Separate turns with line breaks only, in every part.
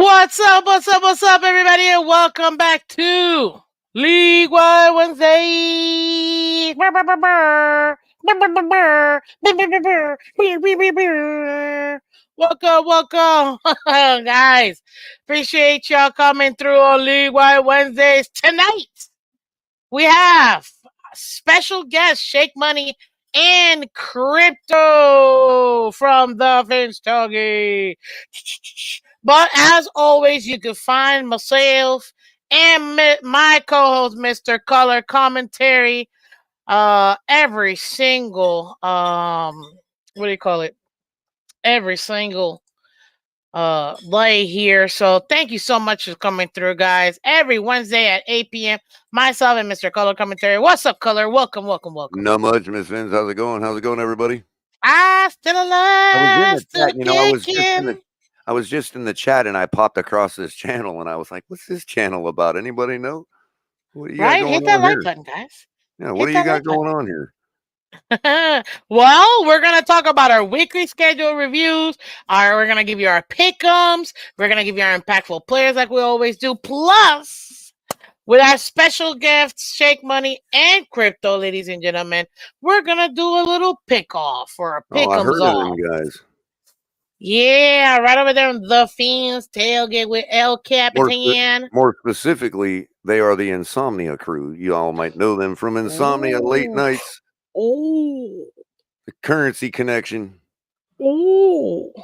What's up, everybody, and welcome back to League Wide Wednesday. Welcome, guys. Appreciate y'all coming through on League Wide Wednesdays. Tonight, we have special guest, Shake Money and Crypto from the Phins Togi. But as always, you can find myself and my co-host, Mr. Color Commentary, every single every single lay here. So thank you so much for coming through, guys. Every Wednesday at 8 p.m. Myself and Mr. Color Commentary. What's up, Color? Welcome.
Not much, Miss Phins. How's it going? everybody?
Still alive. Still kicking.
I was just in the chat and I popped across this channel and I was like, "What's this channel about? Anybody know? What do you got going
Hit that
on
like
here?
button, guys.
Yeah, what do you got going on here?"
Well, we're going to talk about our weekly schedule reviews. We're going to give you our pick-ems. We're going to give you our impactful players like we always do. Plus, with our special guests, Shake Money and Crypto, ladies and gentlemen, we're going to do a little pick-off or a pick-ems
I heard
off.
of them guys.
Yeah, right over there on the Phins tailgate with El Capitan.
More specifically, they are the Insomnia crew. You all might know them from Insomnia Late Nights.
Oh.
The Currency Connection.
Oh.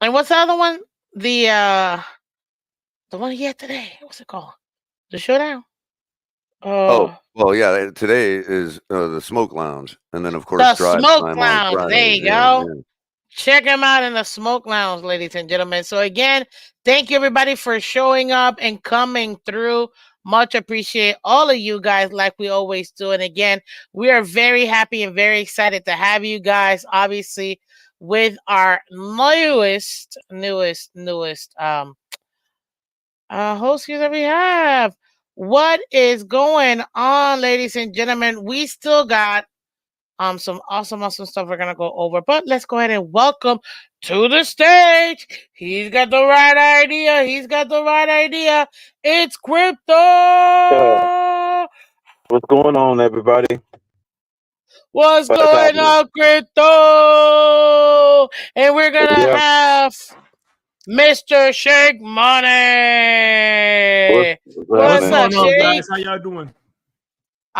And what's the other one? The one he had today. What's it called? The Showdown?
Today is the Smoke Lounge. And then, of course,
the
Drive
Smoke
Time
Lounge.
On
There you go.
Yeah.
Check them out in the Smoke Lounge, ladies and gentlemen. So again, thank you everybody for showing up and coming through. Much appreciate all of you guys like we always do. And again, we are very happy and very excited to have you guys, obviously, with our newest host here that we have. What is going on, ladies and gentlemen? We still got some awesome stuff we're gonna go over, but let's go ahead and welcome to the stage. He's got the right idea. It's Crypto.
What's going on, everybody?
What's going on, Crypto? And we're gonna have Mr. Shake Money. What's up, Shake?
Guys? How y'all doing?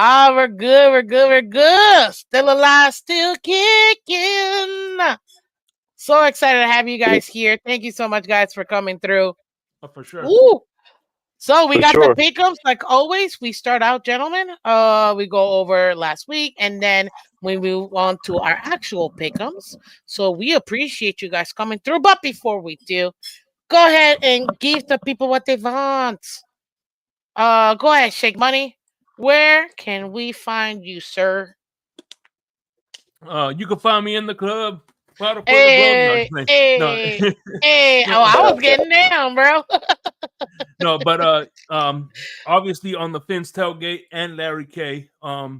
We're good. Still alive, still kicking. So excited to have you guys here. Thank you so much, guys, for coming through.
Oh, for sure.
Ooh. So we got the pick-ups, like always. We start out, gentlemen. We go over last week, and then we move on to our actual pick-ups. So we appreciate you guys coming through. But before we do, go ahead and give the people what they want. Go ahead, Shake Money. Where can we find you, sir?
You can find me in the club.
Hey. Oh, I was getting down, bro.
No, but obviously on the Phins tailgate and Larry K. I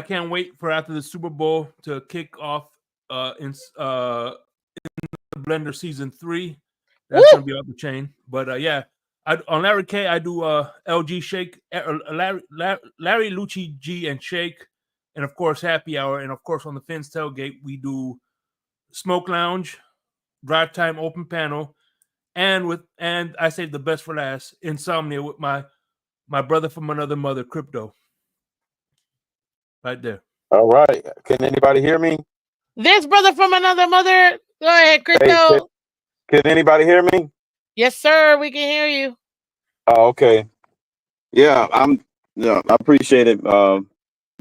can't wait for after the Super Bowl to kick off in the Blender Season 3. That's gonna be off the chain. But yeah. On Larry K, I do LG Shake, Larry Lucci G and Shake, and of course Happy Hour, and of course on the Phins tailgate we do Smoke Lounge, Drive Time Open Panel, and I saved the best for last, Insomnia with my brother from another mother, Crypto. Right there.
All right. Can anybody hear me?
This brother from another mother. Go ahead, Crypto.
Hey, can anybody hear me?
Yes, sir. We can hear you.
Oh, okay. Yeah, I appreciate it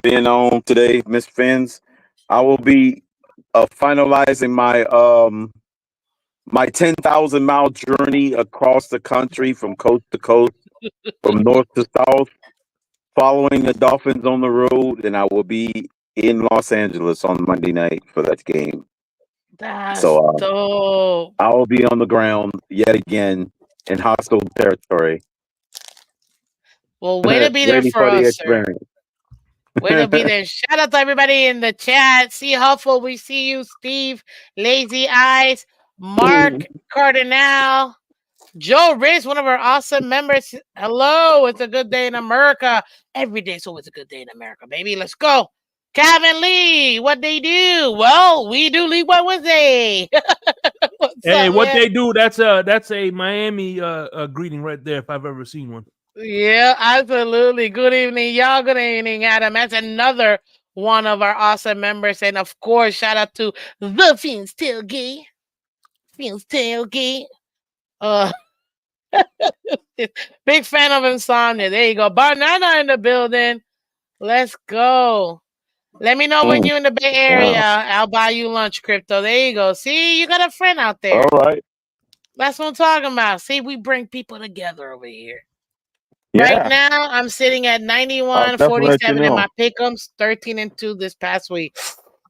being on today, Miss Phins. I will be finalizing my 10,000-mile journey across the country from coast to coast, from north to south, following the Dolphins on the road, and I will be in Los Angeles on Monday night for that game.
That's dope.
I will be on the ground yet again in hostile territory.
Well, way to be there for us, sir. Way to be there. Shout out to everybody in the chat. See Huffle, we see you. Steve, Lazy Eyes, Mark Cardinal, Joe Riggs, one of our awesome members. Hello, it's a good day in America. Every day is always a good day in America, baby. Let's go. Calvin Lee, what they do? Well, we do League One Wednesday.
Hey, what they do? That's a Miami greeting right there, if I've ever seen one.
Yeah, absolutely. Good evening, y'all. Good evening, Adam. That's another one of our awesome members, and of course, shout out to the Phins Tailgate. Phins Tailgate. Big fan of Insomnia. There you go. Banana in the building. Let's go. Let me know when you're in the Bay Area. I'll buy you lunch, Crypto. There you go. See, you got a friend out there.
All right.
That's what I'm talking about. See, we bring people together over here.
Yeah.
Right now, I'm sitting at 91-47 in my pick'ems, 13-2 this past week.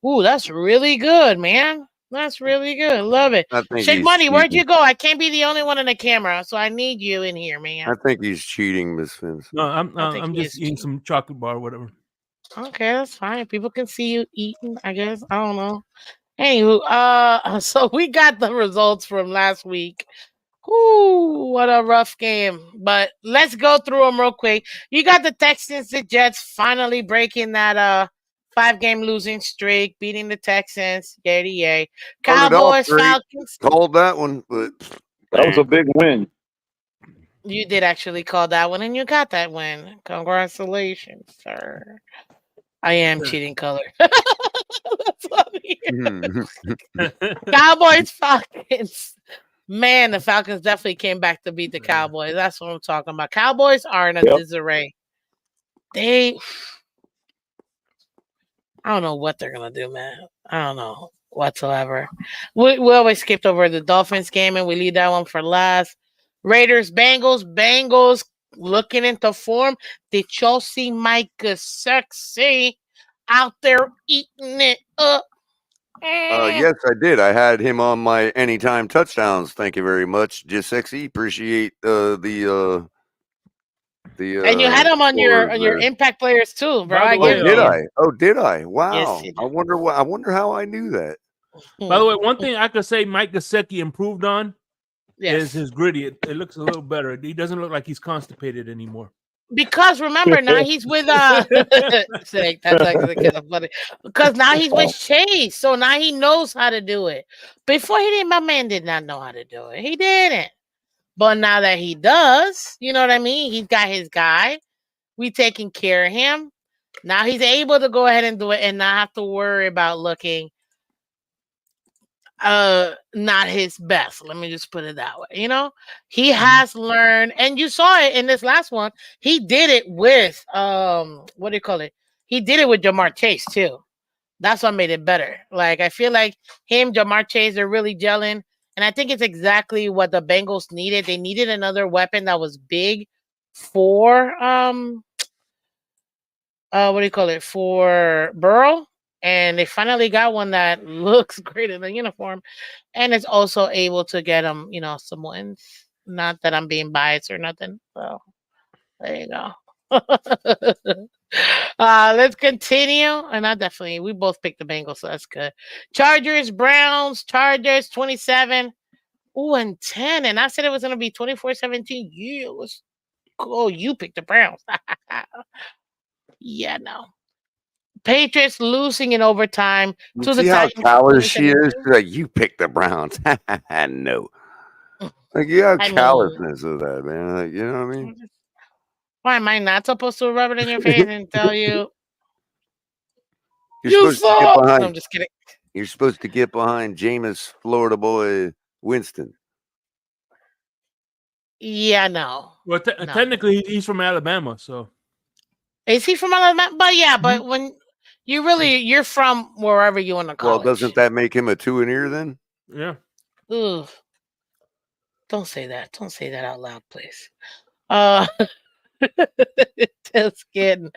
Ooh, that's really good, man. That's really good. Love it. Shake Money, where'd you go? I can't be the only one in the camera, so I need you in here, man.
I think he's cheating, Miss Phins.
No, I'm just eating some chocolate bar or whatever.
Okay, that's fine. People can see you eating, I guess. I don't know. Anywho, so we got the results from last week. Ooh, what a rough game. But let's go through them real quick. You got the Texans, the Jets finally breaking that 5-game losing streak, beating the Texans. Yay. Cowboys, Falcons.
Called that one, but
that was a big win.
You did actually call that one, and you got that win. Congratulations, sir. I am cheating color. That's funny. Cowboys, Falcons. Man, the Falcons definitely came back to beat the Cowboys. That's what I'm talking about. Cowboys are in a disarray. I don't know what they're going to do, man. I don't know whatsoever. We always skipped over the Dolphins game, and we leave that one for last. Raiders, Bengals looking into form. Did y'all see Mike Gesicki out there eating it up?
Yes, I did. I had him on my anytime touchdowns. Thank you very much, Gesicki. Appreciate the.
And you had him on your impact players too, bro.
Did I? Wow.
Yes,
I wonder how I knew that.
By the way, one thing I could say Mike Gesicki improved on is his gritty. It looks a little better. He doesn't look like he's constipated anymore.
Because remember, now he's with that's like kind of funny. Because now he's with Chase, so now he knows how to do it. Before my man did not know how to do it. He didn't. But now that he does, you know what I mean? He's got his guy. We taking care of him. Now he's able to go ahead and do it and not have to worry about looking not his best. Let me just put it that way. You know, he has learned, and you saw it in this last one. He did it with what do you call it? He did it with Jamar Chase too. That's what made it better. Like, I feel like him, Jamar Chase, are really gelling, and I think it's exactly what the Bengals needed. They needed another weapon that was big for what do you call it, for Burrow. And they finally got one that looks great in the uniform, and it's also able to get them, some wins. Not that I'm being biased or nothing. So there you go. Let's continue. And we both picked the Bengals, so that's good. Chargers, Browns, 27. And 10. And I said it was going to be 24-17. Yeah, let's go. You picked the Browns. Yeah, no. Patriots losing in overtime to the Titans.
See how callous she is? Like, you picked the Browns. No. Like, you have callousness of that, man. Like, you know what I mean?
Why am I not supposed to rub it in your face and tell you?
You're supposed to get behind.
No, I'm just kidding.
You're supposed to get behind Jameis, Florida boy, Winston.
Yeah, no.
Well, technically, he's from Alabama, so.
Is he from Alabama? But yeah, but when you're from wherever you want to college.
Well, doesn't that make him a 2-and-ear then?
Yeah.
Ugh. Don't say that. Don't say that out loud, please. Just kidding.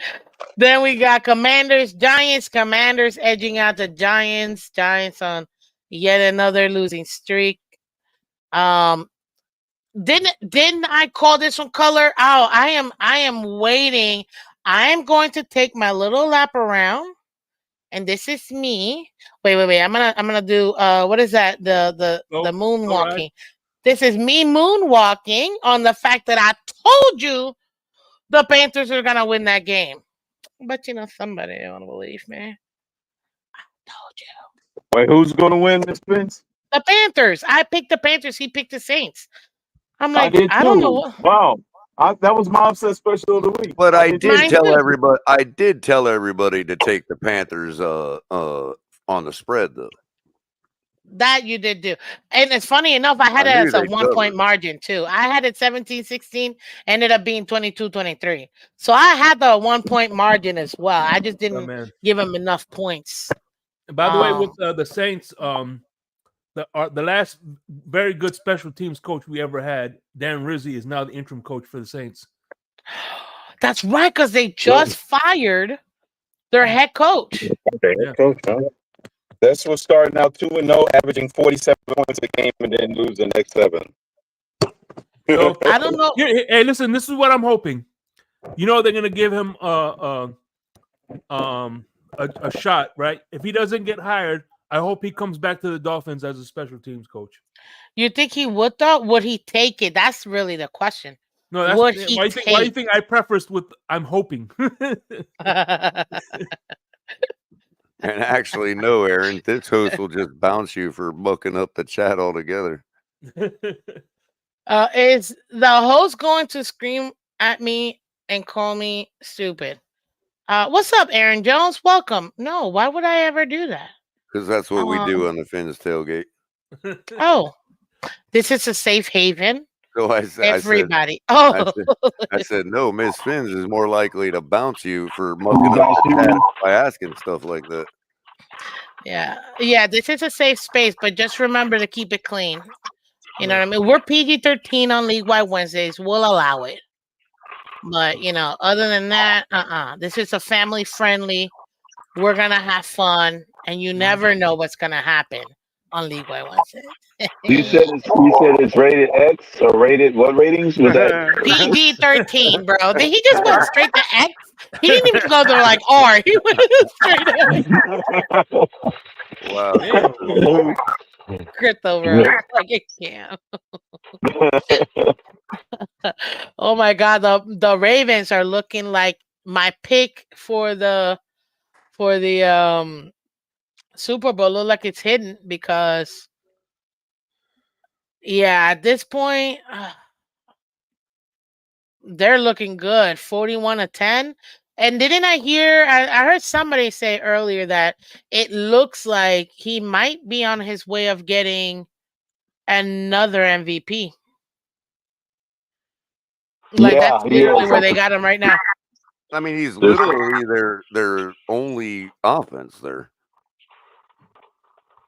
Then we got Commanders, Giants. Commanders edging out the Giants. Giants on yet another losing streak. Didn't I call this one color? Oh, I am waiting. I am going to take my little lap around, and this is me. Wait. I'm gonna do what is that? The moonwalking. Right. This is me moonwalking on the fact that I told you the Panthers are gonna win that game. But somebody don't want to believe me. I told you.
Wait, who's gonna win this, Vince?
The Panthers. I picked the Panthers. He picked the Saints. I'm like, I
don't
know what.
Wow. That was my upset special of the week.
But I did tell everybody. I did tell everybody to take the Panthers on the spread, though.
That you did do. And it's funny enough, I had it as a 1-point margin too. I had it 17-16, ended up being 22-23. So I had the 1-point margin as well. I just didn't give him enough points.
And by the way, with the Saints, the last very good special teams coach we ever had, Dan Rizzi, is now the interim coach for the Saints.
That's right, because they just fired their head coach.
Head coach, huh? That's what's starting out 2-0, averaging 47 points a game, and then lose the next 7.
So,
I don't know.
Hey, listen, this is what I'm hoping. They're gonna give him a shot, right? If he doesn't get hired, I hope he comes back to the Dolphins as a special teams coach.
You think he would though? Would he take it? That's really the question.
No, that's why do you think I prefaced with I'm hoping?
And actually, no, Aaron, this host will just bounce you for mucking up the chat altogether.
Is the host going to scream at me and call me stupid? What's up, Aaron Jones? Welcome. No, why would I ever do that?
Because that's what we do on the Phins tailgate.
Oh, this is a safe haven.
So I said,
everybody.
I said, no, Miss Phins is more likely to bounce you for mucking up the chat by asking stuff like that.
Yeah. This is a safe space, but just remember to keep it clean. You know what I mean? We're PG-13 on League Wide Wednesdays. We'll allow it. But other than that, this is a family friendly. We're gonna have fun, and you never know what's gonna happen on League Wide Wednesdays.
You said it's rated X or rated what ratings was that?
PG-13, bro. He just went straight to X. He didn't even go to like R. He went straight to X.
Wow.
Crypto, bro. Like, can't. Oh my God, the Ravens are looking like my pick for the Super Bowl. Look like it's hidden because at this point they're looking good. 41-10. And didn't I hear? I heard somebody say earlier that it looks like he might be on his way of getting another MVP. Like that's literally where they got him right now.
I mean, he's literally their only offense there.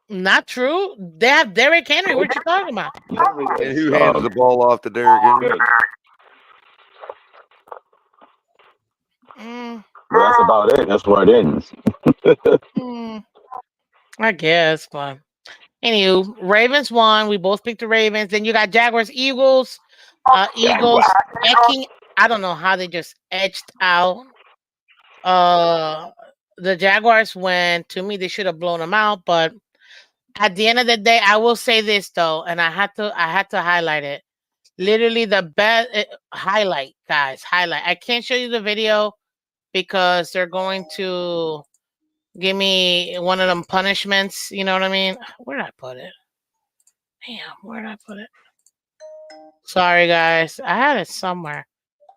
Not true. They have Derrick Henry. What you talking about?
And who hands the ball off to Derrick Henry?
That's about it. That's where it ends.
I guess, but anywho, Ravens won. We both picked the Ravens. Then you got Jaguars, Eagles. Eagles edging. I don't know how they just edged out. The Jaguars went. To me, they should have blown them out. But at the end of the day, I will say this though, and I had to highlight it. Literally the best highlight, guys. Highlight. I can't show you the video because they're going to give me one of them punishments. You know what I mean? Where did I put it? Damn, where did I put it? Sorry, guys. I had it somewhere.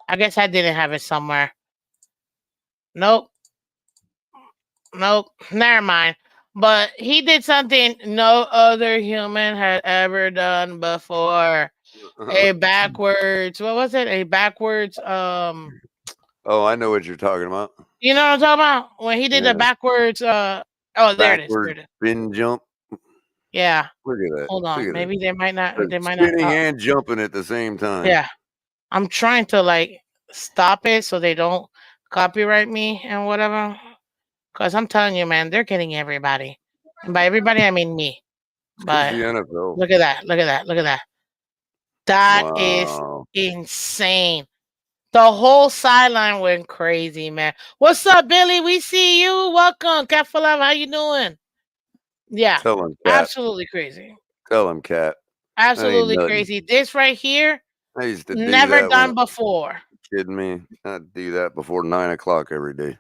I guess I didn't have it somewhere. Nope. Never mind. But he did something no other human had ever done before. A backwards. What was it? A backwards.
Oh, I know what you're talking about.
You know what I'm talking about? When he did the backwards. There it is.
Spin jump.
Yeah.
Look at that.
Hold on. Maybe they might not.
Spinning and jumping at the same time.
Yeah. I'm trying to stop it so they don't copyright me and whatever. Because I'm telling you, man, they're getting everybody. And by everybody, I mean me. But
the NFL.
Look at that. That is insane. The whole sideline went crazy, man. What's up, Billy? We see you. Welcome, Cat for Love. How you doing? Yeah,
Tell him, Cat.
absolutely crazy.
Tell him, Cat.
Absolutely crazy. This right here,
I used to
never
do that
done before.
Kidding me? I'd do that before 9 o'clock every day.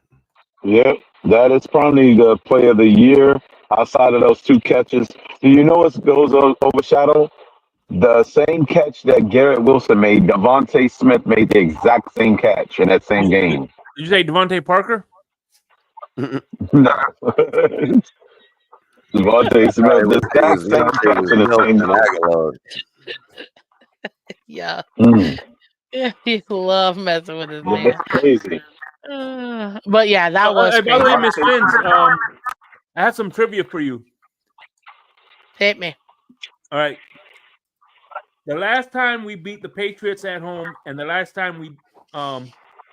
Yep, that is probably the play of the year. Outside of those two catches, do you know what goes overshadow? The same catch that Garrett Wilson made, Devontae Smith made the exact same catch in that same game.
Did you say Devontae Parker?
No. Devontae Smith, the exact same catch in the same game.
Yeah. Yeah, you love messing with this man.
That's crazy.
But yeah, that was
by the way,
crazy.
Miss Phins, I have some trivia for you.
Hit me.
All right. The last time we beat the Patriots at home and the last time we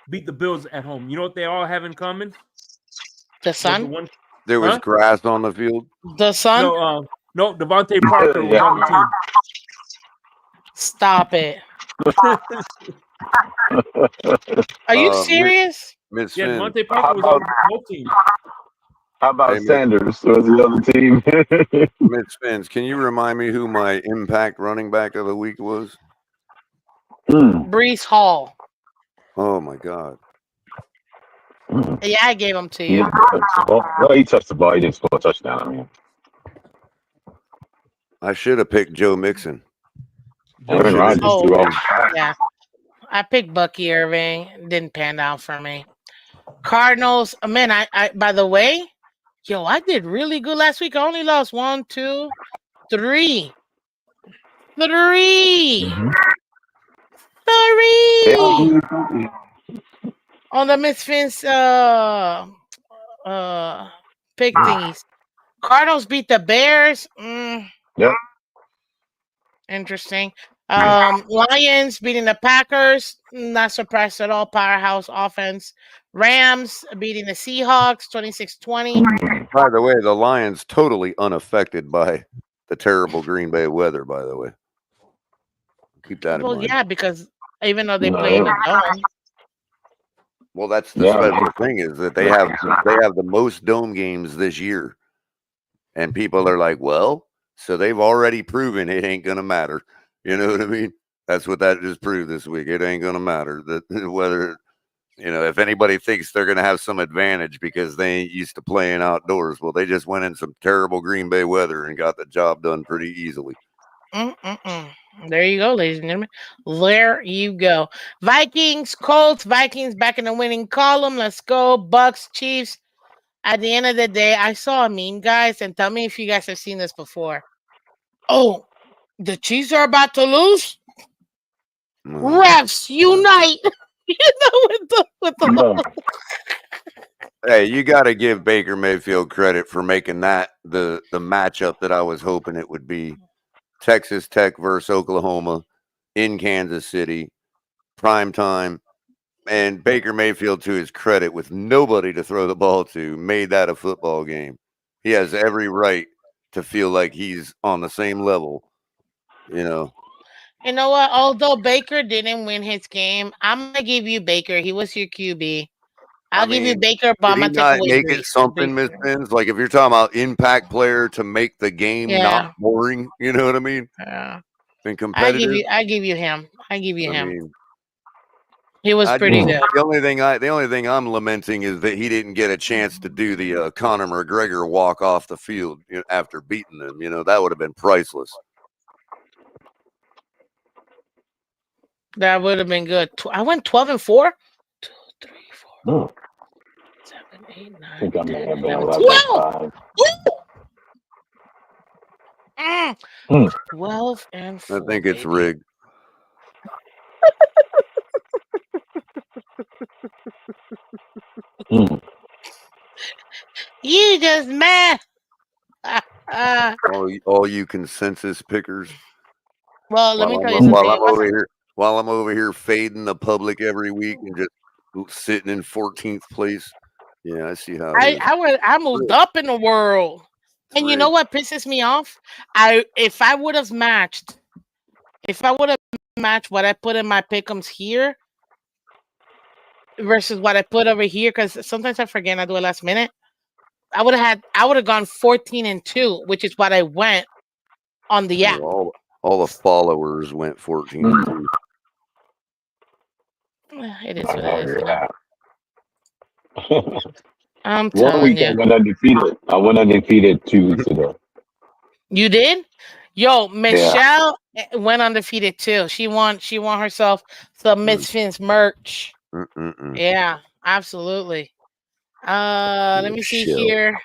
beat the Bills at home, you know what they all have in common?
The sun?
There was grass on the field.
The sun?
No, Devontae Parker was on the team.
Stop it. Are you serious?
Miss
Yeah,
Phins.
Devontae Parker was on both teams.
How about Sanders? Was the other team?
Miss Phins, can you remind me who my impact running back of the week was?
Brees Hall.
Oh my God.
Yeah, I gave him to you.
Well, he touched the ball. He didn't score a touchdown. I mean,
I should have picked Joe Mixon.
Yeah. I picked Bucky Irving. Didn't pan out for me. Cardinals. Man, I by the way, I did really good last week. I only lost 1, 2, 3. 3. 3 on the Miss Phins pick thingies. Cardinals beat the Bears.
Yep.
Interesting. Lions beating the Packers. Not surprised at all. Powerhouse offense. Rams beating the Seahawks 26-20.
By the way, the Lions totally unaffected by the terrible Green Bay weather, by the way. Keep that in mind.
Yeah, because even though they play in the dome.
Well, that's the special thing is that they have the most dome games this year. And people are like, well, so they've already proven it ain't going to matter. You know what I mean? That's what that just proved this week. It ain't going to matter that whether, if anybody thinks they're going to have some advantage because they ain't used to playing outdoors, well, they just went in some terrible Green Bay weather and got the job done pretty easily.
There you go, ladies and gentlemen. There you go. Vikings, Colts, Vikings back in the winning column. Let's go. Bucks, Chiefs. At the end of the day, I saw a meme, guys, and tell me if you guys have seen this before. Oh, the Chiefs are about to lose. Refs unite. with the
Hey, you got to give Baker Mayfield credit for making that the matchup that I was hoping it would be. Texas Tech versus Oklahoma in Kansas City, prime time. And Baker Mayfield, to his credit, with nobody to throw the ball to, made that a football game. He has every right to feel like he's on the same level, You know
what? Although Baker didn't win his game, I'm going to give you Baker. He was your QB. I'll give you Baker, but I'm going to take away
make it something, Miss Phins? Like if you're talking about impact player to make the game not boring, you know what I mean?
Yeah.
And competitive.
I give you him. I give you him. He was pretty good.
The only thing I'm lamenting is that he didn't get a chance to do the Conor McGregor walk off the field after beating them. That would have been priceless.
That would have been good. I went 12-4. 2, 3, 4, 7, 8, 9, 10, 11, 12. 12 and 4.
I think it's rigged.
You just mad.
All you consensus pickers.
Well, let me tell you something.
While I'm over here fading the public every week and just sitting in 14th place. Yeah, I see how it is.
I moved up in the world. And you know what pisses me off? If I would have matched what I put in my pick'ems here, versus what I put over here, because sometimes I forget and I do it last minute. I would have gone 14-2, which is what I went on the app.
All the followers went 14-2.
It is what it is.
Yeah.
I'm
1
telling
week
you.
I went undefeated. I went undefeated 2 weeks ago.
You did? Yo, Michelle went undefeated too. She won herself some Miss Phins merch. Yeah, absolutely. Let me see here.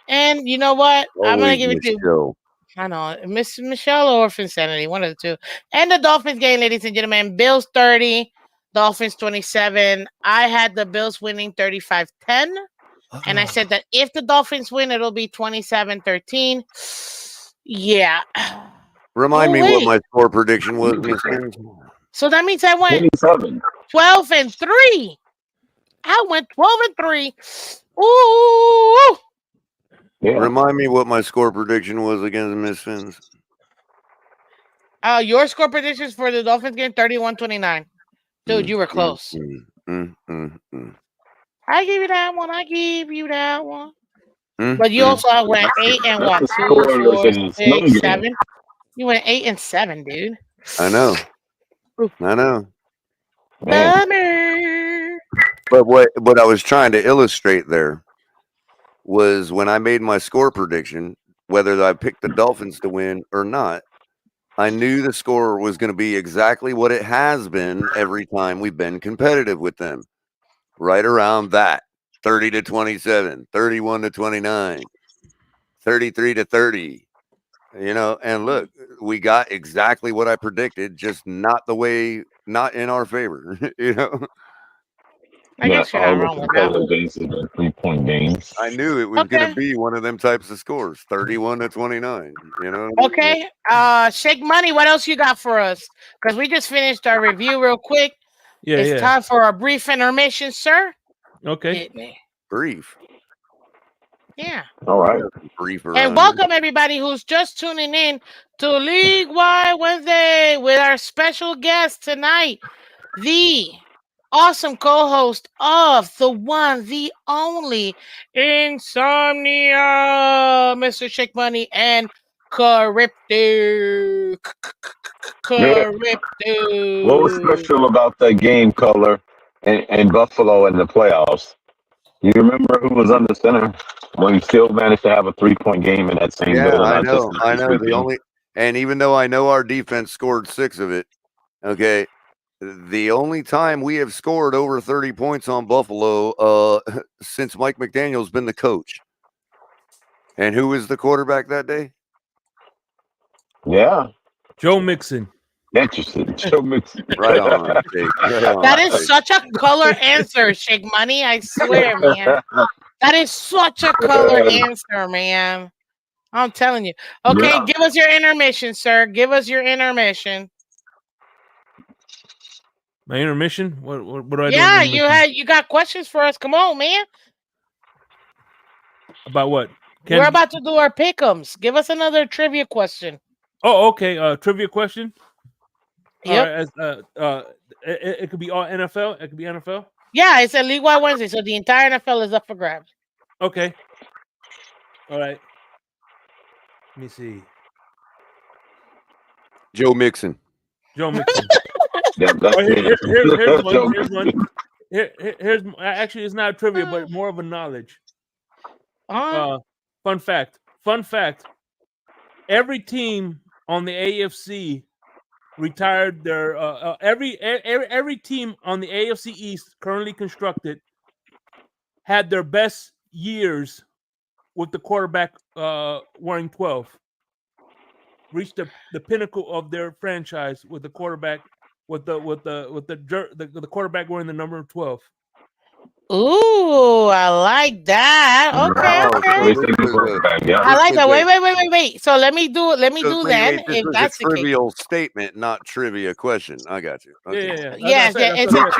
And you know what? I'm gonna give it to I know Miss Michelle or Finsanity, one of the two. And the Dolphins game, ladies and gentlemen. Bills 30, Dolphins 27. I had the Bills winning 35-10. And I said that if the Dolphins win, it'll be 27-13. Yeah.
Remind me what my score prediction was, Miss Phins.
So that means I went 12-3. I went 12-3. Ooh.
Yeah.
Remind me what my score prediction was against Miss Phins.
Your score predictions for the Dolphins game 31-29. Dude, you were close. I give you that one. But you also went 8 and what? 2, 4, 6, 7. You went 8 and 7, dude.
I know.
Bummer.
But what I was trying to illustrate there was when I made my score prediction, whether I picked the Dolphins to win or not, I knew the score was going to be exactly what it has been every time we've been competitive with them. Right around that. 30-27, 31-29, 33-30. You know, and look, we got exactly what I predicted, just not in our favor. You know,
I guess you're not wrong with that.
Games have been 3-point games.
I knew it was going to be one of them types of scores, 31-29. You know.
Okay. Shake Money. What else you got for us? Because we just finished our review real quick.
Yeah,
it's time for a brief intermission, sir.
Okay.
Hit me.
Brief.
Yeah.
All right.
And welcome everybody who's just tuning in to League Wide Wednesday with our special guest tonight, the awesome co-host of the one, the only Insomnia, Mr. Shake Money and Crypto.
What was special about that game, Culler, and Buffalo in the playoffs? You remember who was under center when he still managed to have a 3-point game in that same building?
I know. And even though I know our defense scored 6 of it, okay, the only time we have scored over 30 points on Buffalo since Mike McDaniel's been the coach. And who was the quarterback that day?
Yeah.
Joe Mixon.
Interesting. Joe Mixon.
Right on.
That is such a color answer, Shake Money. I swear, man. That is such a color answer, man. I'm telling you. Okay, give us your intermission, sir. Give us your intermission.
My intermission? What do I do?
Yeah, you got questions for us. Come on, man.
About what?
We're about to do our pick'ems. Give us another trivia question.
Oh, okay. Trivia question.
Yep.
It could be all NFL. It could be NFL.
Yeah, it's a League Wide Wednesday, so the entire NFL is up for grabs.
Okay. All right. Let me see.
Joe Mixon.
Joe Mixon.
Here's
one. Here's actually, it's not trivia, but more of a knowledge. Fun fact. Every team on the AFC retired their every team on the AFC East currently constructed had their best years with the quarterback wearing 12. Reached the pinnacle of their franchise with the quarterback with the quarterback wearing the number 12.
Ooh, I like that. Okay. I like that. Wait. So let me do that. If that's
a trivial statement, not trivia question. I got you.
Okay.
Yeah. It's a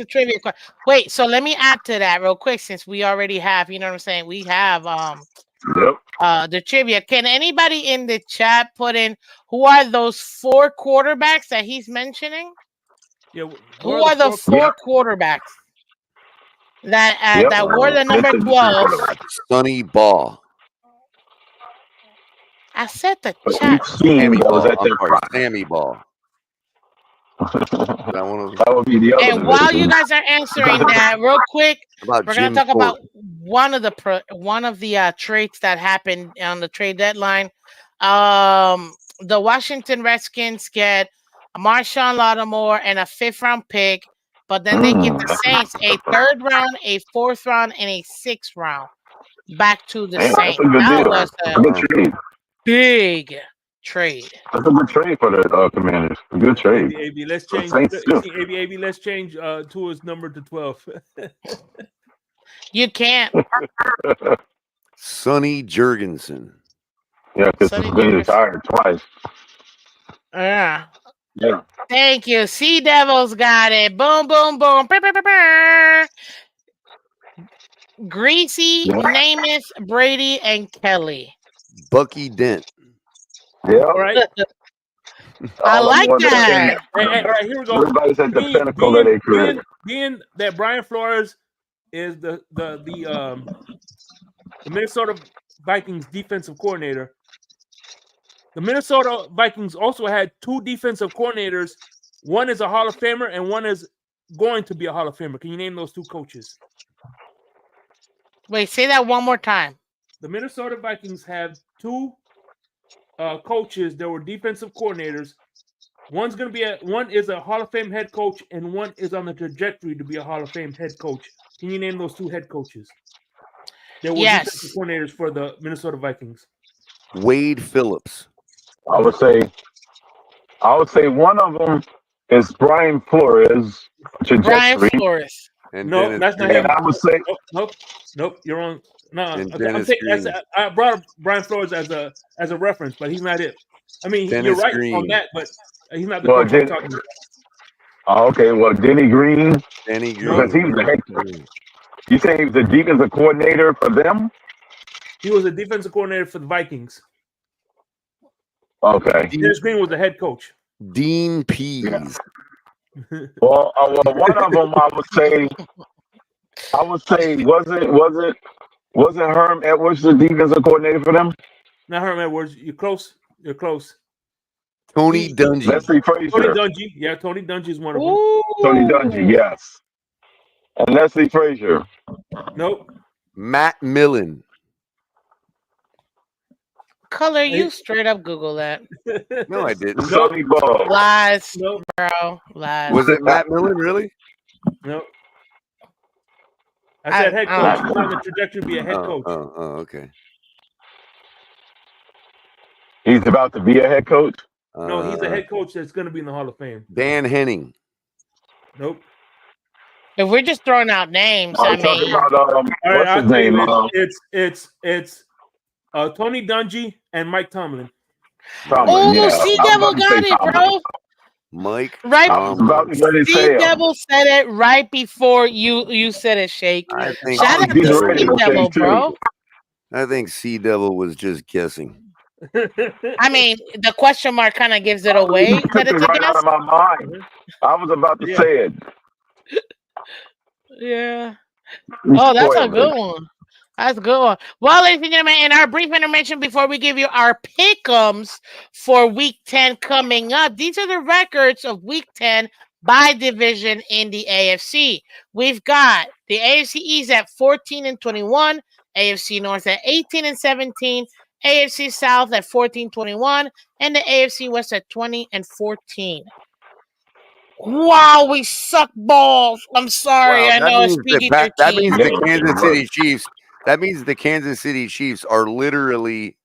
trivia question. Wait, so let me add to that real quick since we already have, you know what I'm saying? We have the trivia. Can anybody in the chat put in who are those 4 quarterbacks that he's mentioning?
Yeah.
Who are the four quarterbacks that wore the number 12?
Sonny Ball.
I said the
But
chat.
each team that was at their prime.
Sammy Ball.
That would be the other.
And while you guys are answering that, real quick, we're gonna talk about one of the trades that happened on the trade deadline. The Washington Redskins get Marshawn Lattimore and a 5th-round pick, but then they give the Saints a 3rd round, a 4th round, and a 6th round back to the Saints. That was a
good trade.
Big trade.
That's a good trade for the Commanders. A good trade.
AB, let's change. AB, let's change Tua's number to 12.
You can't.
Sonny Jurgensen.
Yeah, because he's been retired twice.
Yeah.
Yeah.
Thank you. Sea Devils got it. Boom, boom, boom. Brr, brr, brr, brr. Greasy, Namath, Brady, and Kelly.
Bucky Dent.
Yeah.
All right.
I like that.
All right, here we go.
Everybody's at the pinnacle of their career.
Being that Brian Flores is the Minnesota Vikings defensive coordinator, the Minnesota Vikings also had 2 defensive coordinators. One is a Hall of Famer and one is going to be a Hall of Famer. Can you name those 2 coaches?
Wait, say that one more time.
The Minnesota Vikings have 2 coaches that were defensive coordinators. One is a Hall of Fame head coach, and one is on the trajectory to be a Hall of Fame head coach. Can you name those 2 head coaches? They were defensive coordinators for the Minnesota Vikings.
Wade Phillips.
I would say one of them is Brian Flores.
Brian Flores.
No, that's not him.
I would say
nope. You're wrong. No, I brought up Brian Flores as a reference, but he's not it. I mean, you're right on that, but he's not the coach I'm talking about.
Oh, okay. Well, Denny Green.
Because
he was the head coach. You say he was the defensive coordinator for them?
He was a defensive coordinator for the Vikings.
Okay.
Dennis Green was the head coach.
Dean Pease.
Yeah. Well, one of them I would say wasn't Herm Edwards the defensive coordinator for them?
Not Herm Edwards. You're close.
Tony Dungy.
Leslie Frazier.
Tony Dungy. Yeah, Tony Dungy is one of them.
Tony Dungy, yes. And Leslie Frazier.
Nope.
Matt Millen.
Color, you straight up Google that.
No, I didn't.
Sonny Ball.
Lies,
Nope.
bro. Lies.
Was it Matt Millen, really?
Nope. I said head coach. He's on the trajectory to be a head coach.
Oh, okay.
He's about to be a head coach?
No, he's a head coach that's going to be in the Hall of Fame.
Dan Henning.
Nope.
If we're just throwing out names, I mean,
what's his name?
It's Tony Dungy and Mike Tomlin.
Sea Devil got it, bro.
Mike.
Right. Sea Devil said it right before you said it, Shake. Shout out to Sea Devil, bro.
I think Sea Devil was just guessing.
I mean, the question mark kind of gives it away. That it's
right out of my mind. I was about to say it.
Yeah. Oh, that's a good one. That's a good one. Well, ladies and gentlemen, in our brief intermission before we give you our pick'ems for Week 10 coming up, these are the records of Week 10 by division in the AFC. We've got the AFC East at 14-21, AFC North at 18-17, AFC South at 14-21, and the AFC West at 20-14. Wow, we suck balls. I'm sorry.
Wow,
I know it's PG-13.
That means the Kansas City Chiefs. That means the Kansas City Chiefs are literally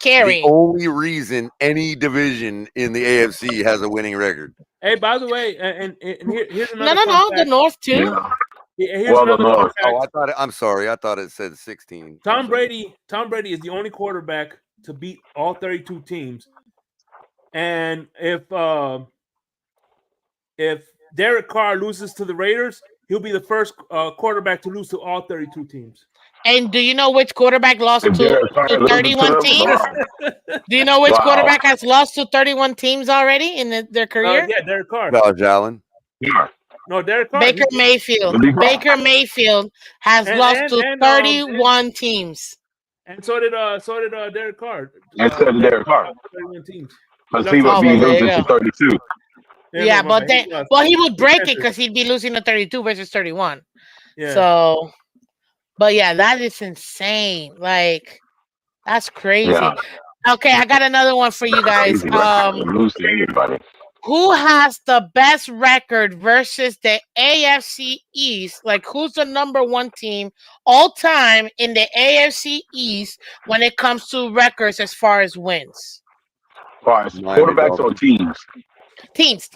the only reason any division in the AFC has a winning record.
Hey, by the way, and here's another.
No, the North too.
Yeah, here's another fact.
Oh, I'm sorry. I thought it said 16.
Tom Brady is the only quarterback to beat all 32 teams. And if Derek Carr loses to the Raiders, he'll be the first quarterback to lose to all 32 teams.
And do you know which quarterback lost to 31 teams? Do you know which quarterback has lost to 31 teams already in their career?
Yeah, Derek Carr.
Josh Allen.
No, Derek Carr.
Baker Mayfield. Baker Mayfield has lost to 31 teams.
And so did Derek Carr.
And so did Derek Carr.
31 teams.
But he would be losing to 32.
Yeah, but he would break it because he'd be losing to 32 versus 31. Yeah. So, but yeah, that is insane. Like, that's crazy. Yeah. Okay, I got another one for you guys.
Lose to anybody.
Who has the best record versus the AFC East? Like, who's the number one team all time in the AFC East when it comes to records as far as wins?
As far as quarterbacks or teams?
Teams.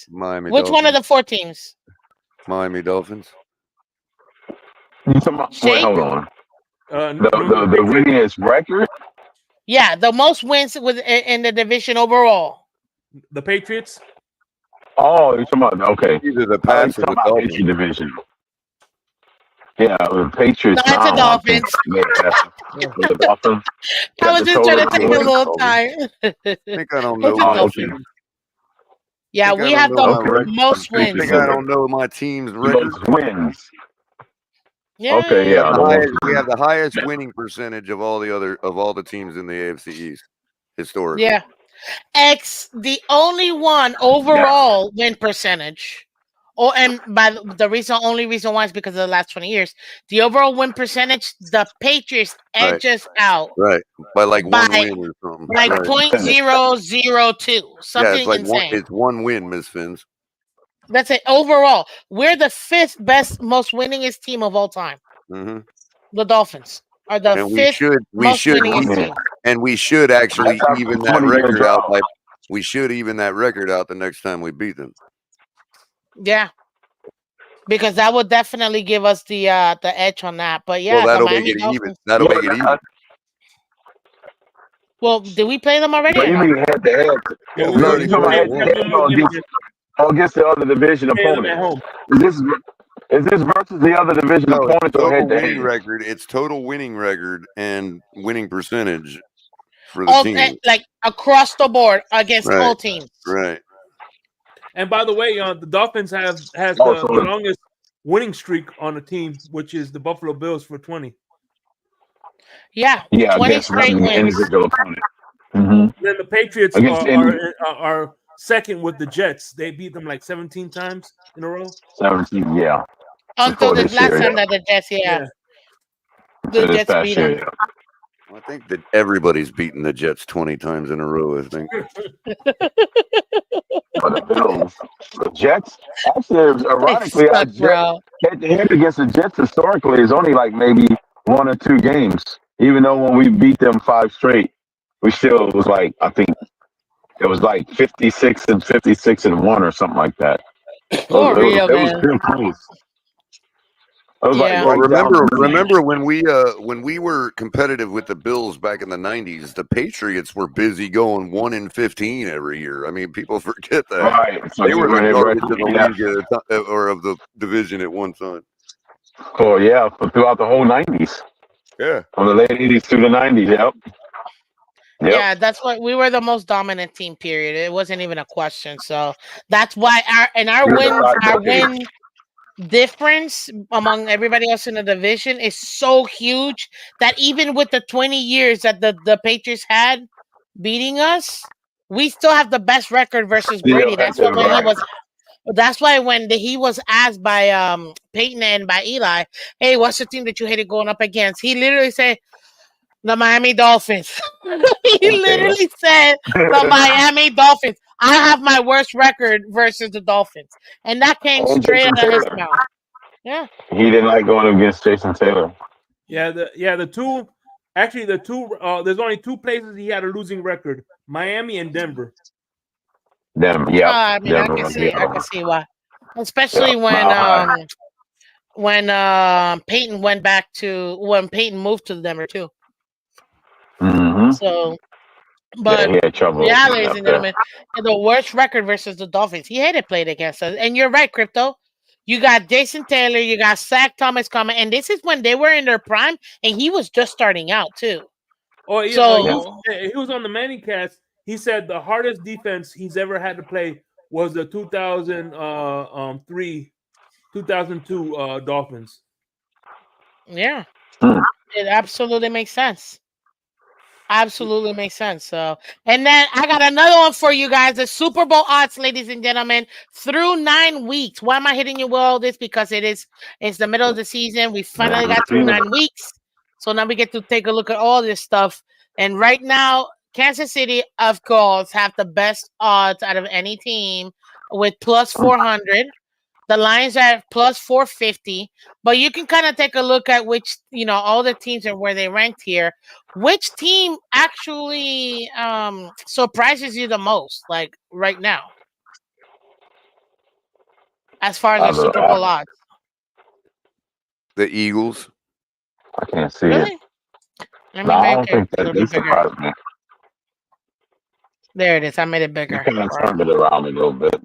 Miami
Which
Dolphins.
one of the 4 teams?
Miami Dolphins.
Wait, hold on. The winningest record?
Yeah, the most wins in the division overall.
The Patriots.
Oh, you're talking about okay.
Either the Pats or the Dolphins
division. Yeah, the Patriots.
No, it's the Dolphins.
The Dolphins.
I was just trying to take a little time.
I think I don't know my team.
Yeah, we have the most wins.
I think I don't know my team's record.
Wins.
Yeah.
Okay, yeah.
We have the highest winning percentage of all the teams in the AFC East historically.
Yeah. The only one overall win percentage. Oh, and by the only reason why is because of the last 20 years. The overall win percentage, the Patriots edges out.
Right. By like one win or something.
Like 0.002. Something
like
insane.
It's one win, Miss Phins.
That's it. Overall, we're the 5th best, most winningest team of all time.
Mm-hmm.
The Dolphins are the 5th most winningest team.
And we should actually even that record out. Like we should even that record out the next time we beat them.
Yeah, because that would definitely give us the edge on that. But yeah,
that'll make it even. That'll make it even.
Well, did we play them already?
You mean head to head? No, you're talking about against the other division opponent. Is this versus the other division opponent or head to head?
Record. It's total winning record and winning percentage for the team.
Like across the board against all teams.
Right.
And by the way, the Dolphins has the longest winning streak on the team, which is the Buffalo Bills for 20.
Yeah, 20 straight wins.
Mm-hmm.
Then the Patriots are second with the Jets. They beat them like 17 times in a row.
17, yeah.
Until the last time that the Jets, the Jets beat them.
I think that everybody's beaten the Jets 20 times in a row, I think.
The Jets, actually, ironically, head against the Jets historically is only like maybe 1 or 2 games. Even though when we beat them 5 straight, we still was like, I think it was like 56 and 1 or something like that. It was real close.
Remember when we were competitive with the Bills back in the 90s, the Patriots were busy going 1-15 every year. I mean, people forget that.
Right. So
they were the garbage of the league or of the division at one time.
Oh yeah, throughout the whole 90s.
Yeah.
From the late 80s to the 90s, yep.
Yeah, that's what we were the most dominant team, period. It wasn't even a question. So that's why our win difference among everybody else in the division is so huge that even with the 20 years that the Patriots had beating us, we still have the best record versus Brady. That's why when he was asked by Peyton and by Eli, hey, what's the team that you hated going up against? He literally said the Miami Dolphins. He literally said the Miami Dolphins. I have my worst record versus the Dolphins. And that came straight out of his mouth. Yeah.
He didn't like going against Jason Taylor.
The two there's only 2 places he had a losing record. Miami and Denver.
I
can see why. Especially when Peyton moved to Denver too.
Mm-hmm.
So, but
he had trouble.
Yeah, ladies and gentlemen, the worst record versus the Dolphins. He hated playing against us, and you're right, Crypto. You got Jason Taylor, you got Zach Thomas coming, and this is when they were in their prime, and he was just starting out too.
Oh yeah, he was on the Manning cast. He said the hardest defense he's ever had to play was the 2002 Dolphins.
Yeah, it absolutely makes sense. Absolutely makes sense. So, and then I got another one for you guys. The Super Bowl odds, ladies and gentlemen, through 9 weeks. Why am I hitting you with all this? Because it's the middle of the season. We finally got through 9 weeks. So now we get to take a look at all this stuff. And right now, Kansas City, of course, have the best odds out of any team with plus 400. The Lions are at plus 450, but you can kind of take a look at which, all the teams and where they ranked here. Which team actually surprises you the most, like right now, as far as the Super Bowl odds?
The Eagles.
I can't see
Really?
it.
Let me
I
make
don't
it
think
a
that
little
they
bit bigger.
surprised me.
There it is. I made it
You
bigger.
kind of turned it around a little bit.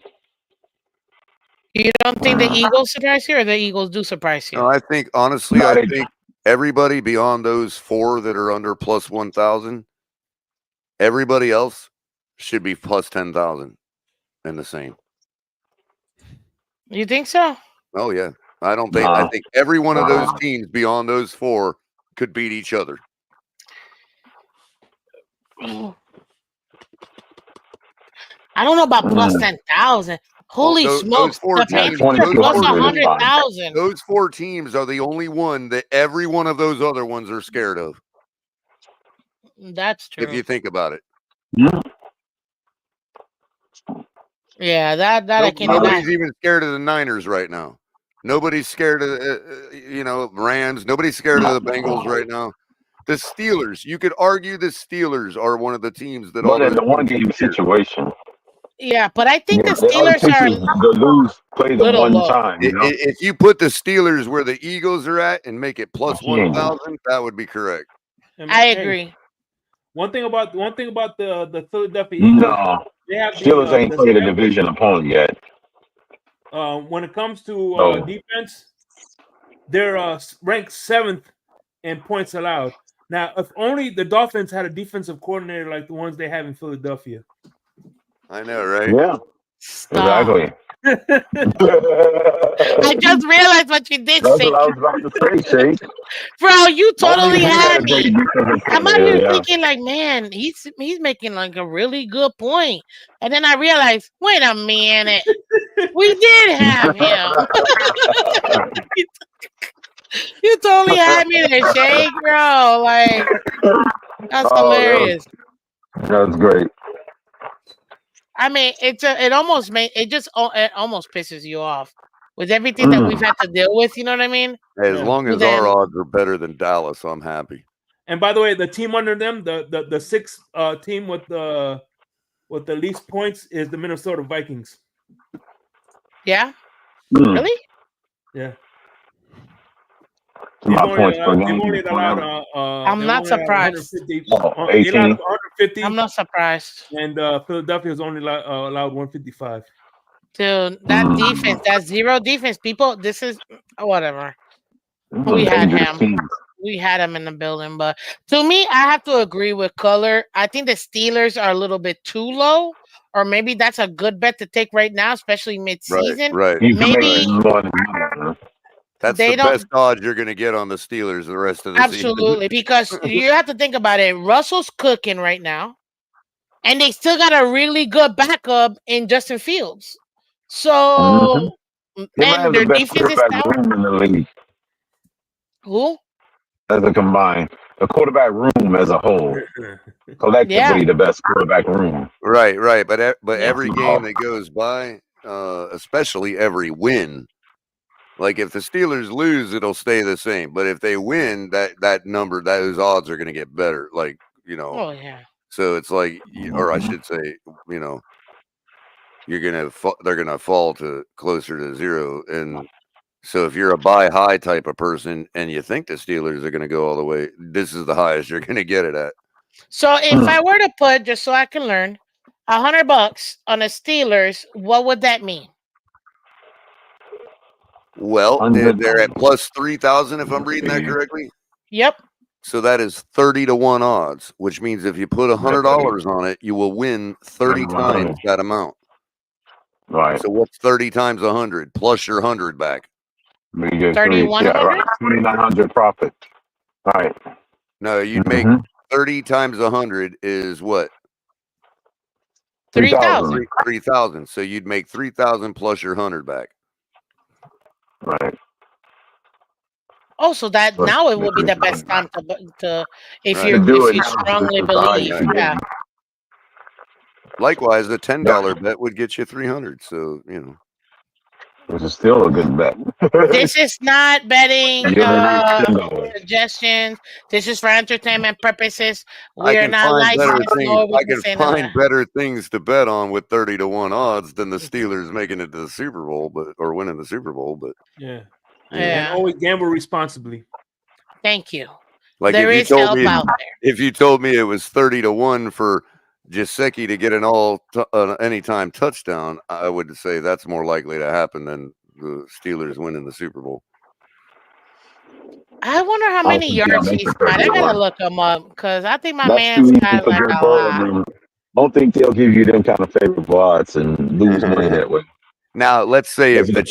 You don't think the Eagles surprise you, or the Eagles do surprise you?
No, I think honestly, I think everybody beyond those 4 that are under plus 1,000, everybody else should be plus 10,000 and the same.
You think so?
Oh yeah, I don't think. I think every one of those teams beyond those 4 could beat each other.
I don't know about plus 10,000. Holy smokes! The Patriots are plus 100,000.
Those 4 teams are the only one that every one of those other ones are scared of.
That's true.
If you think about it.
Yeah, that I can't deny.
Nobody's even scared of the Niners right now. Nobody's scared of Rams. Nobody's scared of the Bengals right now. The Steelers. You could argue the Steelers are one of the teams that all
in the one game situation.
Yeah, but I think the Steelers are
the lose play the one
low.
time.
If you put the Steelers where the Eagles are at and make it plus 1,000, that would be correct.
I agree.
One thing about the Philadelphia Eagles, they have
Steelers ain't played a division opponent yet.
When it comes to defense, they're ranked 7th in points allowed. Now, if only the Dolphins had a defensive coordinator like the ones they have in Philadelphia.
I know, right?
Yeah.
Stop.
Exactly.
I just realized what you did
That's
say.
what I was about to say, Shake.
Bro, you totally had me. I'm out here
Yeah.
thinking like, man, he's making like a really good point. And then I realized, wait a minute. We did have him. You totally had me there, Shake, bro. Like, that's hilarious.
That's great.
I mean, it almost pisses you off with everything that we've had to deal with. You know what I mean?
As long as our odds are better than Dallas, I'm happy.
And by the way, the team under them, the sixth team with the least points is the Minnesota Vikings.
Yeah. Really?
Yeah.
They've only
allowed,
I'm not surprised.
150.
I'm not surprised.
And Philadelphia has only allowed 155.
Dude, that defense, that zero defense, people, this is whatever. We had him. We had him in the building. But to me, I have to agree with Culler. I think the Steelers are a little bit too low. Or maybe that's a good bet to take right now, especially mid-season.
Right.
Maybe
that's the best odds you're going to get on the Steelers the rest of the season.
Absolutely, because you have to think about it. Russell's cooking right now, and they still got a really good backup in Justin Fields. So, and their defense is
room in the league.
Who?
As a combined, the quarterback room as a whole, collectively the best quarterback room.
Right. But every game that goes by, especially every win, like if the Steelers lose, it'll stay the same. But if they win, that number, those odds are going to get better. Like
Oh yeah.
So it's like, or I should say, they're gonna fall to closer to zero. And so if you're a buy high type of person and you think the Steelers are going to go all the way, this is the highest you're going to get it at.
So if I were to put, just so I can learn, $100 on the Steelers, what would that mean?
Well, they're at plus 3,000 if I'm reading that correctly.
Yep.
So that is 30-1 odds, which means if you put $100 on it, you will win 30 times that amount.
Right.
So what's 30 times 100 plus your 100 back?
We get
3,100?
2,900 profit. Right.
No, you'd make 30 times 100 is what?
3,000.
3,000. So you'd make 3,000 plus your 100 back.
Right.
Oh, so that now it would be the best time to if you strongly believe. Yeah.
Likewise, the $10 bet would get you 300. So
which is still a good bet.
This is not betting suggestions. This is for entertainment purposes. We are not licensed.
I can find better things to bet on with 30-1 odds than the Steelers making it to the Super Bowl, or winning the Super Bowl. But
and always gamble responsibly.
Thank you.
Like
there is help out there.
If you told me it was 30-1 for Gesicki to get an anytime touchdown, I would say that's more likely to happen than the Steelers winning the Super Bowl.
I wonder how many yards he's got. I gotta look him up because I think my man's got like a lot.
Don't think they'll give you them kind of favorable odds and lose money that way.
Now, let's say if the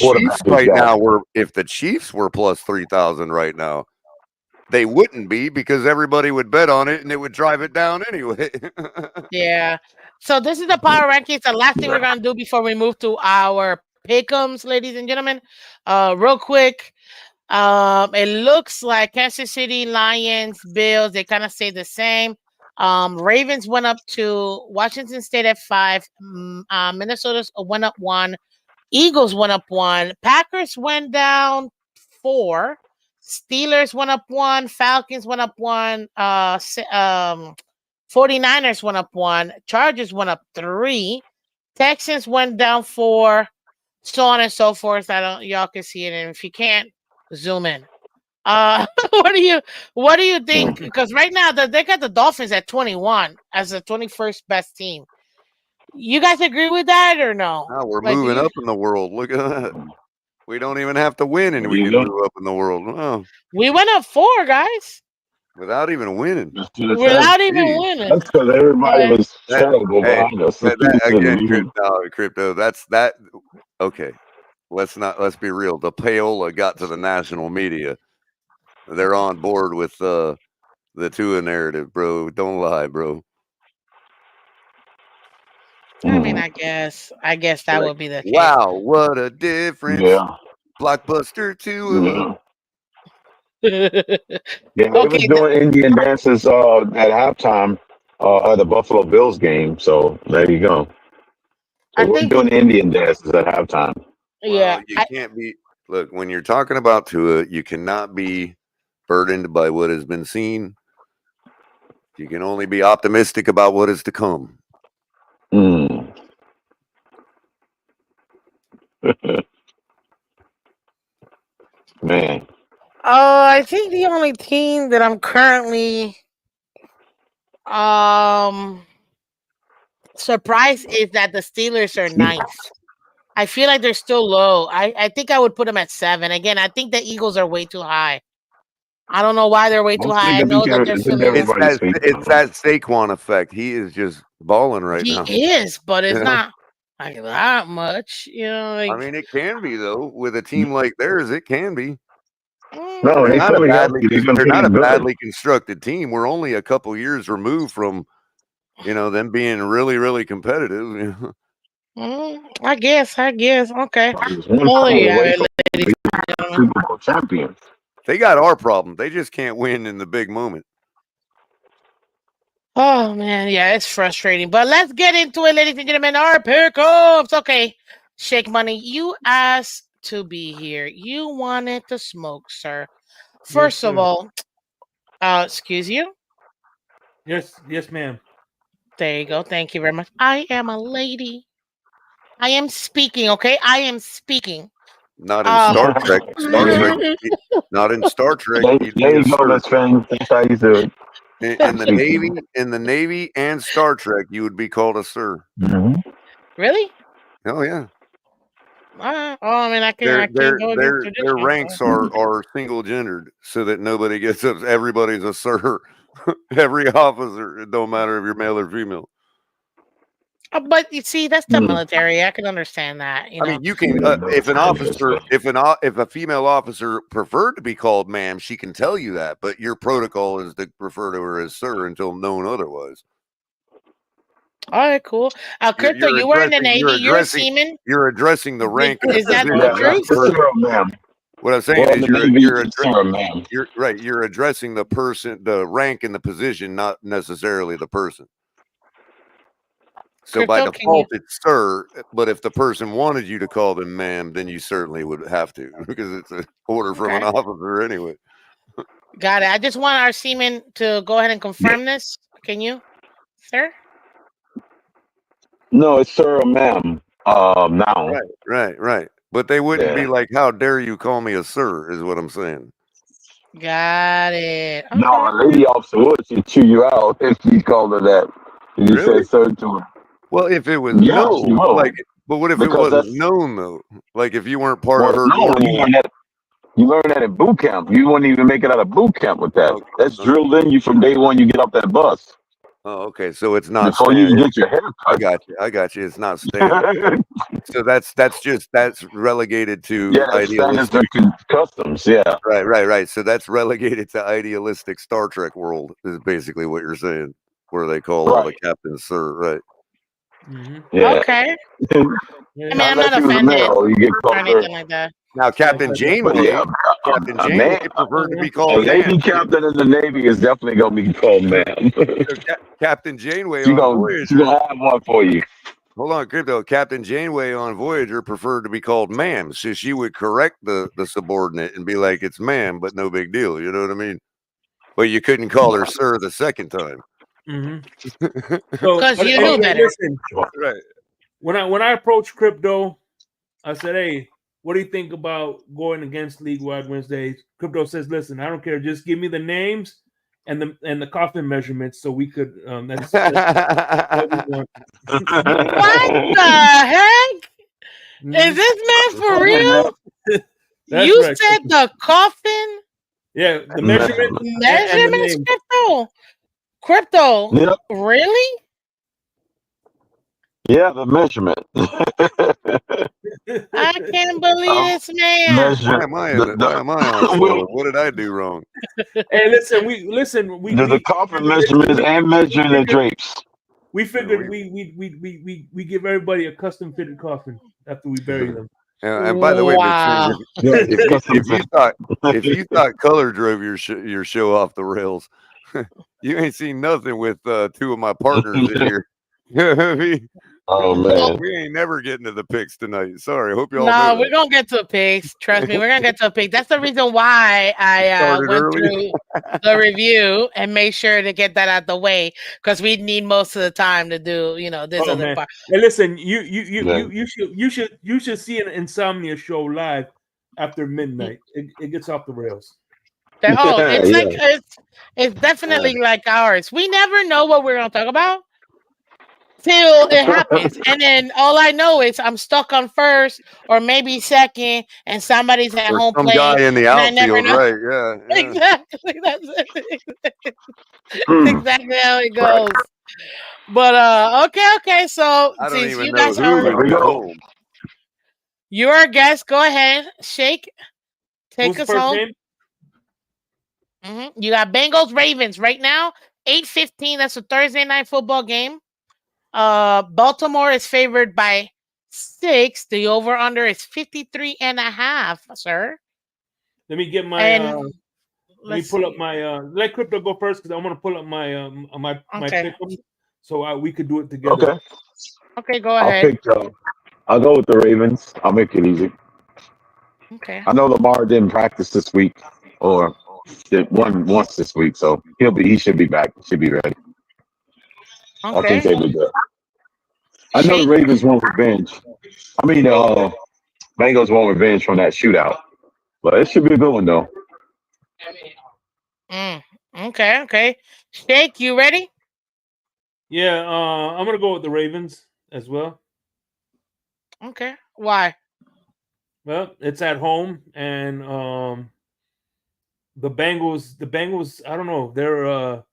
Chiefs were plus 3,000 right now, they wouldn't be because everybody would bet on it and it would drive it down anyway.
Yeah. So this is the power rankings. The last thing we're gonna do before we move to our pick'ems, ladies and gentlemen. Real quick. It looks like Kansas City, Lions, Bills, they kind of stay the same. Ravens went up 2, Washington State at 5, Minnesota went up 1, Eagles went up 1, Packers went down 4, Steelers went up 1, Falcons went up 1, 49ers went up 1, Chargers went up 3, Texans went down 4, so on and so forth. Y'all can see it, and if you can't, zoom in. What do you think? Because right now they got the Dolphins at 21 as the 21st best team. You guys agree with that or no?
No, we're moving up in the world. Look at that. We don't even have to win, and we can move up in the world. Oh.
We went up 4, guys.
Without even winning.
Without even winning.
That's because everybody was terrible behind us.
Again, crypto. That's that. Okay. Let's be real. The payola got to the national media. They're on board with the Tua narrative, bro. Don't lie, bro.
I mean, I guess that would be the case.
Wow, what a difference.
Yeah.
Blockbuster Tua.
They was doing Indian dances at halftime of the Buffalo Bills game. So there you go. So we're doing Indian dances at halftime.
Yeah,
you can't be. Look, when you're talking about Tua, you cannot be burdened by what has been seen. You can only be optimistic about what is to come.
Man.
I think the only team that I'm currently surprised is that the Steelers are 9th. I feel like they're still low. I think I would put them at 7. Again, I think the Eagles are way too high. I don't know why they're way too high. I know that they're still.
It's that Saquon effect. He is just balling right now.
He is, but it's not like that much.
I mean, it can be though. With a team like theirs, it can be.
No,
they're not a badly constructed team. We're only a couple years removed from, them being really, really competitive.
I guess. Okay.
Super Bowl champions.
They got our problem. They just can't win in the big moment.
Oh man, yeah, it's frustrating. But let's get into it, ladies and gentlemen. Our pickups. Okay, Shake Money, you asked to be here. You wanted to smoke, sir. First of all, excuse you.
Yes, ma'am.
There you go. Thank you very much. I am a lady. I am speaking. Okay, I am speaking.
Not in Star Trek. Not in Star Trek.
There you go, that's fine. That's how you do it.
In the Navy and Star Trek, you would be called a sir.
Mm-hmm.
Really?
Oh yeah.
I mean, I can't go
their ranks are single gendered, so that nobody gets up. Everybody's a sir. Every officer. It don't matter if you're male or female.
But you see, that's the military. I can understand that. You know,
I mean, you can if a female officer preferred to be called ma'am, she can tell you that. But your protocol is to refer to her as sir until known otherwise.
All right, cool. Crypto, you were in the Navy. You're a seaman.
You're addressing the rank.
Is that the truth?
What I'm saying is you're right. You're addressing the person, the rank and the position, not necessarily the person. So by default, it's sir. But if the person wanted you to call them ma'am, then you certainly would have to because it's an order from an officer anyway.
Got it. I just want our seaman to go ahead and confirm this. Can you, sir?
No, it's sir or ma'am. Now.
Right. But they wouldn't be like, "How dare you call me a sir?" Is what I'm saying.
Got it. Okay.
No, a lady officer would chew you out if you called her that. If you said sir to her.
Well, if it was known, but what if it wasn't known though? Like if you weren't part of her.
You learn that in boot camp. You wouldn't even make it out of boot camp with that. That's drilled in you from day one. You get off that bus.
Oh, okay. So it's not
before you get your hair cut.
I got you. It's not standard. So that's relegated to
idealistic customs. Yeah.
Right. So that's relegated to idealistic Star Trek world. Is basically what you're saying, where they call all the captains sir. Right.
Mm-hmm. Yeah. Okay. I mean, I'm not offended or anything like that.
Now, Captain Janeway, preferred to be called
Navy captain in the Navy is definitely going to be called man.
Captain Janeway
on Voyager. She's going to have one for you.
Hold on, Crypto. Captain Janeway on Voyager preferred to be called ma'am. So she would correct the subordinate and be like, it's ma'am, but no big deal. You know what I mean? But you couldn't call her sir the second time.
Mm-hmm. Because you knew better.
Listen, right. When I approached Crypto, I said, hey, what do you think about going against League-Wide Wednesdays? Crypto says, listen, I don't care. Just give me the names and the coffin measurements so we could that's what we want.
What the heck? Is this man for real? You right. Said the coffin?
Yeah, the measurement.
Measurements, Crypto.
Yep.
Really?
Yeah, the measurement.
I can't believe this man.
Why am I on solo? What did I do wrong?
Hey, listen, we
the coffin measurements and measuring the drapes.
We figured we give everybody a custom fitted coffin after we bury them.
And by the way, if you thought color drove your show off the rails, you ain't seen nothing with two of my partners in here. I mean,
oh man,
we ain't never getting to the picks tonight. Sorry, hope y'all.
No, we're gonna get to the picks. Trust me, we're gonna get to the picks. That's the reason why I went through the review and made sure to get that out the way because we need most of the time to do this other part.
Hey, listen, you should see an Insomnia show live after midnight. It gets off the rails.
It's definitely like ours. We never know what we're gonna talk about till it happens, and then all I know is I'm stuck on first or maybe second, and somebody's at home playing.
Some guy in the outfield, right? Yeah.
Exactly. That's exactly how it goes. But okay. So since you guys are you're our guest, go ahead, Shake. Take us home. Mm-hmm. You got Bengals Ravens right now, 8:15. That's a Thursday night football game. Baltimore is favored by 6. The over/under is 53.5, sir.
Let me get my. Let me pull up my. Let Crypto go first because I want to pull up my my pick so we could do it together.
Okay, go ahead.
I'll go with the Ravens. I'll make it easy.
Okay.
I know Lamar didn't practice this week or did one once this week, so he should be back. He should be ready.
Okay.
I think they'll be good. I know the Ravens want revenge. I mean, Bengals want revenge from that shootout, but it should be a good one though.
Okay. Shake, you ready?
Yeah, I'm gonna go with the Ravens as well.
Okay. Why?
Well, it's at home, and the Bengals. I don't know.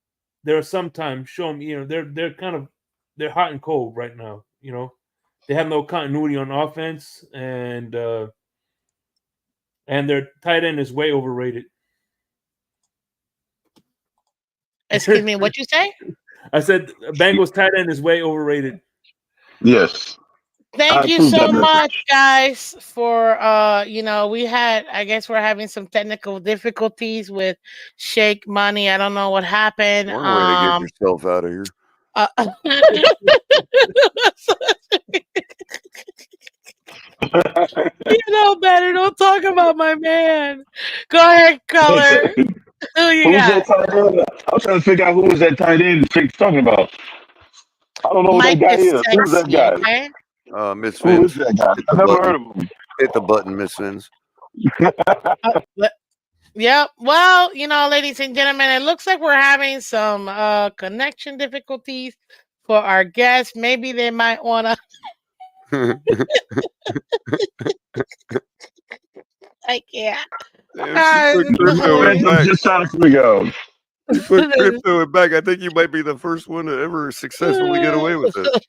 They're sometimes show me. They're hot and cold right now. they have no continuity on offense, and their tight end is way overrated.
Excuse me, what you say?
I said Bengals tight end is way overrated.
Yes.
Thank you so much, guys, for I guess we're having some technical difficulties with Shake Money. I don't know what happened.
One way to get yourself out of here.
You know better. Don't talk about my man. Go ahead, Culler. Who you got?
I'm trying to figure out who was that tight end Shake's talking about. I don't know
Mike
who that guy
is
is. Who's that
sexy,
guy?
okay?
Miss
Who
Phins.
is that guy? I've never heard of him.
Hit the button, Miss Phins.
Yep. Well, ladies and gentlemen, it looks like we're having some connection difficulties for our guests. Maybe they might want to. I can't.
I'm
just trying to figure out.
You put crypto back. I think you might be the first one to ever successfully get away with it.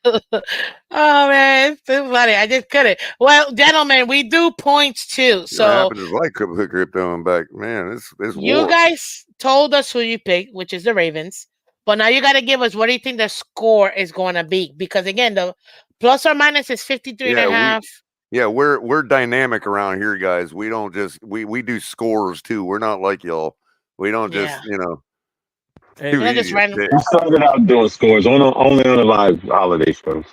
Oh man, it's too funny. I just couldn't. Well, gentlemen, we do points too. So
what happened is like put crypto back. Man, it's
you
war.
guys told us who you picked, which is the Ravens. But now you got to give us what do you think the score is going to be? Because again, the plus or minus is 53.5.
We're dynamic around here, guys. We don't just we do scores too. We're not like y'all. We don't just
Hey, we
started out doing scores only on the live holiday shows.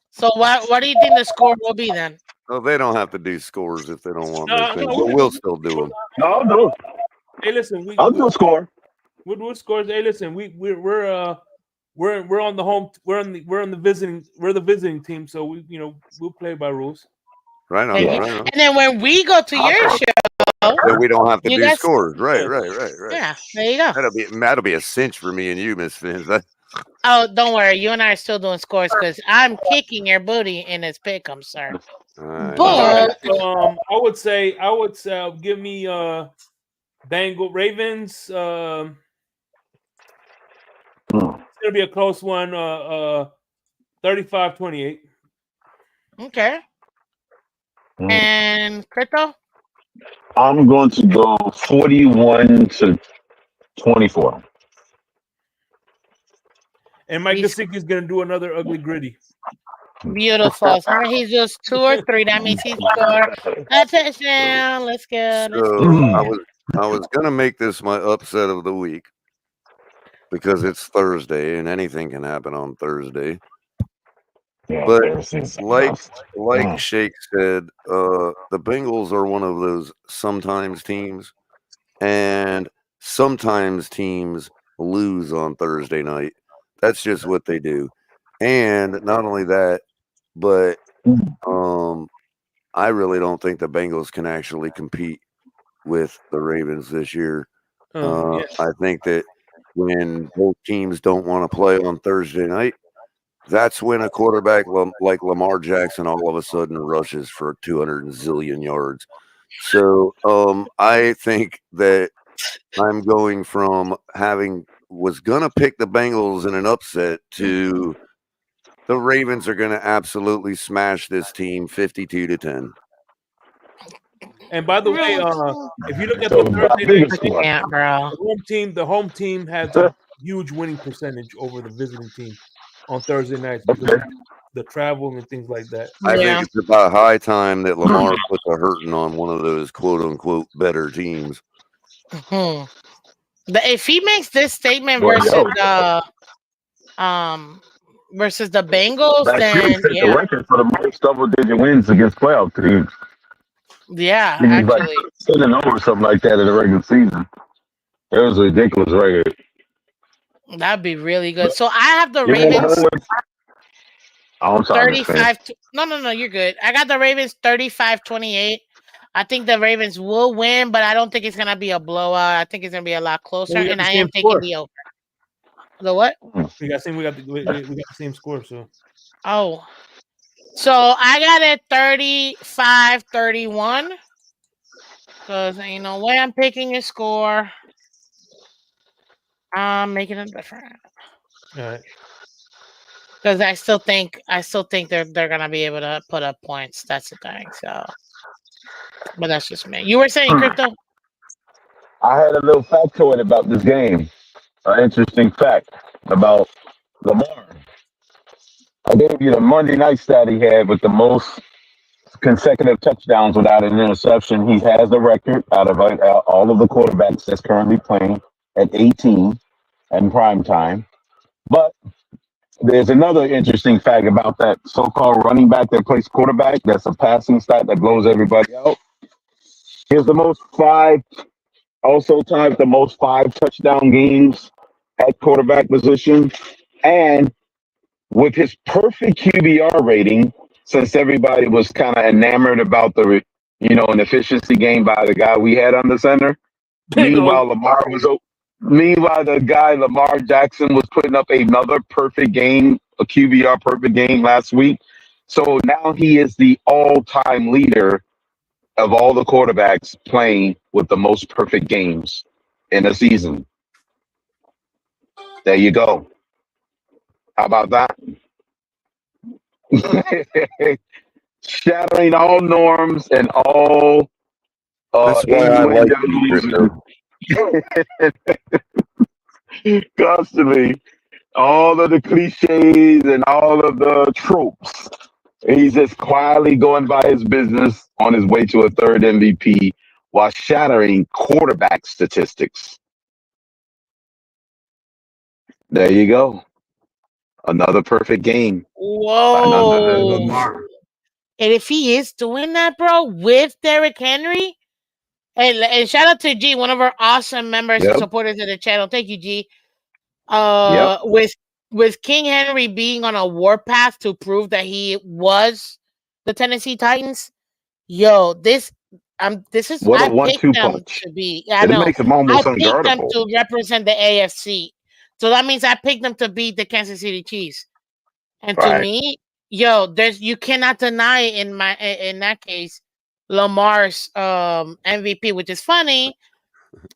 So what do you think the score will be then?
Well, they don't have to do scores if they don't want to, but we'll still do them.
No, I'll do it.
Hey, listen,
I'll do a score.
We'll scores. Hey, listen, we're on the home. We're the visiting team, so we'll play by rules.
Right on.
And then when we go to your show,
then we don't have to do scores. Right.
Yeah, there you go.
That'll be a cinch for me and you, Miss Phins.
Oh, don't worry. You and I are still doing scores because I'm kicking your booty in his pick'em, sir. But
I would say give me Bengal Ravens. It's gonna be a close one. 35-28.
Okay. And Crypto?
I'm going to go 41-24.
And Mike Gesicki is going to do another ugly gritty.
Beautiful. So he's just 2 or 3. That means he scored a touchdown. Let's go.
So I was gonna make this my upset of the week because it's Thursday and anything can happen on Thursday. But like Shake said, the Bengals are one of those sometimes teams, and sometimes teams lose on Thursday night. That's just what they do. And not only that, but I really don't think the Bengals can actually compete with the Ravens this year. I think that when both teams don't want to play on Thursday night, that's when a quarterback like Lamar Jackson all of a sudden rushes for 200 zillion yards. So I think that I'm going from was going to pick the Bengals in an upset to the Ravens are going to absolutely smash this team 52-10.
And by the way, if you look at the Thursday night, the home team has a huge winning percentage over the visiting team on Thursday nights because of the travel and things like that.
I think it's about high time that Lamar puts a hurting on one of those quote unquote better teams.
If he makes this statement versus the Bengals, then
the record for the most double-digit wins against playoff teams.
Yeah, actually,
like 10-0 or something like that in the regular season. It was a ridiculous record.
That'd be really good. So I have the Ravens.
I'm sorry,
35. No, you're good. I got the Ravens 35-28. I think the Ravens will win, but I don't think it's gonna be a blowout. I think it's gonna be a lot closer, and I am taking the over. The what?
We got the same score. So.
Oh. So I got it 35-31. Because ain't no way I'm picking a score. I'm making it different.
All right.
because I still think they're gonna be able to put up points. That's the thing. So, but that's just me. You were saying crypto.
I had a little factoid about this game. An interesting fact about Lamar. I gave you the Monday night stat he had with the most consecutive touchdowns without an interception. He has the record out of all of the quarterbacks that's currently playing at 18 in prime time. But there's another interesting fact about that so-called running back that plays quarterback. That's a passing stat that blows everybody out. Here's the most five, also tied the most 5 touchdown games at quarterback position. And with his perfect QBR rating, since everybody was kind of enamored about an efficiency game by the guy we had on the center. Meanwhile, the guy Lamar Jackson was putting up another perfect game, a QBR perfect game last week. So now he is the all-time leader of all the quarterbacks playing with the most perfect games in a season. There you go. How about that? Shattering all norms and all
That's why I like crypto.
Constantly, all of the cliches and all of the tropes. He's just quietly going by his business on his way to a third MVP while shattering quarterback statistics. There you go. Another perfect game. Another
Whoa!
Lamar.
And if he is doing that, bro, with Derrick Henry, and shout out to G, one of our awesome members and supporters of the channel. Thank you, G. With King Henry being on a warpath to prove that he was the Tennessee Titans, this is
What a
I picked
1-2
them
punch.
to be. I
It
know
makes him
I
almost
picked them
unguardable.
to represent the AFC, so that means I picked them to beat the Kansas City Chiefs. And to me, you cannot deny in that case Lamar's MVP, which is funny.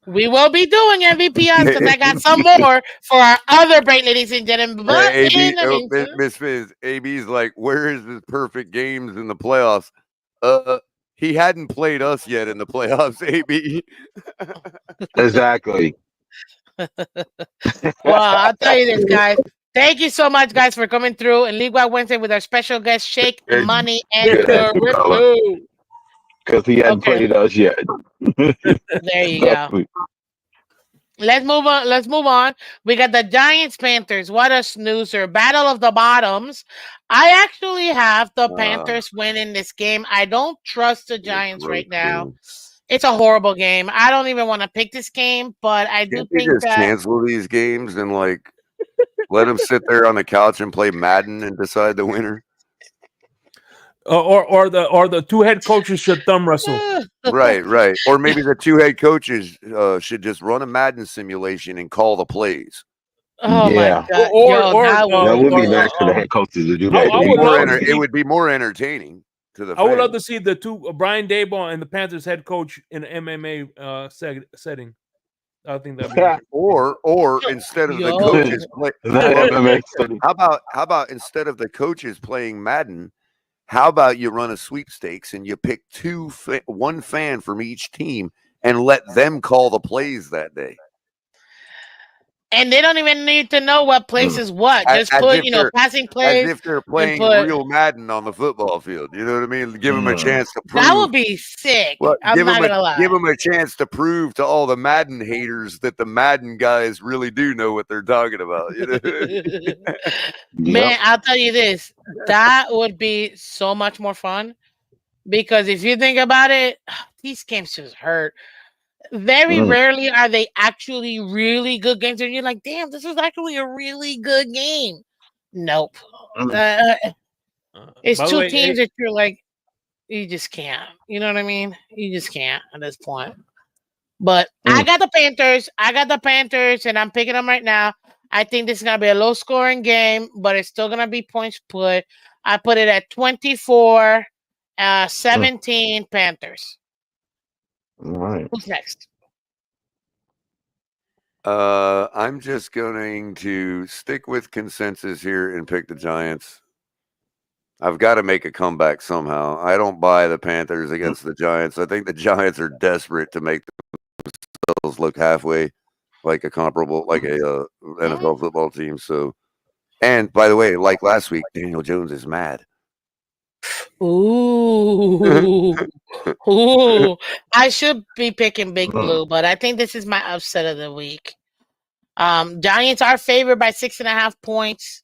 We will be doing MVP odds because I got some more for our other break, ladies and gentlemen. But in the meantime,
Miss Fizz, AB's like, where is his perfect games in the playoffs? He hadn't played us yet in the playoffs, AB.
Exactly.
Well, I'll tell you this, guys. Thank you so much, guys, for coming through and League Wide Wednesday with our special guest, Shake Money and Crypto.
Because he hadn't played us yet.
There you go. Let's move on. We got the Giants Panthers. What a snoozer. Battle of the bottoms. I actually have the Panthers winning this game. I don't trust the Giants right now. It's a horrible game. I don't even want to pick this game, but I do think
just cancel these games and let them sit there on the couch and play Madden and decide the winner.
Or the two head coaches should thumb wrestle.
Right. Or maybe the two head coaches should just run a Madden simulation and call the plays.
Oh my God!
That would be nice for the head coaches to do that.
It would be more entertaining to the fans.
I would love to see the two Brian Daboll and the Panthers head coach in an MMA setting. I think that'd be
or instead of the coaches play, how about instead of the coaches playing Madden, how about you run a sweepstakes and you pick one fan from each team and let them call the plays that day?
And they don't even need to know what place is what. Just put, passing plays.
As if they're playing real Madden on the football field. You know what I mean? Give them a chance to prove.
That would be sick. Well, I'm not going to lie.
Give them a chance to prove to all the Madden haters that the Madden guys really do know what they're talking about. You know?
Man, I'll tell you this. That would be so much more fun. Because if you think about it, these games just hurt. Very rarely are they actually really good games, and you're like, "Damn, this is actually a really good game." Nope. It's two teams that you're like, you just can't. You know what I mean? You just can't at this point. But I got the Panthers, and I'm picking them right now. I think this is gonna be a low-scoring game, but it's still gonna be points put. I put it at 24, 17 Panthers.
All right.
Who's next?
I'm just going to stick with consensus here and pick the Giants. I've got to make a comeback somehow. I don't buy the Panthers against the Giants. I think the Giants are desperate to make themselves look halfway like a comparable, like a NFL football team. So, and by the way, like last week, Daniel Jones is mad.
Ooh. Ooh. I should be picking Big Blue, but I think this is my upset of the week. Giants are favored by 6.5 points.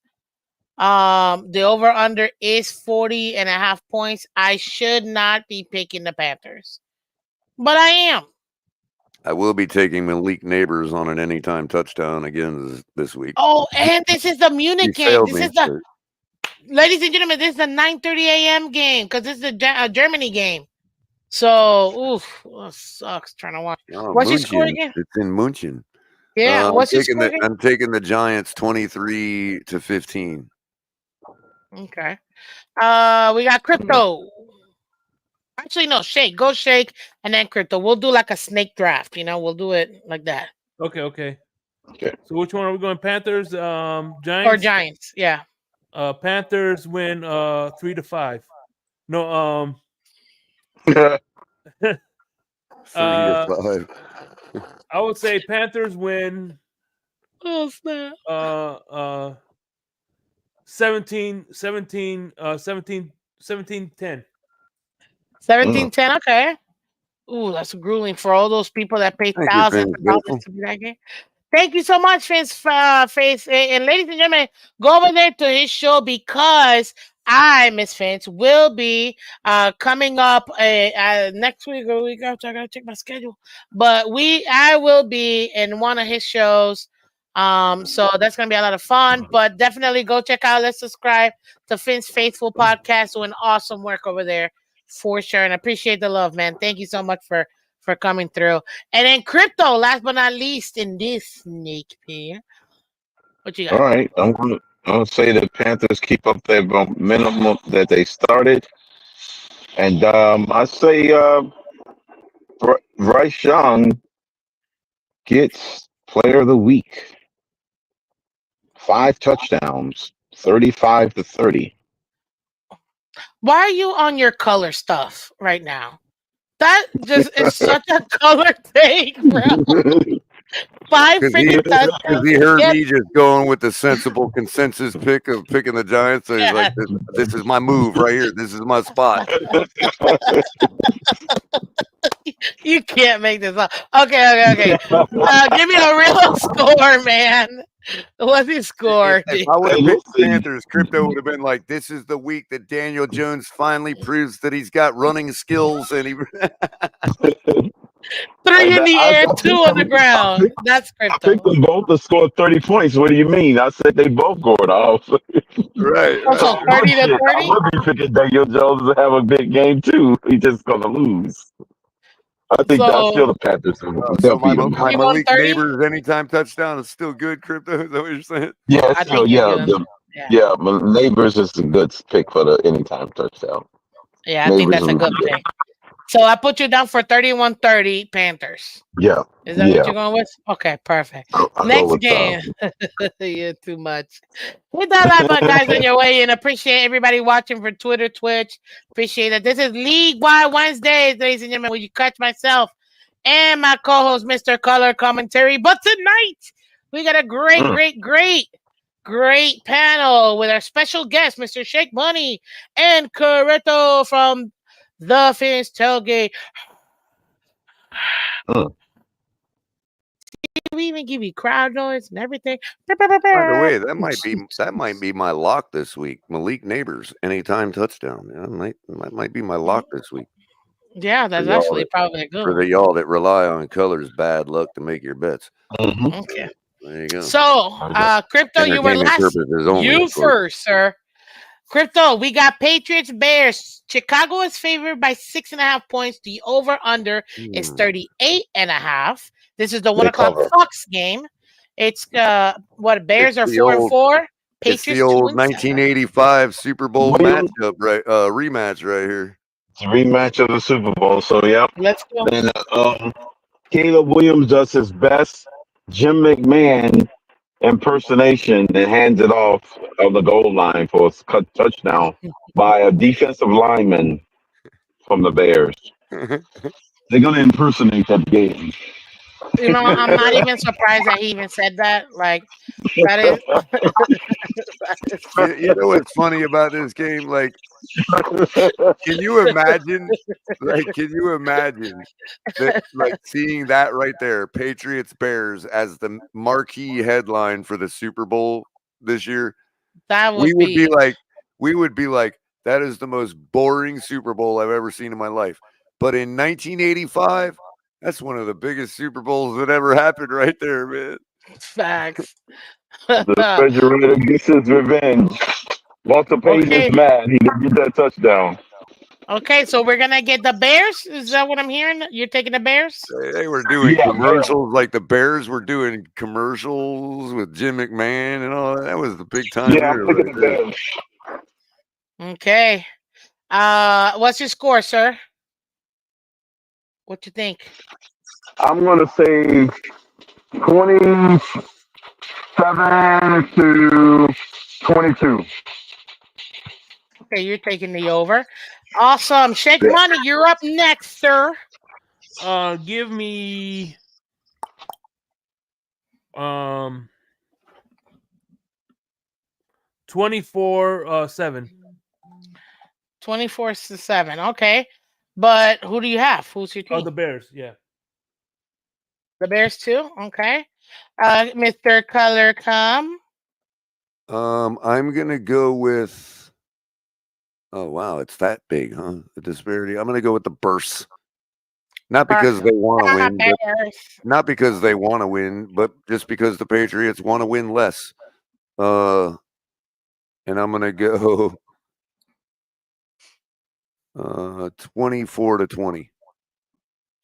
The over under is 40.5 points. I should not be picking the Panthers, but I am.
I will be taking Malik Neighbors on an anytime touchdown again this week.
Oh, and this is the Munich game. This is the, ladies and gentlemen, this is the 9:30 a.m. game because this is a Germany game. So, oof, sucks trying to watch. What's your score again?
It's in München.
Yeah, what's your score again?
I'm taking the Giants 23-15.
Okay. We got Crypto. Actually, no, Shake. Go Shake and then Crypto. We'll do like a snake draft. We'll do it like that.
Okay. So which one are we going? Panthers, Giants?
Or Giants, yeah.
Panthers win 3-5. No,
3-5.
I would say Panthers win.
Oh snap.
17-10.
17-10, okay. Ooh, that's grueling for all those people that pay thousands of dollars to be that game. Thank you so much, Phins. And ladies and gentlemen, go over there to his show because I, Miss Phins, will be coming up next week or week after. I gotta check my schedule. But I will be in one of his shows. So that's gonna be a lot of fun. But definitely go check out. Let's subscribe to Phins Faithful Podcast. Doing awesome work over there for sure. And I appreciate the love, man. Thank you so much for coming through. And then Crypto, last but not least in this sneak peek. What you got?
All right. I'm gonna say the Panthers keep up their minimum that they started. And I say Bryce Young gets player of the week. 5 touchdowns, 35-30.
Why are you on your color stuff right now? That just is such a color take, bro. 5 freaking touchdowns.
Because he heard me just going with the sensible consensus pick of picking the Giants. So he's like, this is my move right here. This is my spot.
You can't make this up. Okay. Give me a real score, man. What's his score?
If I would have picked the Panthers, Crypto would have been like, this is the week that Daniel Jones finally proves that he's got running skills. And he
3 in the air, 2 on the ground. That's Crypto.
I picked them both to score 30 points. What do you mean? I said they both going off.
Right.
So 30-30?
I would be picking Daniel Jones to have a big game, too. He's just going to lose. I think that's still the Panthers.
So my Malik Neighbors anytime touchdown is still good, Crypto? Is that what you're saying?
Yeah, Neighbors is a good pick for the anytime touchdown.
Yeah, I think that's a good pick. So I put you down for 31-30 Panthers.
Yeah.
Is that what you're going with? Okay, perfect. Next game. You're too much. Hit that like button, guys, on your way in. Appreciate everybody watching for Twitter, Twitch. Appreciate it. This is League-Wide Wednesdays, ladies and gentlemen, where you catch myself and my co-host, Mr. Culler Commentary. But tonight, we got a great panel with our special guest, Mr. Shake Money and Corretto from the Phins Tailgate. We even give you crowd noise and everything.
By the way, that might be my lock this week. Malik Neighbors, anytime touchdown. That might be my lock this week.
Yeah, that's actually probably good.
For the y'all that rely on Color's bad luck to make your bets.
Okay.
There you go.
So, Crypto, you were last. You first, sir. Crypto, we got Patriots, Bears. Chicago is favored by 6.5 points. The over-under is 38.5. This is the 1 o'clock Fox game. It's Bears are 4-4.
Patriots. It's the old 1985 Super Bowl matchup, right? Rematch right here.
It's a rematch of the Super Bowl. So yeah.
Let's go.
And Caleb Williams does his best Jim McMahon impersonation and hands it off of the goal line for a touchdown by a defensive lineman from the Bears. They're going to impersonate that game.
You know, I'm not even surprised that he even said that. Like, that is.
You know what's funny about this game? Like, can you imagine? Like, can you imagine that? Like, seeing that right there, Patriots Bears as the marquee headline for the Super Bowl this year.
That
We
would
would be
be
like, that is the most boring Super Bowl I've ever seen in my life. But in 1985, that's one of the biggest Super Bowls that ever happened right there, man.
facts.
The refrigerator gets his revenge. Walter Payton is
Okay.
mad. He didn't get that touchdown.
Okay, so we're gonna get the Bears. Is that what I'm hearing? You're taking the Bears?
They were doing
Yeah,
commercials, like the Bears were doing commercials with Jim McMahon and all that. That was the big time
Yeah,
there
I'm taking
right
the
there.
Bears.
Okay. What's your score, sir? What you think?
I'm going to say 27 to 22.
Okay, you're taking the over. Awesome. Shake
Yeah.
Money, you're up next, sir.
Give me 24-7.
24-7. Okay. But who do you have? Who's your team?
Oh, the Bears, yeah.
The Bears too? Okay. Mr. Color, come.
I'm gonna go with. Oh wow, it's that big, huh? The disparity. I'm gonna go with the Bursts. Not because they want to win, but not because they want to win, but just because the Patriots want to win less. And I'm gonna go 24-20.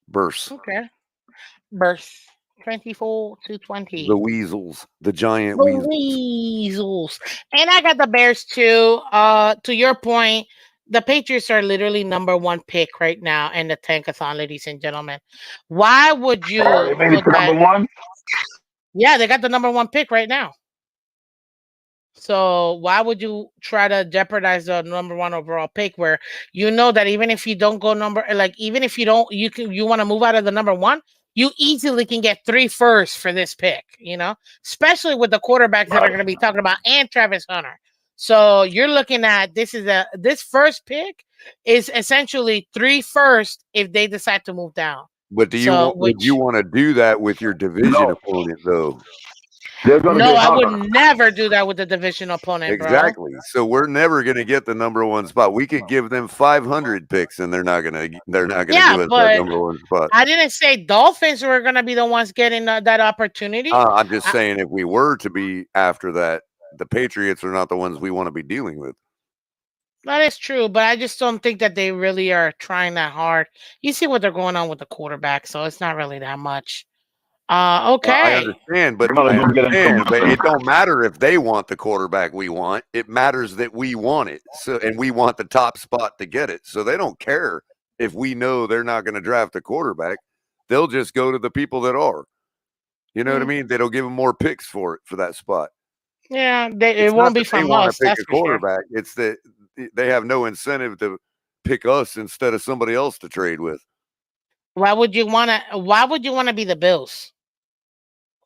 Bursts.
Okay. Burst. 24-20.
The Weasels, the giant
The
Weasels.
Weasels. And I got the Bears too. To your point, the Patriots are literally number one pick right now in the tankathon, ladies and gentlemen. Why would you
They made it
put
to
that?
number one?
Yeah, they got the number one pick right now. So why would you try to jeopardize the number one overall pick where you know that even if you don't go even if you don't, you want to move out of the number one, you easily can get 3 firsts for this pick, especially with the quarterbacks that are going to be talking about and Travis Hunter. So you're looking at this first pick is essentially 3 firsts if they decide to move down.
But would you want to do that with your division opponent though?
No, I would never do that with the division opponent,
exactly.
bro.
So we're never going to get the number one spot. We could give them 500 picks, and they're not going to give us that number one spot.
I didn't say Dolphins were going to be the ones getting that opportunity.
I'm just saying if we were to be after that, the Patriots are not the ones we want to be dealing with.
That is true, but I just don't think that they really are trying that hard. You see what they're going on with the quarterback, so it's not really that much. Okay.
I understand, but it don't matter if they want the quarterback we want. It matters that we want it. So, and we want the top spot to get it. So they don't care if we know they're not going to draft a quarterback. They'll just go to the people that are. You know what I mean? They don't give them more picks for that spot.
Yeah, it won't be from us.
Pick a quarterback. Sure. It's that they have no incentive to pick us instead of somebody else to trade with.
Why would you want to be the Bills?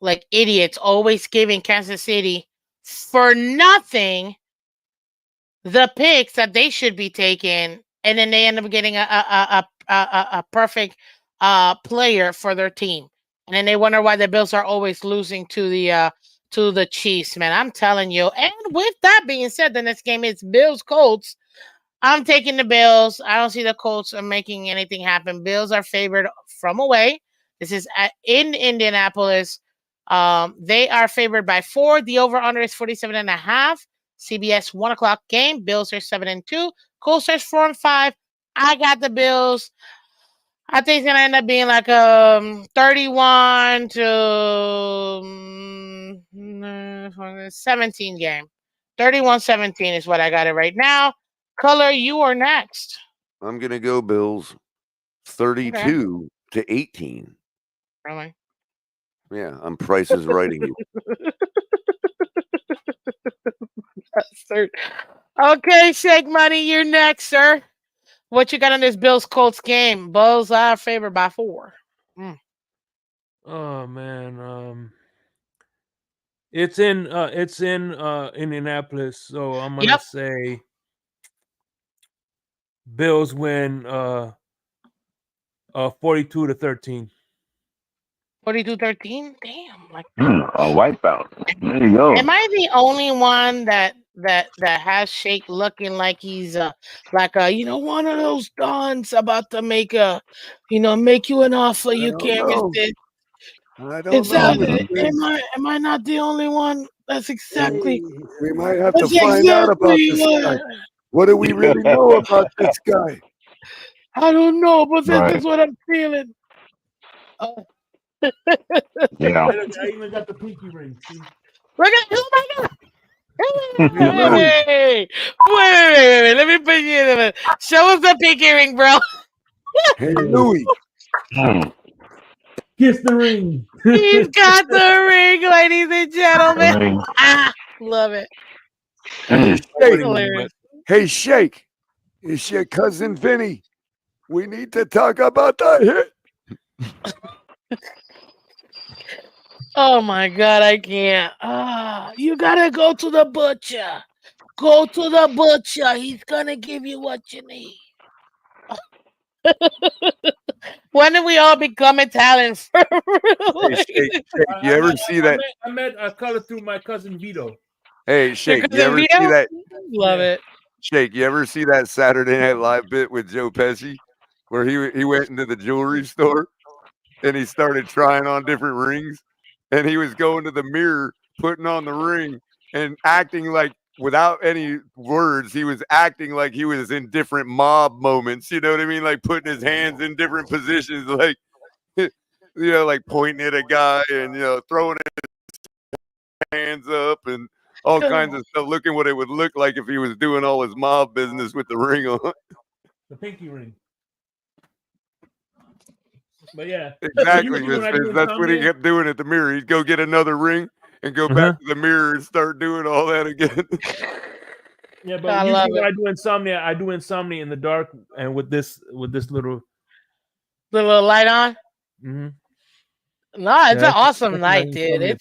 Like idiots, always giving Kansas City for nothing the picks that they should be taking, and then they end up getting a perfect player for their team, and then they wonder why the Bills are always losing to the Chiefs. Man, I'm telling you. And with that being said, the next game is Bills Colts. I'm taking the Bills. I don't see the Colts making anything happen. Bills are favored from away. This is in Indianapolis. They are favored by 4. The over-under is 47.5. CBS 1 o'clock game. Bills are 7-2. Colts are 4-5. I got the Bills. I think it's gonna end up being like 31 to 17 game. 31-17 is what I got it right now. Color, you are next.
I'm gonna go Bills 32 to 18.
Really?
Yeah, I'm Price is writing you.
Okay, Shake Money, you're next, sir. What you got on this Bills Colts game? Bills are favored by 4.
Oh man, it's in Indianapolis, so I'm gonna say Bills win 42-13.
42-13? Damn, like
A wipeout. There you go.
am I the only one that has Shake looking like he's like one of those dons about to make make you an offer you can't resist?
I don't know.
Am I not the only one? That's exactly.
We might have to
That's
find out about this guy. What do we really know about this guy?
I don't know, but this is what I'm feeling.
Yeah.
I even got the pinky ring. See?
Look at oh my god! Wait. Let me put you in a show us the pinky ring, bro.
Hey, Louis.
Kiss the ring.
He's got the ring, ladies and gentlemen. Love it.
Hey, Shake. It's your cousin Vinny. We need to talk about that hit.
Oh my god, I can't. You gotta go to the butcher. Go to the butcher. He's gonna give you what you need. When did we all become Italian? For real?
Hey, Shake, you ever see that?
I met Color through my cousin Vito.
Hey, Shake, you ever see that?
Love it.
Shake, you ever see that Saturday Night Live bit with Joe Pesci where he went into the jewelry store and he started trying on different rings and he was going to the mirror, putting on the ring and acting like without any words, he was acting like he was in different mob moments. You know what I mean? Like putting his hands in different positions, like, like pointing at a guy and, throwing his hands up and all kinds of stuff, looking what it would look like if he was doing all his mob business with the ring on.
The pinky ring. But yeah.
Exactly. That's what he kept doing at the mirror. He'd go get another ring and go back to the mirror and start doing all that again.
Yeah, but usually when I do insomnia in the dark and with this little
light on.
Mm-hmm.
No, it's an awesome light, dude.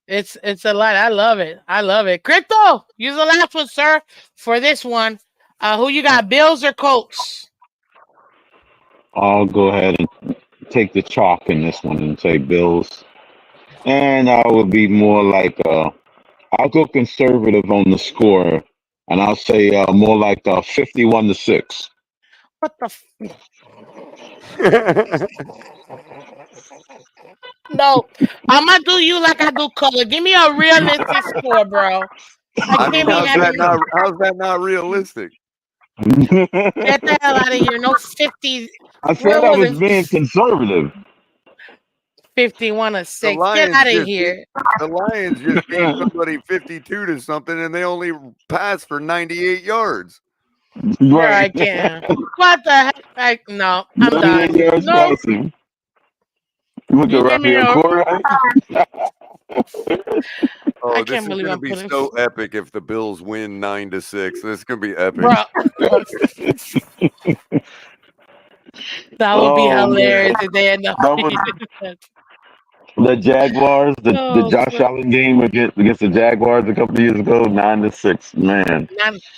It's a light. I love it. Crypto, use the last one, sir, for this one. Who you got, Bills or Colts?
I'll go ahead and take the chalk in this one and say Bills. And I will be more like I'll go conservative on the score, and I'll say more like 51-6.
What the? No, I'm gonna do you like I do Color. Give me a realistic score, bro.
How's that not realistic?
Get the hell out of here! No 50.
I said I was being conservative.
51-6. Get out of here.
The Lions just gave somebody 52 to something, and they only passed for 98 yards.
Right. I can't. What the heck? No, I'm done. No.
Look at
Oh, this is going to be so epic if the Bills win 9-6. This is going to be epic.
That would be hilarious if they end up.
The Jaguars, the Josh Allen game against the Jaguars a couple of years ago, 9-6, man.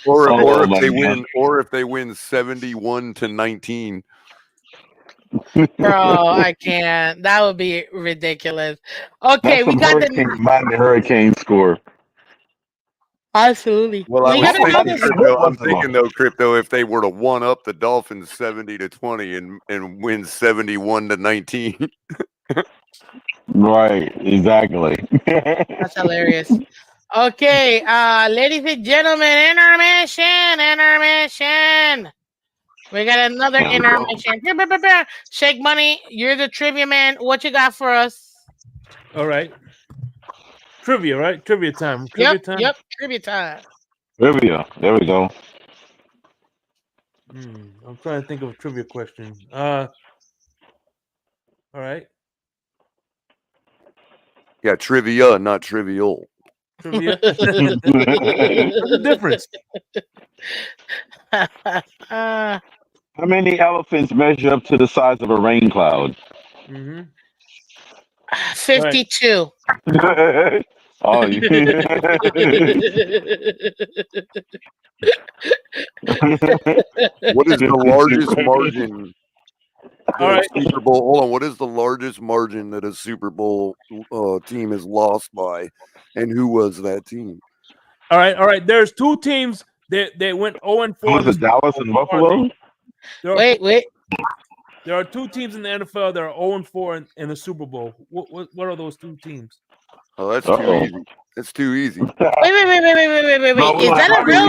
Or if they win 71-19.
Bro, I can't. That would be ridiculous. Okay, we got
the Hurricane score.
Absolutely.
Well, I'm thinking though, Crypto, if they were to one up the Dolphins 70-20 and win 71-19.
Right, exactly.
That's hilarious. Okay, ladies and gentlemen, intermission. We got another intermission. Shake Money, you're the trivia man. What you got for us?
All right. Trivia, right? Trivia time.
Yep, trivia time.
Trivia. There we go.
I'm trying to think of a trivia question. All right.
Yeah, trivia, not trivial.
Trivia. What's the difference?
How many elephants measure up to the size of a rain cloud?
52.
Oh, you.
What is the largest margin
All
that a
right.
Super Bowl? Hold on. What is the largest margin that a Super Bowl team is lost by, and who was that team?
All right. There's two teams that went 0-4.
Was it Dallas and Buffalo?
Wait.
There are two teams in the NFL that are 0-4 in the Super Bowl. What are those two teams?
Oh, that's too easy. That's too easy.
Wait. Is that a real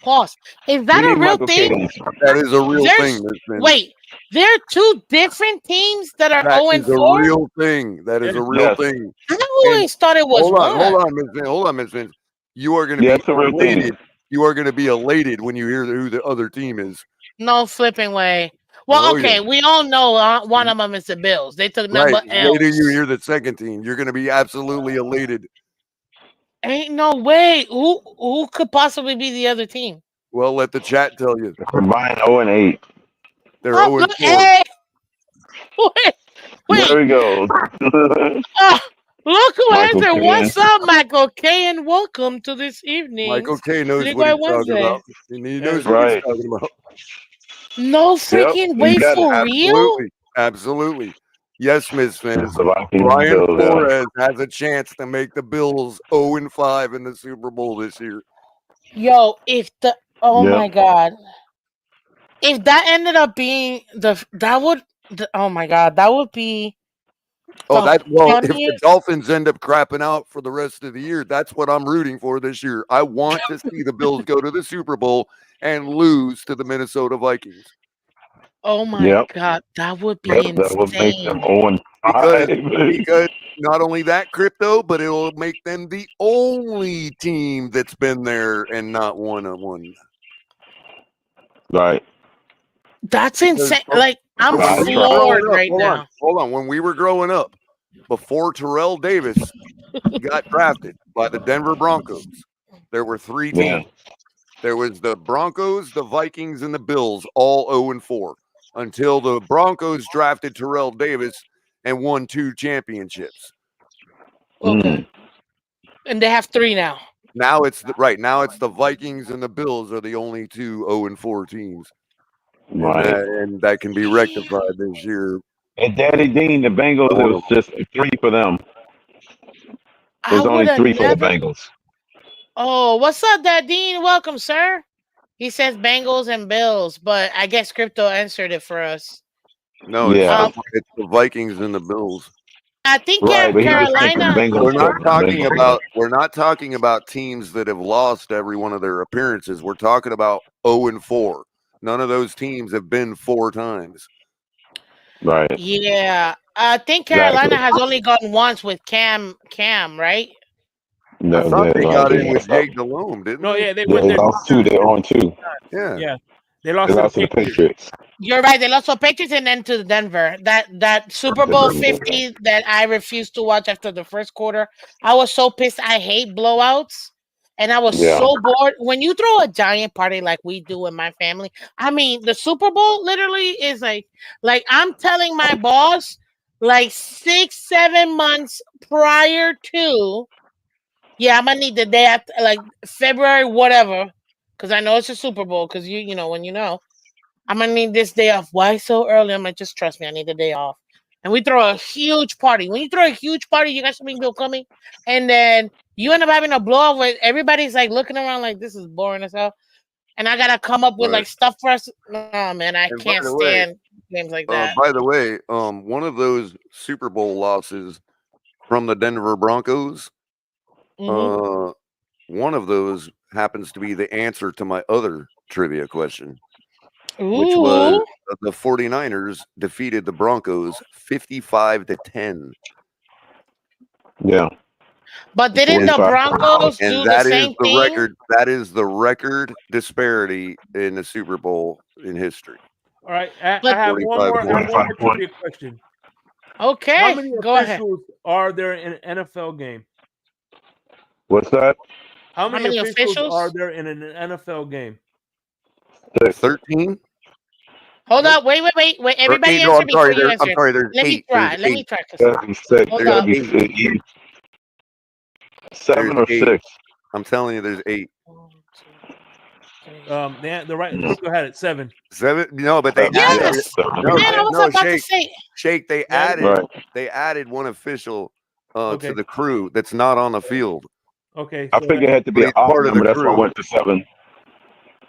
pause? Is that a real thing?
That is a real thing.
Wait, there are two different teams that are 0-4?
That is a real thing. That is a real thing.
I always thought it was
Hold on, Ms. Vince. You are going to be elated. You are going to be elated when you hear who the other team is.
No flipping way. Well, we all know one of them is the Bills. They took number L.
Later you hear the second team. You're going to be absolutely elated.
Ain't no way. Who could possibly be the other team?
Well, let the chat tell you.
Combined 0-8.
They're 0-4.
Hey. Wait.
There we go.
Look who answered. What's up, Michael K? And welcome to this evening.
Michael K knows what he's talking about. He knows what he's talking about.
No freaking way, for real?
Absolutely. Yes, Ms. Phins. Brian Flores has a chance to make the Bills 0-5 in the Super Bowl this year.
Yo, my God. If that ended up being that would be.
If the Dolphins end up crapping out for the rest of the year, that's what I'm rooting for this year. I want to see the Bills go to the Super Bowl and lose to the Minnesota Vikings.
Oh my God, that would be insane.
That would make them 0-5.
Because not only that, Crypto, but it will make them the only team that's been there and not won.
Right.
That's insane. Like, I'm floored right now.
Hold on. When we were growing up, before Terrell Davis got drafted by the Denver Broncos, there were three teams. There was the Broncos, the Vikings, and the Bills, all 0-4, until the Broncos drafted Terrell Davis and won 2 championships.
Okay. And they have 3 now.
Now it's the Vikings and the Bills are the only 2 0-4 teams.
Right.
And that can be rectified this year.
And Daddy Dean, the Bengals, it was just 3 for them. It was only 3 for the Bengals.
Oh, what's up, Daddy Dean? Welcome, sir. He says Bengals and Bills, but I guess Crypto answered it for us.
No, it's the Vikings and the Bills.
I think Carolina.
We're not talking about teams that have lost every one of their appearances. We're talking about 0-4. None of those teams have been 4 times.
Right.
Yeah. I think Carolina has only gone once with Cam, right?
No, I thought they got in with Jake Delhomme, didn't they?
No, yeah,
they lost 2. They're on 2.
Yeah.
They lost to the
Patriots.
You're right. They lost to the Patriots and then to Denver. That Super Bowl 50 that I refused to watch after the first quarter. I was so pissed. I hate blowouts. And I was so bored. When you throw a giant party like we do in my family, I mean, the Super Bowl literally is like I'm telling my boss, 6-7 months prior to, I'm gonna need the day after, February, whatever, because I know it's a Super Bowl. Because I'm gonna need this day off. Why so early? I'm like, just trust me, I need the day off. And we throw a huge party. When you throw a huge party, you got something coming, and then you end up having a blow up where everybody's looking around like this is boring as hell. And I gotta come up with stuff for us. No, man, I can't stand games like that.
By the way, one of those Super Bowl losses from the Denver Broncos, one of those happens to be the answer to my other trivia question, which was the 49ers defeated the Broncos 55-10.
Yeah.
But didn't the Broncos do the same thing?
Record. That is the record disparity in the Super Bowl in history.
All right, I have one more trivia question.
Okay,
How many
go ahead.
officials are there in an NFL game?
What's that?
How many officials are there in an NFL game?
13.
Hold
Nope.
up. Wait. Everybody
No,
answer
I'm
before
sorry.
you
I'm
answer.
sorry. There's
Let me
8.
try.
There's
Let me
8.
try.
Gotta be 6.
Hold
Gotta
up.
be 7
There's
or
8.
6.
I'm telling you, there's 8.
1, 2, 3.
The right crypto had it 7.
7. No, but they
Yeah,
added.
Yes,
so,
No,
man. I was
no,
about to
Shake.
say.
Shake. They
Yeah,
added.
right.
They added one official
Okay.
to the crew that's not on the field.
Okay.
I
So
figured it had to be
But
an
he's
odd
part of the
number. That's why I
crew.
went to 7.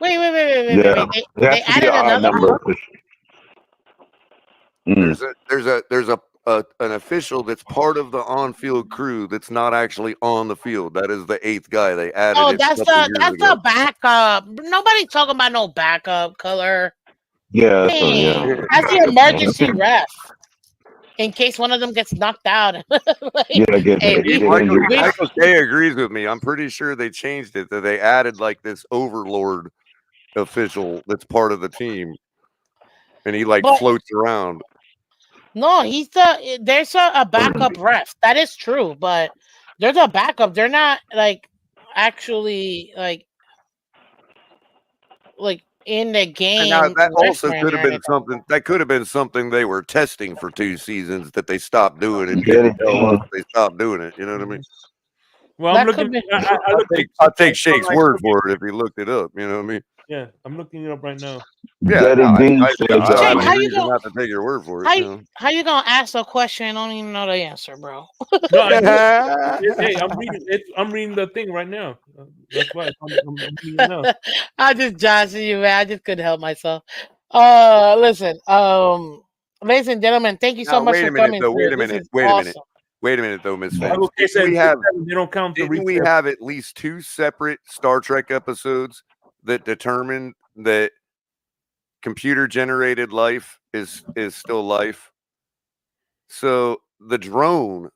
Wait.
Yeah, it
They
has to be
added
an odd
another one.
number.
There's an official that's part of the on-field crew that's not actually on the field. That is the 8th guy. They added
Oh,
it a couple years ago.
the backup. Nobody's talking about no backup color.
Yeah, that's
Man,
yeah.
that's the emergency ref. In case one of them gets knocked out. Like,
Yeah, get
hey,
Michael
we
K agrees with me. I'm pretty sure they changed it, that they added like this overlord official that's part of the team, and he like
But-
floats around.
no, there's a backup ref. That is true, but there's a backup. They're not like actually like in the game.
And now that also
refereeing
could
or
have been
anything.
something. That could have been something they were testing for 2 seasons that they stopped doing and
Get
didn't
it,
tell us they stopped doing it. You know what I mean?
Well,
That
I'm
could
looking.
be-
I'll take Shake's word for it if he looked it up. You know what I mean?
Yeah, I'm looking it up right now.
Yeah,
Daddy
no,
D
I
says,
have a
Shake, how you
reason
gonna
not to take your word for it. You know?
how you gonna ask a question and don't even know the answer, bro?
No, I do. Hey, I'm reading it. I'm reading the thing right now. That's why I'm reading it now.
I just joshing you, man. I just couldn't help myself. Listen, ladies and gentlemen, thank you so
Now,
much
wait
for
a minute,
coming
though.
through.
Wait a
This
minute.
is
Wait a minute.
awesome.
Wait a minute, though, Miss Phins.
Michael K said
We have
they don't count the
didn't we
replay.
have at least 2 separate Star Trek episodes that determined that computer generated life is still life? So the drone,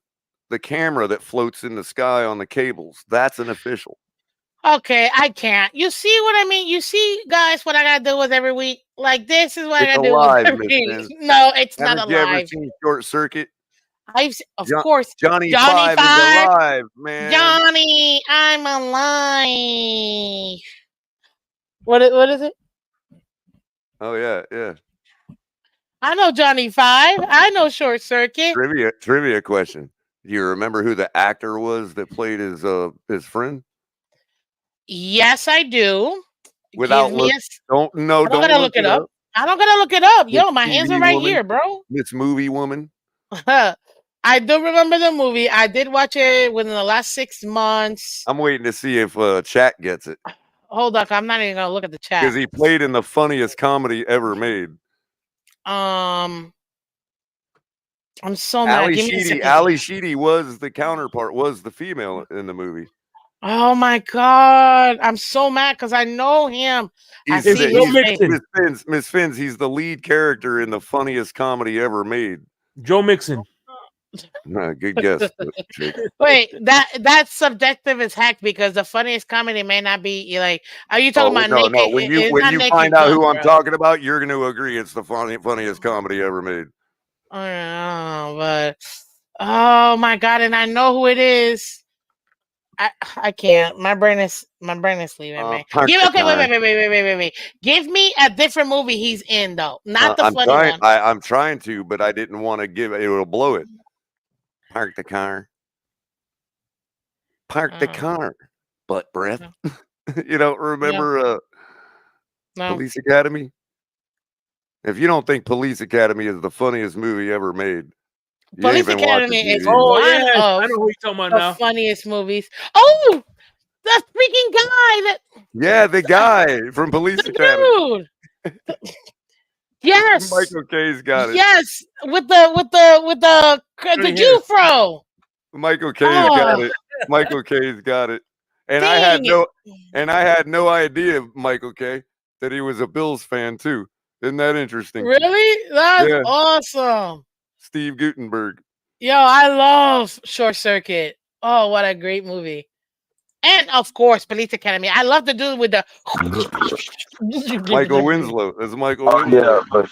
the camera that floats in the sky on the cables, that's an official.
Okay, I can't. You see what I mean? You see, guys, what I gotta deal with every week? Like, this is what I
It's
gotta deal
alive,
with every
Miss
week.
Phins.
No, it's not
Haven't you ever
alive.
seen Short Circuit?
Of course.
Johnny
Johnny
5 is
Five.
alive, man.
Johnny, I'm alive. What is it?
Oh yeah.
I know Johnny 5. I know Short Circuit.
Trivia question. Do you remember who the actor was that played his friend?
Yes, I do.
Without
Give me
don't
gotta look it up. I don't gotta look it up. Yo, my hands are right here, bro.
This movie woman.
I do remember the movie. I did watch it within the last 6 months.
I'm waiting to see if chat gets it.
Hold on, I'm not even gonna look at the chat.
Because he played in the funniest comedy ever made.
I'm so mad.
Ali Sheedy was the counterpart, was the female in the movie.
Oh my god, I'm so mad because I know him.
Miss Phins, he's the lead character in the funniest comedy ever made.
Joe Mixon.
No, good guess.
Wait, that's subjective as heck because the funniest comedy may not be like. Are you talking about naked?
No. When you find out who I'm talking about, you're going to agree it's the funniest comedy ever made.
Oh, but oh my god, and I know who it is. I can't. My brain is leaving me. Wait. Give me a different movie he's in though, not the funny one.
I'm trying to, but I didn't want to give it. It'll blow it. Park the car. Park the car. Butt breath. No. You don't remember Police Academy? If you don't think Police Academy is the funniest movie ever made,
Police Academy is
one of I know who you're talking about
the
now.
funniest movies. Oh, the freaking guy
the guy from Police Academy.
Dude. Yes.
Michael K's got it.
Yes, with the Jufro.
Michael K's got it. Michael K's got it. And I had no idea, Michael K, that he was a Bills fan too. Isn't that interesting?
Really? That's awesome.
Steve Guttenberg.
Yo, I love Short Circuit. Oh, what a great movie. And of course, Police Academy. I love the dude with the
Michael Winslow. That's Michael Winslow.
Yeah, but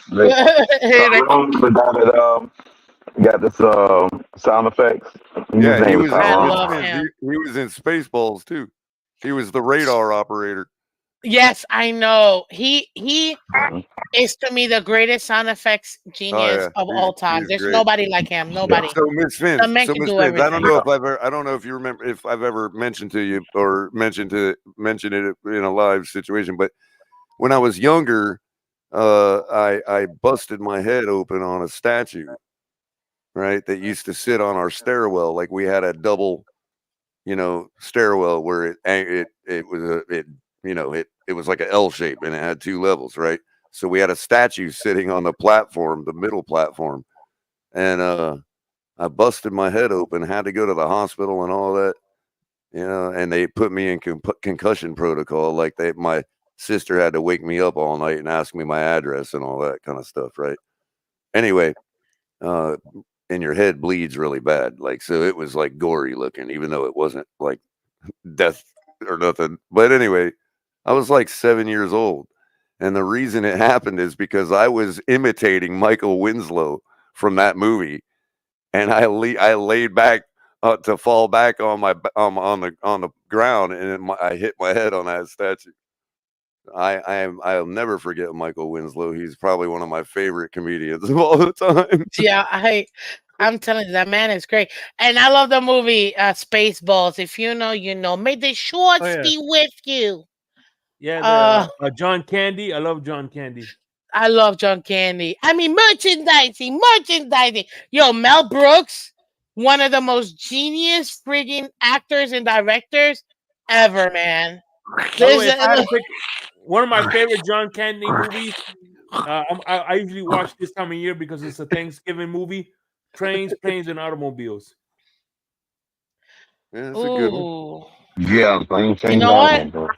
got this sound effects.
Yeah, he was.
I
In
love
Phins.
him.
He was in Spaceballs too. He was the radar operator.
Yes, I know. He is to me the greatest sound effects
Oh
genius
yeah,
of all time.
he's
There's
great.
nobody like him. Nobody.
So Miss
The
Phins,
man can do
I
everything.
don't know if I don't know if you remember if I've ever mentioned to you or mentioned it in a live situation, but when I was younger, I busted my head open on a statue, right? That used to sit on our stairwell. Like we had a double, stairwell where it was like an L shape and it had two levels, right? So we had a statue sitting on the platform, the middle platform, and I busted my head open, had to go to the hospital and all that, and they put me in concussion protocol. Like my sister had to wake me up all night and ask me my address and all that kind of stuff, right? Anyway, and your head bleeds really bad. Like, so it was like gory looking, even though it wasn't like death or nothing. But anyway, I was like 7 years old. And the reason it happened is because I was imitating Michael Winslow from that movie. And I laid back to fall back on my on the ground, and I hit my head on that statue. I'll never forget Michael Winslow. He's probably one of my favorite comedians of all the time.
Yeah, I'm telling you, that man is great. And I love the movie Spaceballs. If you know, you know. May the shorts be with you.
Yeah, John Candy. I love John Candy.
I love John Candy. I mean, merchandising. Yo, Mel Brooks, one of the most genius friggin' actors and directors ever, man.
One of my favorite John Candy movies. I usually watch this time of year because it's a Thanksgiving movie. Trains, Planes, and Automobiles.
Yeah, that's a good one.
Yeah,
you know what?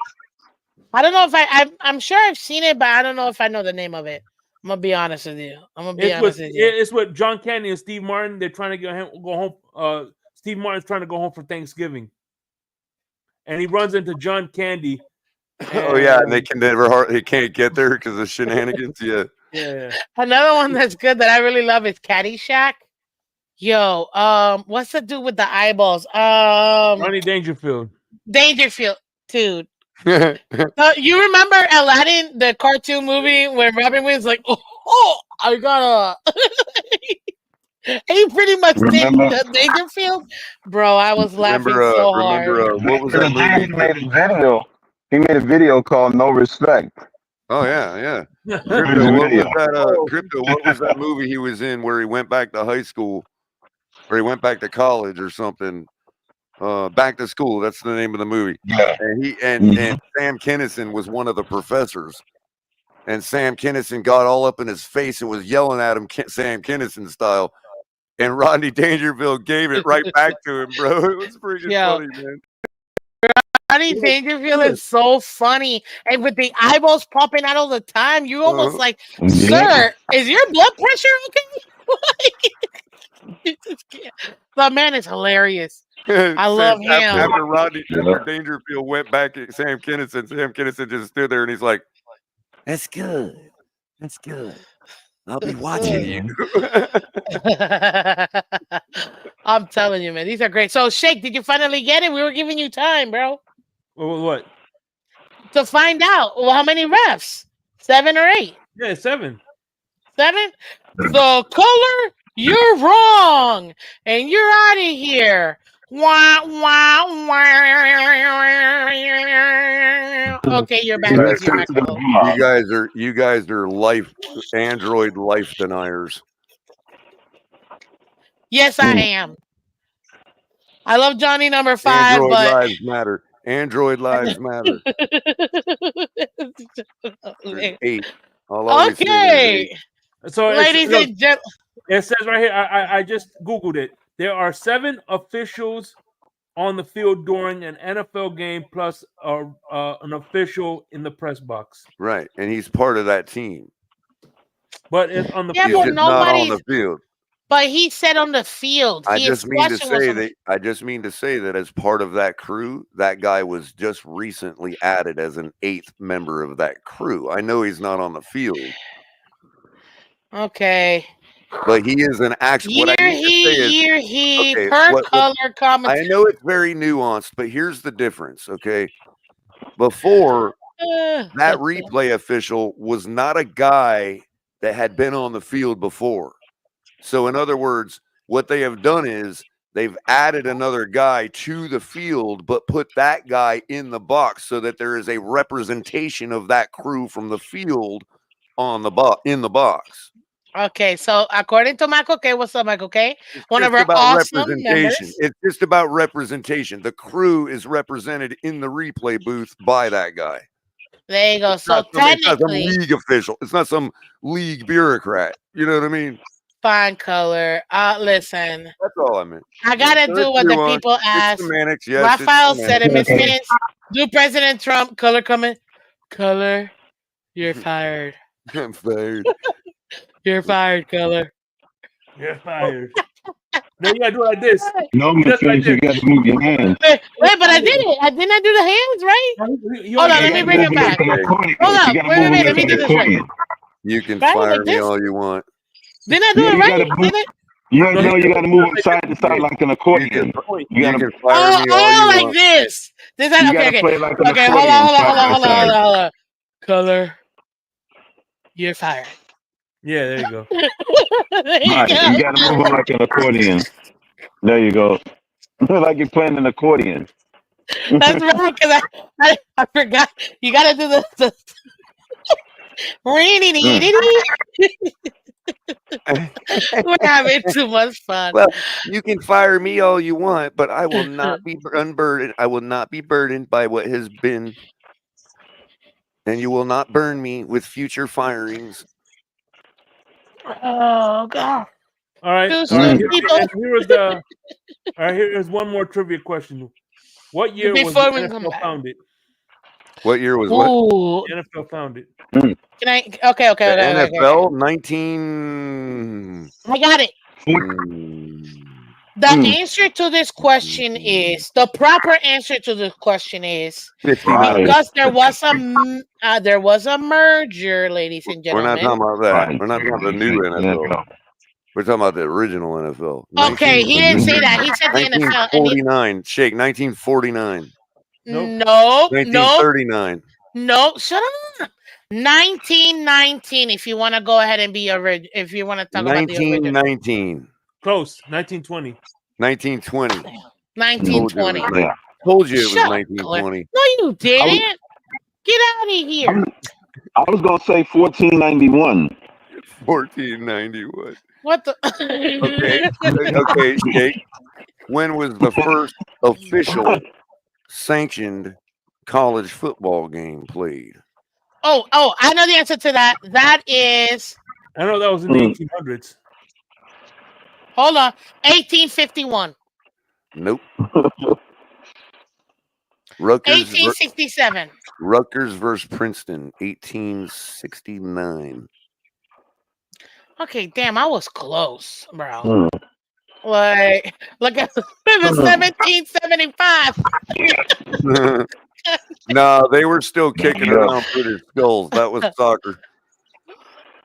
I don't know if I'm sure I've seen it, but I don't know if I know the name of it. I'm gonna be honest with you.
It's with John Candy and Steve Martin. They're trying to go home. Steve Martin's trying to go home for Thanksgiving, and he runs into John Candy.
Oh yeah, and he can't get there because of shenanigans.
Yeah.
Another one that's good that I really love is Caddyshack. Yo, what's the dude with the eyeballs?
Ronnie Dangerfield,
dude. You remember Aladdin, the cartoon movie, when Robin Williams like, I gotta. He pretty much did Dangerfield, bro. I was laughing so hard.
What was that movie?
He made a video called "No Respect."
Oh yeah. Crypto, what was that movie he was in where he went back to high school, or he went back to college or something? Back to School. That's the name of the movie.
Yeah.
And Sam Kinison was one of the professors, and Sam Kinison got all up in his face and was yelling at him, Sam Kinison style. And Rodney Dangerfield gave it right back to him, bro. It was freaking funny, man.
Rodney Dangerfield is so funny, and with the eyeballs popping out all the time, you almost like, sir, is your blood pressure okay? The man is hilarious. I love him.
After Dangerfield went back at Sam Kinison just stood there and he's like, "That's good. I'll be watching you."
I'm telling you, man, these are great. So, Shake, did you finally get it? We were giving you time, bro.
What?
To find out. Well, how many refs? 7 or 8?
Yeah, 7.
7? So, Culler, you're wrong, and you're out of here. Wah, wah, wah. Okay, you're back with your microphone.
You guys are Android life deniers.
Yes, I am. I love Johnny number 5,
Android
but
lives matter. Android lives matter. 8.
Okay.
So,
ladies and gentlemen,
it says right here. I just Googled it. There are 7 officials on the field during an NFL game, plus an official in the press box.
Right, and he's part of that team.
But it's on the
field.
He's
just not on the field.
But he said on the field.
I just mean to say that as part of that crew, that guy was just recently added as an 8th member of that crew. I know he's not on the field.
Okay.
But he is an actual. What I need to say is, okay,
per color commentary.
I know it's very nuanced, but here's the difference. Okay, before that replay official was not a guy that had been on the field before. So, in other words, what they have done is they've added another guy to the field, but put that guy in the box so that there is a representation of that crew from the field on the in the box.
Okay, so according to Michael K, what's up, Michael K?
It's
One of
just
our
about
awesome
representation.
members.
It's just about representation. The crew is represented in the replay booth by that guy.
There you go.
It's
So
not some
technically,
league official. It's not some league bureaucrat. You know what I mean?
fine color. Listen.
That's all I meant.
I gotta do what the people ask.
Semantics, yes,
Raphael said it, Miss Phins. Do President Trump color coming? Color, you're fired.
I'm fired.
You're fired, color.
You're fired. No, you gotta do it like this.
No, Miss Phins, you got to move your hands.
Wait, but I did it. I did not do the hands, right? Hold on, let me bring it back. Hold on, wait, let me do this right.
You can
Right,
fire
like
me
this?
all you want.
Didn't I do it right? Did it?
You got to move it side to side like an accordion.
You can fire me all you
like
want.
this. Okay.
Play like an
Okay,
accordion,
hold on. Color, you're fired.
Yeah, there you go.
Right, you got to move it like an accordion. There you go. Like you're playing an accordion.
That's right, because I forgot. You got to do the We're having too much fun.
Well, you can fire me all you want, but I will not be unburdened. I will not be burdened by what has been, and you will not burn me with future firings.
Oh God!
All right. Here's one more trivia question. What year was the NFL founded?
What year was what?
The NFL founded.
Can I? Okay.
The NFL 19.
I got it. The answer to this question is the proper answer to this question is
59.
because there was a merger, ladies and
We're
gentlemen.
not talking about that. We're not talking about the new NFL. We're talking about the original NFL.
Okay, he didn't say that. He said the NFL.
1949. Shake. 1949.
No.
1939.
No. Shut up. 1919. If you want to go ahead and be if you want to talk about the original.
1919.
Close. 1920.
1920.
1920.
Told you it was 1920.
No, you didn't. Get out of here.
I was gonna say 1491.
1491.
What the?
Okay, Jake. When was the first official sanctioned college football game played?
Oh, I know the answer to that. That is.
I know that was in the 1800s.
Hold on. 1851.
Nope. Rutgers.
1867.
Rutgers versus Princeton, 1869.
Okay, damn, I was close, bro. Like, look at the 1775.
No, they were still kicking around for their skulls. That was soccer.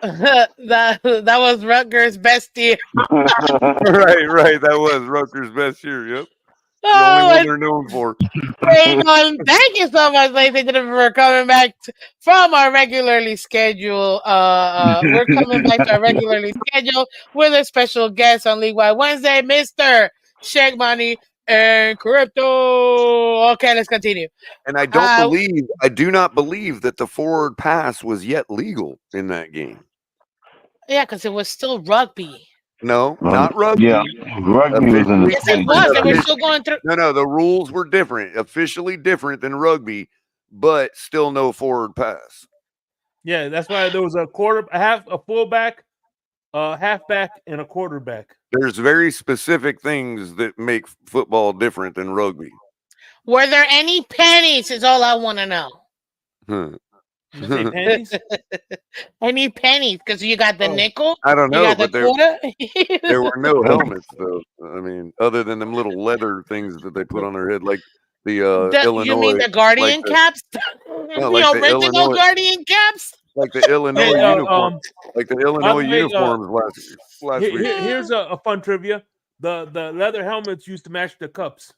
that was Rutgers' best year.
Right. That was Rutgers' best year. Yep. The only one they're known for.
Thank you so much, ladies and gentlemen, for coming back from our regularly scheduled. We're coming back to our regularly scheduled with a special guest on League Wide Wednesday, Mr. Shake Money and Crypto. Okay, let's continue.
And I do not believe that the forward pass was yet legal in that game.
Yeah, because it was still rugby.
No, not rugby.
Yeah, rugby was in the
Yes, it was. And we're still going through.
No, the rules were different, officially different than rugby, but still no forward pass.
Yeah, that's why there was a fullback, a halfback, and a quarterback.
There's very specific things that make football different than rugby.
Were there any pennies? Is all I want to know.
Pennies?
Any pennies? Because you got the nickel.
I don't know, but there were no helmets though. I mean, other than them little leather things that they put on their head, like the Illinois.
You mean the Guardian caps?
No, like
the original Guardian caps?
like the Illinois uniform, like the Illinois
way,
uniforms last week.
Here's a fun trivia: the leather helmets used to match the cups.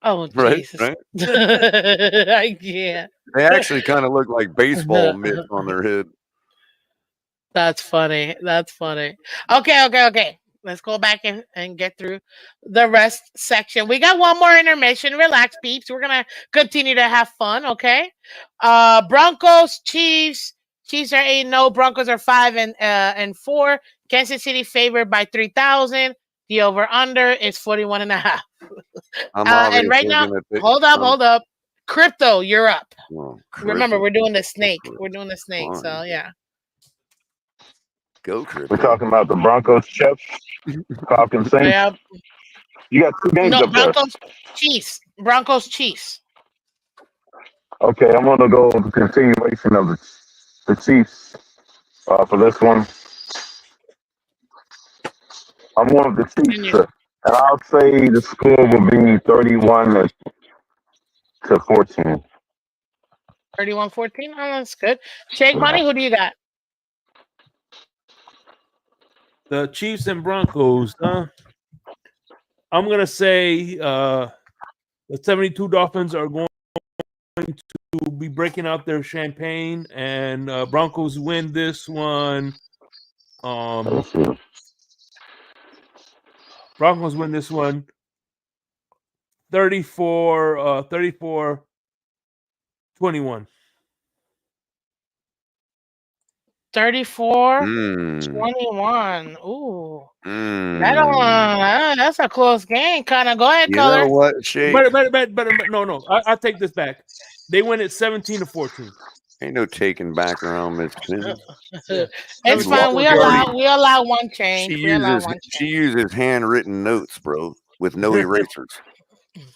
Oh
Right,
Jesus!
right.
I can't.
They actually kind of look like baseball mitts on their head.
That's funny. That's funny. Okay. Let's go back and get through the rest section. We got one more intermission. Relax, peeps. We're gonna continue to have fun. Okay. Broncos, Chiefs. Chiefs are 8-0. Broncos are 5-4. Kansas City favored by 3,000. The over under is 41.5. And right now, hold up. Crypto, you're up.
Well,
Remember, we're doing the snake. We're doing the snake. Fine. So yeah.
Go, Crypto.
We're talking about the Broncos, Chiefs, Falcons, Saints.
Yeah.
You got two games up
Broncos,
there.
Chiefs. Broncos, Chiefs.
Okay, I'm going to go with the continuation of the Chiefs for this one. I'm going with the Chiefs, and I'll say the score will be 31-14.
31-14? Oh, that's good. Shake Money, who do you got?
The Chiefs and Broncos. I'm going to say the 72 Dolphins are going to be breaking out their champagne, and Broncos win this one. Broncos win this one 34-21.
34-21. Ooh. That's a close game. Kind of. Go ahead, Color.
You know what, Shake?
But no. I'll take this back. They win it 17-14.
Ain't no taking back around Miss Phins.
It's fine. We allow one change.
She uses handwritten notes, bro, with no erasers.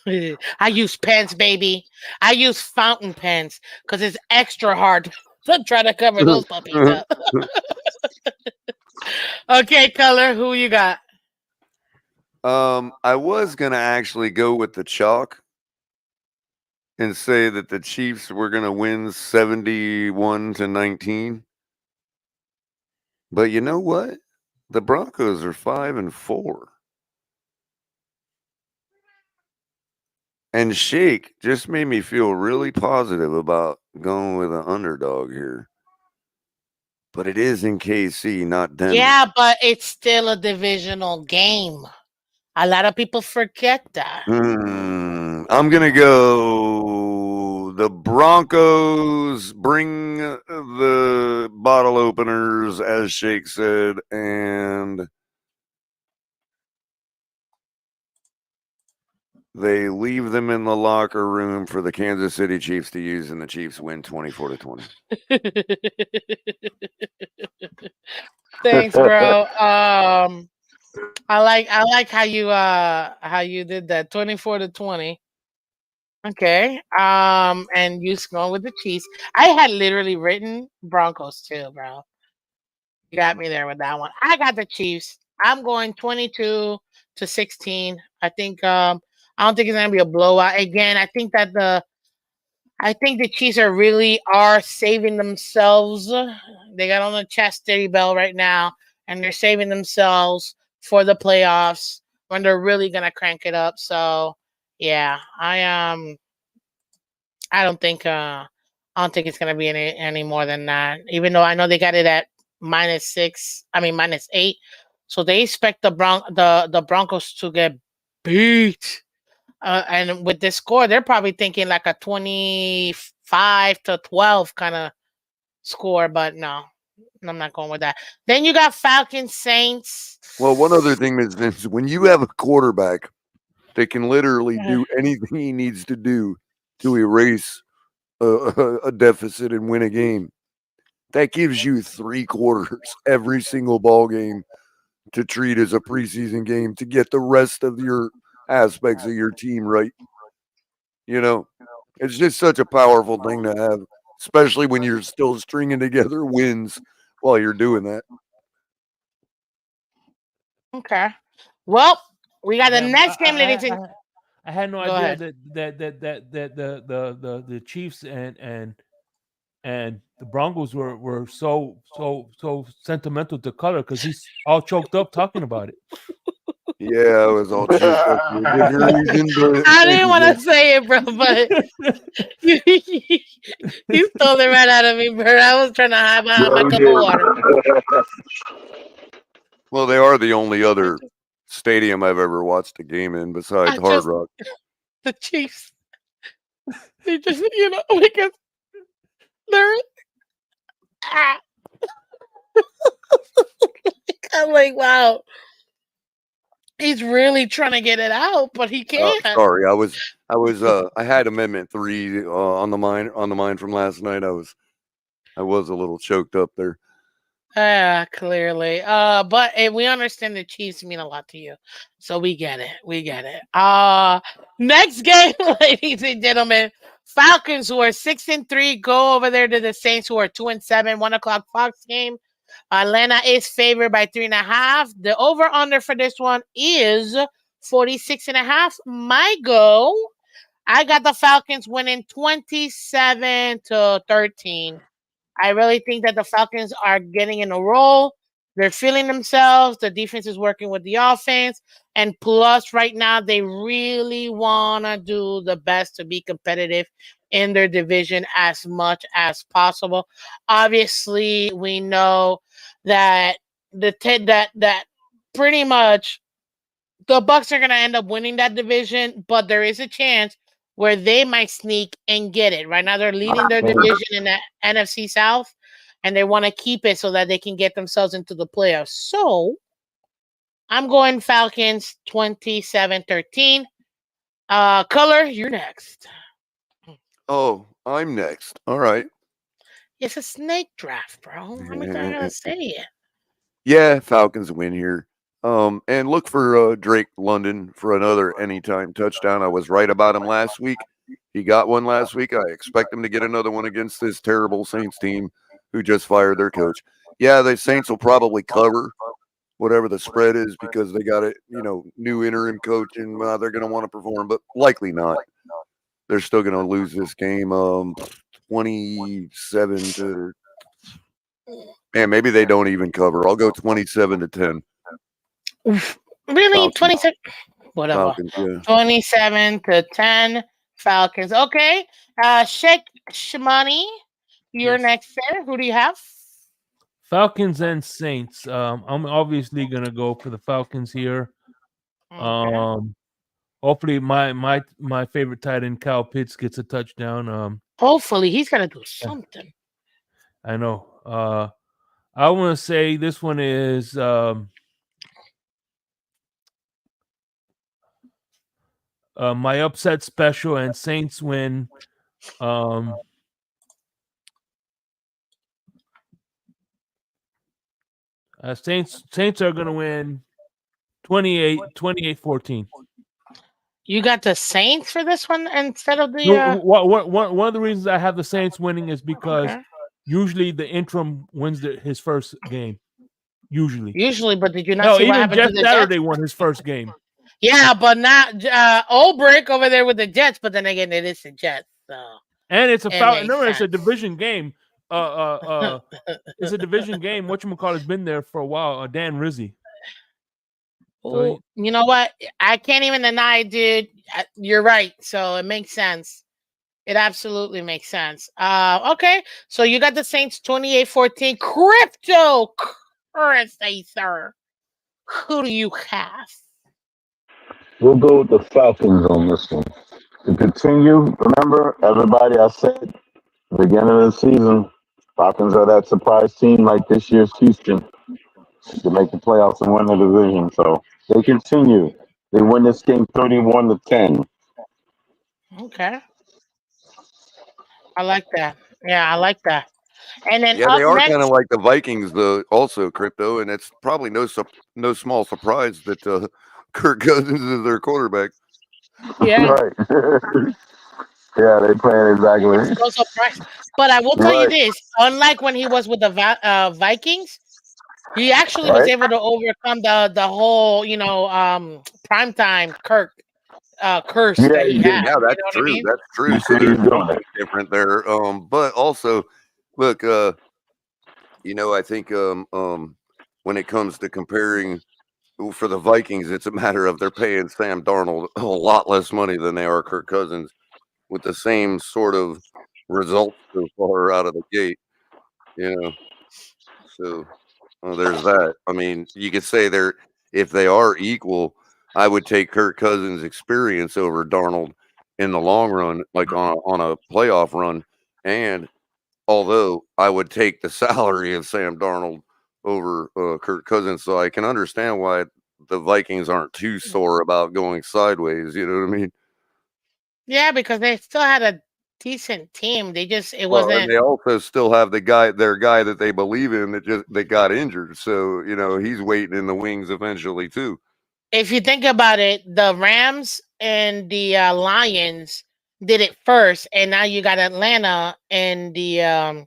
I use pens, baby. I use fountain pens because it's extra hard to try to cover those puppies up. Okay, Color, who you got?
I was gonna actually go with the chalk and say that the Chiefs were gonna win 71-19. But you know what? The Broncos are 5-4. And Shake just made me feel really positive about going with an underdog here. But it is in KC, not Denver.
Yeah, but it's still a divisional game. A lot of people forget that.
I'm going to go the Broncos bring the bottle openers, as Shake said, and they leave them in the locker room for the Kansas City Chiefs to use, and the Chiefs win 24-20.
Thanks, bro. I like how you did that 24-20. Okay. And you going with the Chiefs. I had literally written Broncos too, bro. You got me there with that one. I got the Chiefs. I'm going 22-16. I think I don't think it's gonna be a blowout. Again, I think the Chiefs are saving themselves. They got on the chastity belt right now, and they're saving themselves for the playoffs when they're really gonna crank it up. So yeah, I don't think it's gonna be any more than that. Even though I know they got it at -8. So they expect the Broncos to get beat. And with this score, they're probably thinking like a 25-12 kind of score, but no, I'm not going with that. Then you got Falcons, Saints.
Well, one other thing is when you have a quarterback that can literally do anything he needs to do to erase a deficit and win a game, that gives you 3 quarters every single ball game to treat as a preseason game to get the rest of your aspects of your team right. You know, it's just such a powerful thing to have, especially when you're still stringing together wins while you're doing that.
Okay. Well, we got the next game, ladies and
I had no idea that the Chiefs and and the Broncos were so sentimental to Culler because he's all choked up talking about it.
Yeah, I was all choked up for a different reason, but
I didn't want to say it, bro, but you stole it right out of me, bro. I was trying to hide behind my cup of water.
Well, they are the only other stadium I've ever watched a game in besides Hard Rock.
The Chiefs. They just, because they're. I'm like, wow. He's really trying to get it out, but he can't.
Sorry, I had Amendment 3 on the mind from last night. I was a little choked up there.
Clearly. But we understand the Chiefs mean a lot to you. So we get it. Next game, ladies and gentlemen. Falcons, who are 6-3, go over there to the Saints, who are 2-7, 1:00 Fox game. Atlanta is favored by 3.5. The over-under for this one is 46.5. My go. I got the Falcons winning 27-13. I really think that the Falcons are getting in a roll. They're feeling themselves. The defense is working with the offense. And plus, right now, they really want to do the best to be competitive in their division as much as possible. Obviously, we know that that pretty much the Bucs are going to end up winning that division, but there is a chance where they might sneak and get it. Right now, they're leading their division in the NFC South, and they want to keep it so that they can get themselves into the playoffs. So, I'm going Falcons 27-13. Culler, you're next.
Oh, I'm next. All right.
It's a snake draft, bro. I mean, I gotta say it.
Yeah, Falcons win here. And look for Drake London for another anytime touchdown. I was right about him last week. He got one last week. I expect him to get another one against this terrible Saints team who just fired their coach. Yeah, the Saints will probably cover whatever the spread is because they got a new interim coach and they're going to want to perform, but likely not. They're still going to lose this game 27 to. Man, maybe they don't even cover. I'll go 27-10.
Really? 27? Whatever.
Falcons, yeah.
27-10. Falcons. Okay. Sheikh Shmani, you're next there. Who do you have?
Falcons and Saints. I'm obviously gonna go for the Falcons here.
Okay.
Hopefully my favorite tight end Kyle Pitts gets a touchdown.
Hopefully he's gonna do something.
I know. I want to say this one is my upset special, and Saints win. Saints are going to win 28-14.
You got the Saints for this one instead of the.
One of the reasons I have the Saints winning is because usually the interim wins his first game. Usually,
but did you not see what happened
Jeff
to the
Saturday
Jets?
won his first game.
Yeah, but not Olbrich over there with the Jets. But then again, it is the Jets. So.
And it's it's a division game. It's a division game. Whatchamacallit has been there for a while. Dan Rizzi.
So you know what? I can't even deny, dude. You're right. So it makes sense. It absolutely makes sense. Okay. So you got the Saints 28-14. Cryptocurrency, sir. Who do you have?
We'll go with the Falcons on this one. To continue, remember, everybody, I said at the beginning of the season, Falcons are that surprise team like this year's Houston to make the playoffs and win the division. So they continue. They win this game 31-10.
Okay. I like that. Yeah, I like that. And then
they are kind of like the Vikings, though. Also, Crypto, and it's probably no small surprise that Kirk Cousins is their quarterback.
Yeah.
Right. Yeah, they playing exactly.
It's no surprise. But I will tell you this: unlike when he was with the Vikings, he actually was able to overcome the whole primetime Kirk curse that he had.
Yeah, that's true. That's true. So there's something different there. But also Look, I think when it comes to comparing for the Vikings, it's a matter of they're paying Sam Darnold a lot less money than they are Kirk Cousins, with the same sort of results so far out of the gate. So there's that. I mean, you could say if they are equal, I would take Kirk Cousins' experience over Darnold in the long run, like on a playoff run. And although I would take the salary of Sam Darnold over Kirk Cousins, so I can understand why the Vikings aren't too sore about going sideways. You know what I mean?
Yeah, because they still had a decent team. Wasn't.
And they also still have their guy that they believe in that got injured. So he's waiting in the wings eventually too.
If you think about it, the Rams and the Lions did it first, and now you got Atlanta and the.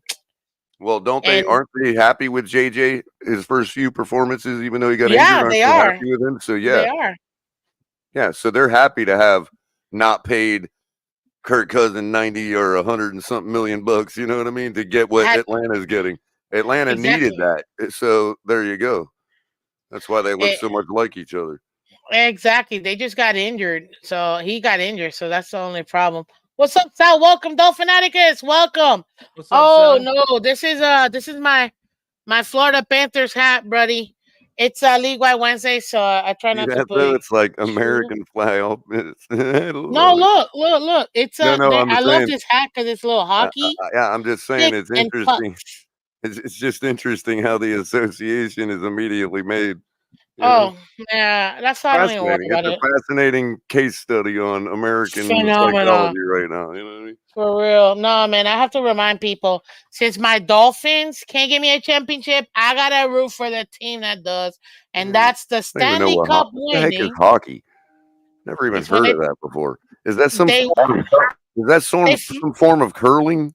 Well, aren't they happy with JJ his first few performances, even though he got injured?
Yeah, they are
happy with him. So
they are.
Yeah, so they're happy to have not paid Kirk Cousins 90 or 100 and something million bucks, you know what I mean, to get what Atlanta's getting. Atlanta needed that. So there you go. That's why they look so much like each other.
Exactly. They just got injured. So he got injured. So that's the only problem. What's up, Sal? Welcome, Dolphinaticus. Welcome.
What's up, Sal?
No, this is my Florida Panthers hat, buddy. It's League Wide Wednesday, so I try not to put
it's like American flag.
No, look. It's I love this hat because it's a little hockey.
Yeah, I'm just saying it's interesting. It's just interesting how the association is immediately made.
Yeah, that's why I don't even worry about it.
It's a fascinating case study on American psychology right now. You know what I mean?
For real. No, man, I have to remind people, since my Dolphins can't give me a championship, I got to root for the team that does. And that's the Stanley Cup winning.
What the heck is hockey? Never even heard of that before. Is that some form of curling?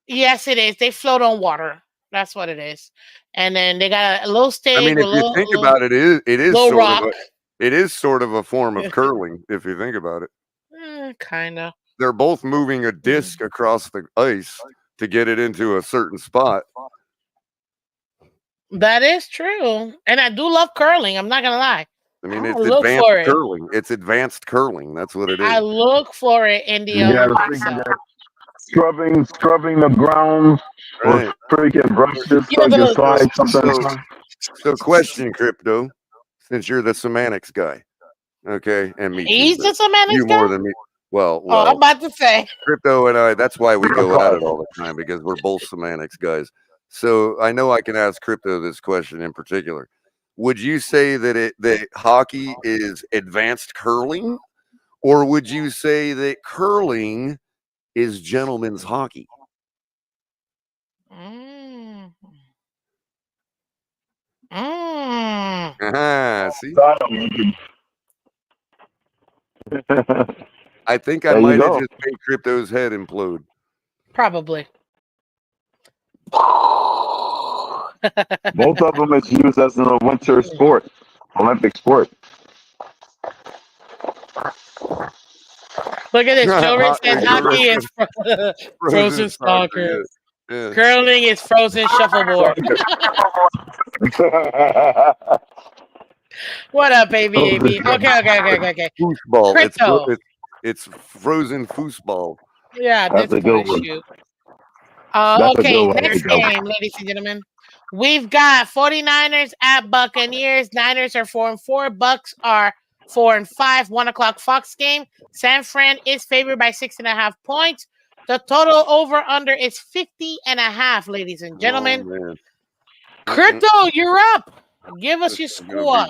Yes, it is. They float on water. That's what it is. And then they got a little stage.
I mean, if you think about it, it is sort of a form of curling, if you think about it.
Kind of.
They're both moving a disc across the ice to get it into a certain spot.
That is true. And I do love curling. I'm not going to lie.
I mean, it's advanced curling. It's advanced curling. That's what it is.
I look for it in the Olympics.
Scrubbing the ground or freaking brushes so you slide something.
So question, Crypto, since you're the semantics guy, okay, and me.
He's the semantics
you
guy?
more than me. Well,
I'm about to say.
Crypto and I, that's why we go at it all the time, because we're both semantics guys. So I know I can ask Crypto this question in particular. Would you say that hockey is advanced curling, or would you say that curling is gentlemen's hockey? See? I think I might have just made Crypto's head implode.
Probably.
Both of them is used as a winter sport, Olympic sport.
Look at this. Joe Rich says hockey is frozen soccer. Yeah. Curling is frozen shuffleboard. What up, baby? Okay.
Foosball. It's frozen foosball.
Yeah, that's a good one. Okay, next game, ladies and gentlemen. We've got 49ers at Buccaneers. Niners are 4-4. Bucks are 4-5. 1 o'clock Fox game. San Fran is favored by 6.5 points. The total over under is 50.5, ladies and gentlemen. Crypto, you're up. Give us your score.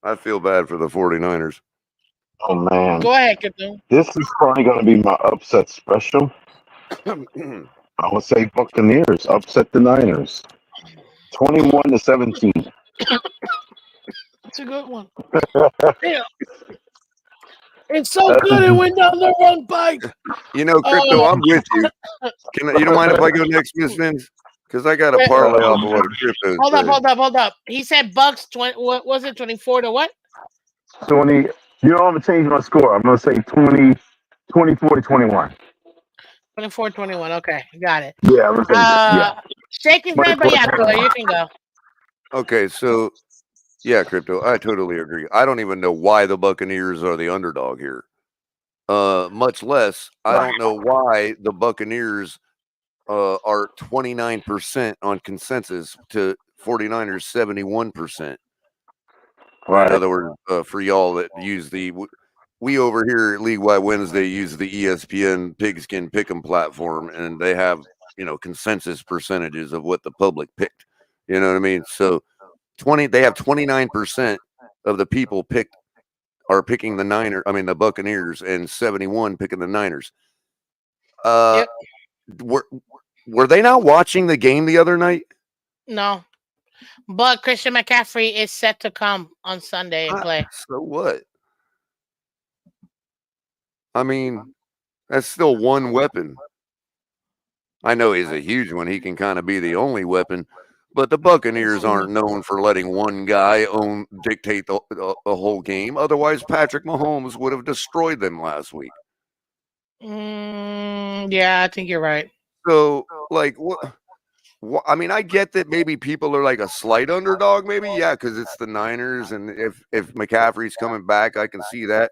I feel bad for the 49ers.
Oh, man.
Go ahead, Crypto.
This is probably going to be my upset special. I would say Buccaneers upset the Niners. 21-17.
That's a good one. Damn. It's so good it went down the wrong bike.
Crypto, I'm with you. You don't mind if I go next, Miss Phins? Because I got a parlay off of what Crypto said.
Hold up. He said Bucks 20. What was it? 24 to what?
20. I'm gonna change my score. I'm gonna say 24-21.
24-21. Okay, got it.
Yeah, I'm gonna say
Shaking head, but yeah, Cooler, you can go.
Okay, so yeah, Crypto, I totally agree. I don't even know why the Buccaneers are the underdog here. Much less, I don't know why the Buccaneers are 29% on consensus to 49ers 71%.
Right.
In other words, for y'all that use we over here at League Wide Wednesday use the ESPN Pigskin Pick'em platform, and they have consensus percentages of what the public picked. You know what I mean? So they have 29% of the people are picking the Buccaneers, and 71 picking the Niners.
Yep.
Were they not watching the game the other night?
No. But Christian McCaffrey is set to come on Sunday and play.
So what? I mean, that's still one weapon. I know he's a huge one. He can kind of be the only weapon, but the Buccaneers aren't known for letting one guy dictate the whole game. Otherwise, Patrick Mahomes would have destroyed them last week.
Yeah, I think you're right.
So, like, what? I mean, I get that maybe people are like a slight underdog, maybe, yeah, because it's the Niners, and if McCaffrey's coming back, I can see that.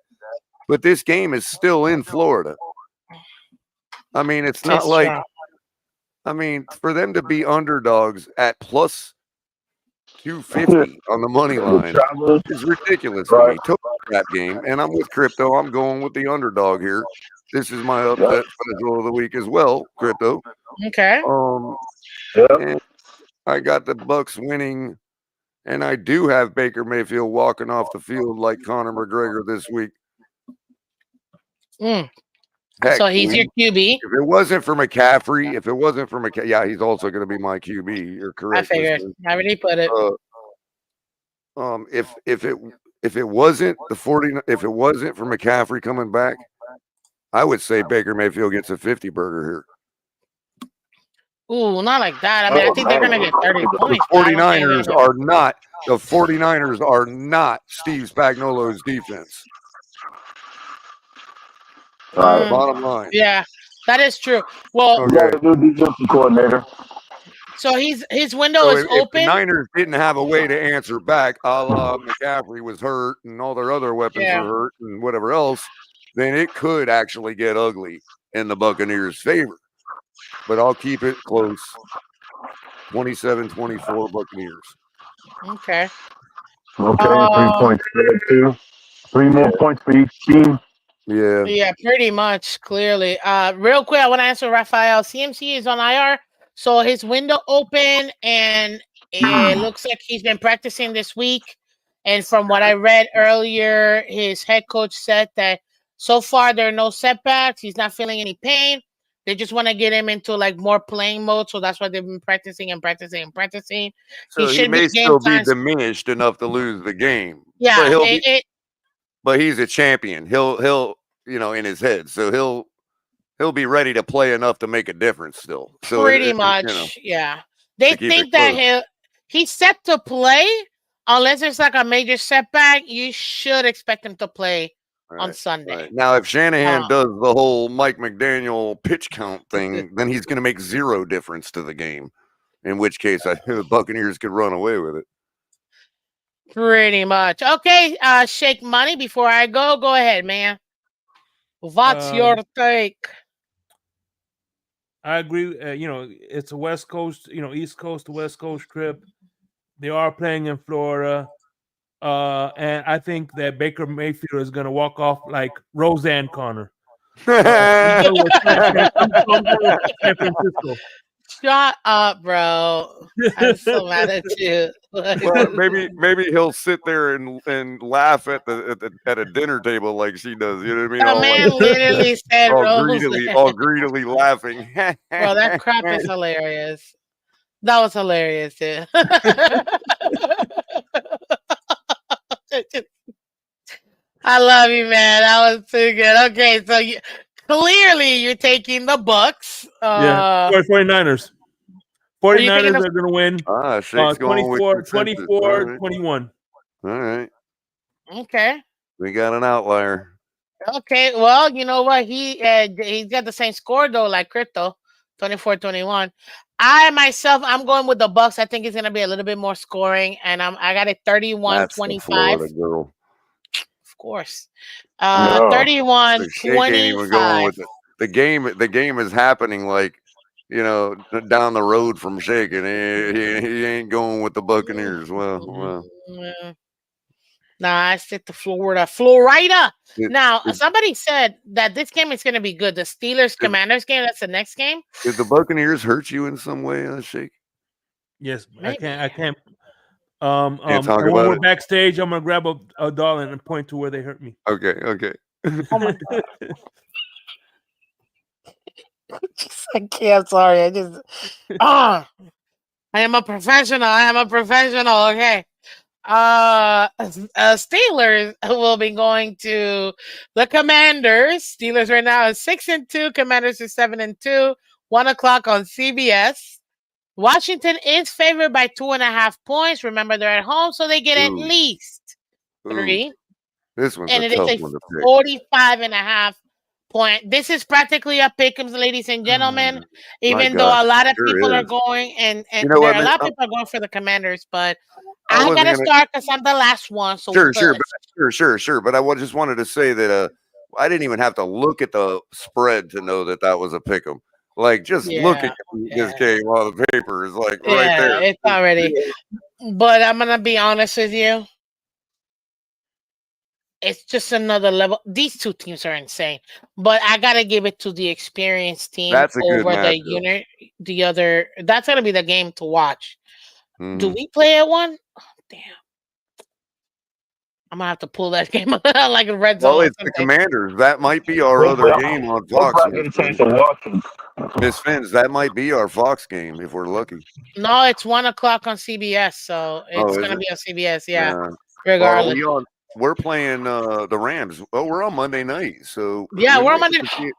But this game is still in Florida. I mean, it's not like, I mean, for them to be underdogs at plus 250 on the money line is ridiculous for me. Total crap game, and I'm with Crypto. I'm going with the underdog here. This is my upset special of the week as well, Crypto.
Okay.
And I got the Bucks winning, and I do have Baker Mayfield walking off the field like Conor McGregor this week.
Heck, so he's your QB.
If it wasn't for McCaffrey, yeah, he's also going to be my QB. You're correct.
I figured. I already put it.
If it wasn't for McCaffrey coming back, I would say Baker Mayfield gets a 50 burger here.
Ooh, not like that. I mean, I think they're going to get 30 points.
The 49ers are not Steve Spagnuolo's defense. Bottom line.
Yeah, that is true. Well,
defensive coordinator.
So his window is open.
If the Niners didn't have a way to answer back, a la McCaffrey was hurt and all their other weapons were hurt and whatever else, then it could actually get ugly in the Buccaneers' favor. But I'll keep it close. 27-24 Buccaneers.
Okay.
3 points too. 3 more points for each team.
Yeah.
Yeah, pretty much, clearly. Real quick, I want to answer Raphael. CMC is on IR, so his window open, and it looks like he's been practicing this week. And from what I read earlier, his head coach said that so far there are no setbacks. He's not feeling any pain. They just want to get him into like more playing mode, so that's why they've been practicing.
So he may still be diminished enough to lose the game.
Yeah,
but he's a champion. He'll in his head, so he'll be ready to play enough to make a difference still. So
pretty much, yeah. They think that he's set to play unless it's like a major setback. You should expect him to play on Sunday.
Right. Now, if Shanahan does the whole Mike McDaniel pitch count thing, then he's going to make zero difference to the game. In which case, the Buccaneers could run away with it.
Pretty much. Okay, Shake Money. Before I go ahead, man. What's your take?
I agree. It's a West Coast, East Coast to West Coast trip. They are playing in Florida. And I think that Baker Mayfield is going to walk off like Roseanne Connor.
San Francisco. Shut up, bro. I'm so mad at you.
Well, maybe he'll sit there and laugh at a dinner table like she does. You know what I mean?
The man literally said
all greedily laughing.
Bro, that crap is hilarious. That was hilarious, too. I love you, man. That was too good. Okay, so clearly you're taking the Bucks.
49ers. 49ers are going to win 24-21.
All right.
Okay.
We got an outlier.
Okay, well, you know what? He's got the same score though, like Crypto, 24-21. I myself, I'm going with the Bucks. I think it's gonna be a little bit more scoring, and I got it
That's the
31-25.
Florida girl.
Of course.
No.
31
The Shake ain't even going
25.
with it. The game is happening like, down the road from Shake, and he ain't going with the Buccaneers. Well,
Nah, I stick to Florida. Florida.
did,
Now,
did,
somebody said that this game is going to be good. The Steelers
did,
Commanders game, that's the next game.
did the Buccaneers hurt you in some way, Shake?
Yes,
Maybe.
I can't.
Can't talk
And when
about
we're
it.
backstage, I'm gonna grab a dollar and point to where they hurt me.
Okay.
Oh my God. I can't. Sorry. I am a professional. Okay. Steelers will be going to the Commanders. Steelers right now is 6-2. Commanders is 7-2. 1:00 on CBS. Washington is favored by 2.5 points. Remember, they're at home, so they get at
Ooh,
least
ooh,
3.
this one's
And
a
it is
tough
a
one to pick.
45.5 point. This is practically a pick'ems, ladies and gentlemen.
My
Even though
gosh,
a lot of
sure
people are
is.
going, and
You know
there
what,
are a
man?
lot of people are going for the Commanders, but
I
I
wasn't
gotta
gonna.
start because I'm the last one. So
Sure,
push.
sure. But just wanted to say that I didn't even have to look at the spread to know that was a pick 'em. Like just looking
Yeah,
at this
yeah,
game on the paper is like right
yeah.
there.
It's already. But I'm gonna be honest with you. It's just another level. These two teams are insane, but I gotta give it to the experienced team
That's a good
over the
matchup.
unit. The other, that's gonna be the game to watch. Do
Mhm.
we play at one? Oh, damn, I'm gonna have to pull that game like a red zone
Well,
or
it's the
something.
Commanders. That might be our other game on Fox,
Hopefully I
Miss
get a chance
Fins.
to watch them.
Miss Fins, that might be our Fox game if we're lucky.
No, it's 1:00 on CBS, so
Oh,
it's
is
gonna
it?
be on CBS. Yeah,
Yeah. Are
regardless.
we on? We're playing the Rams. Oh, we're on Monday night, so
Yeah,
we
we're
might
Monday.
get to see it.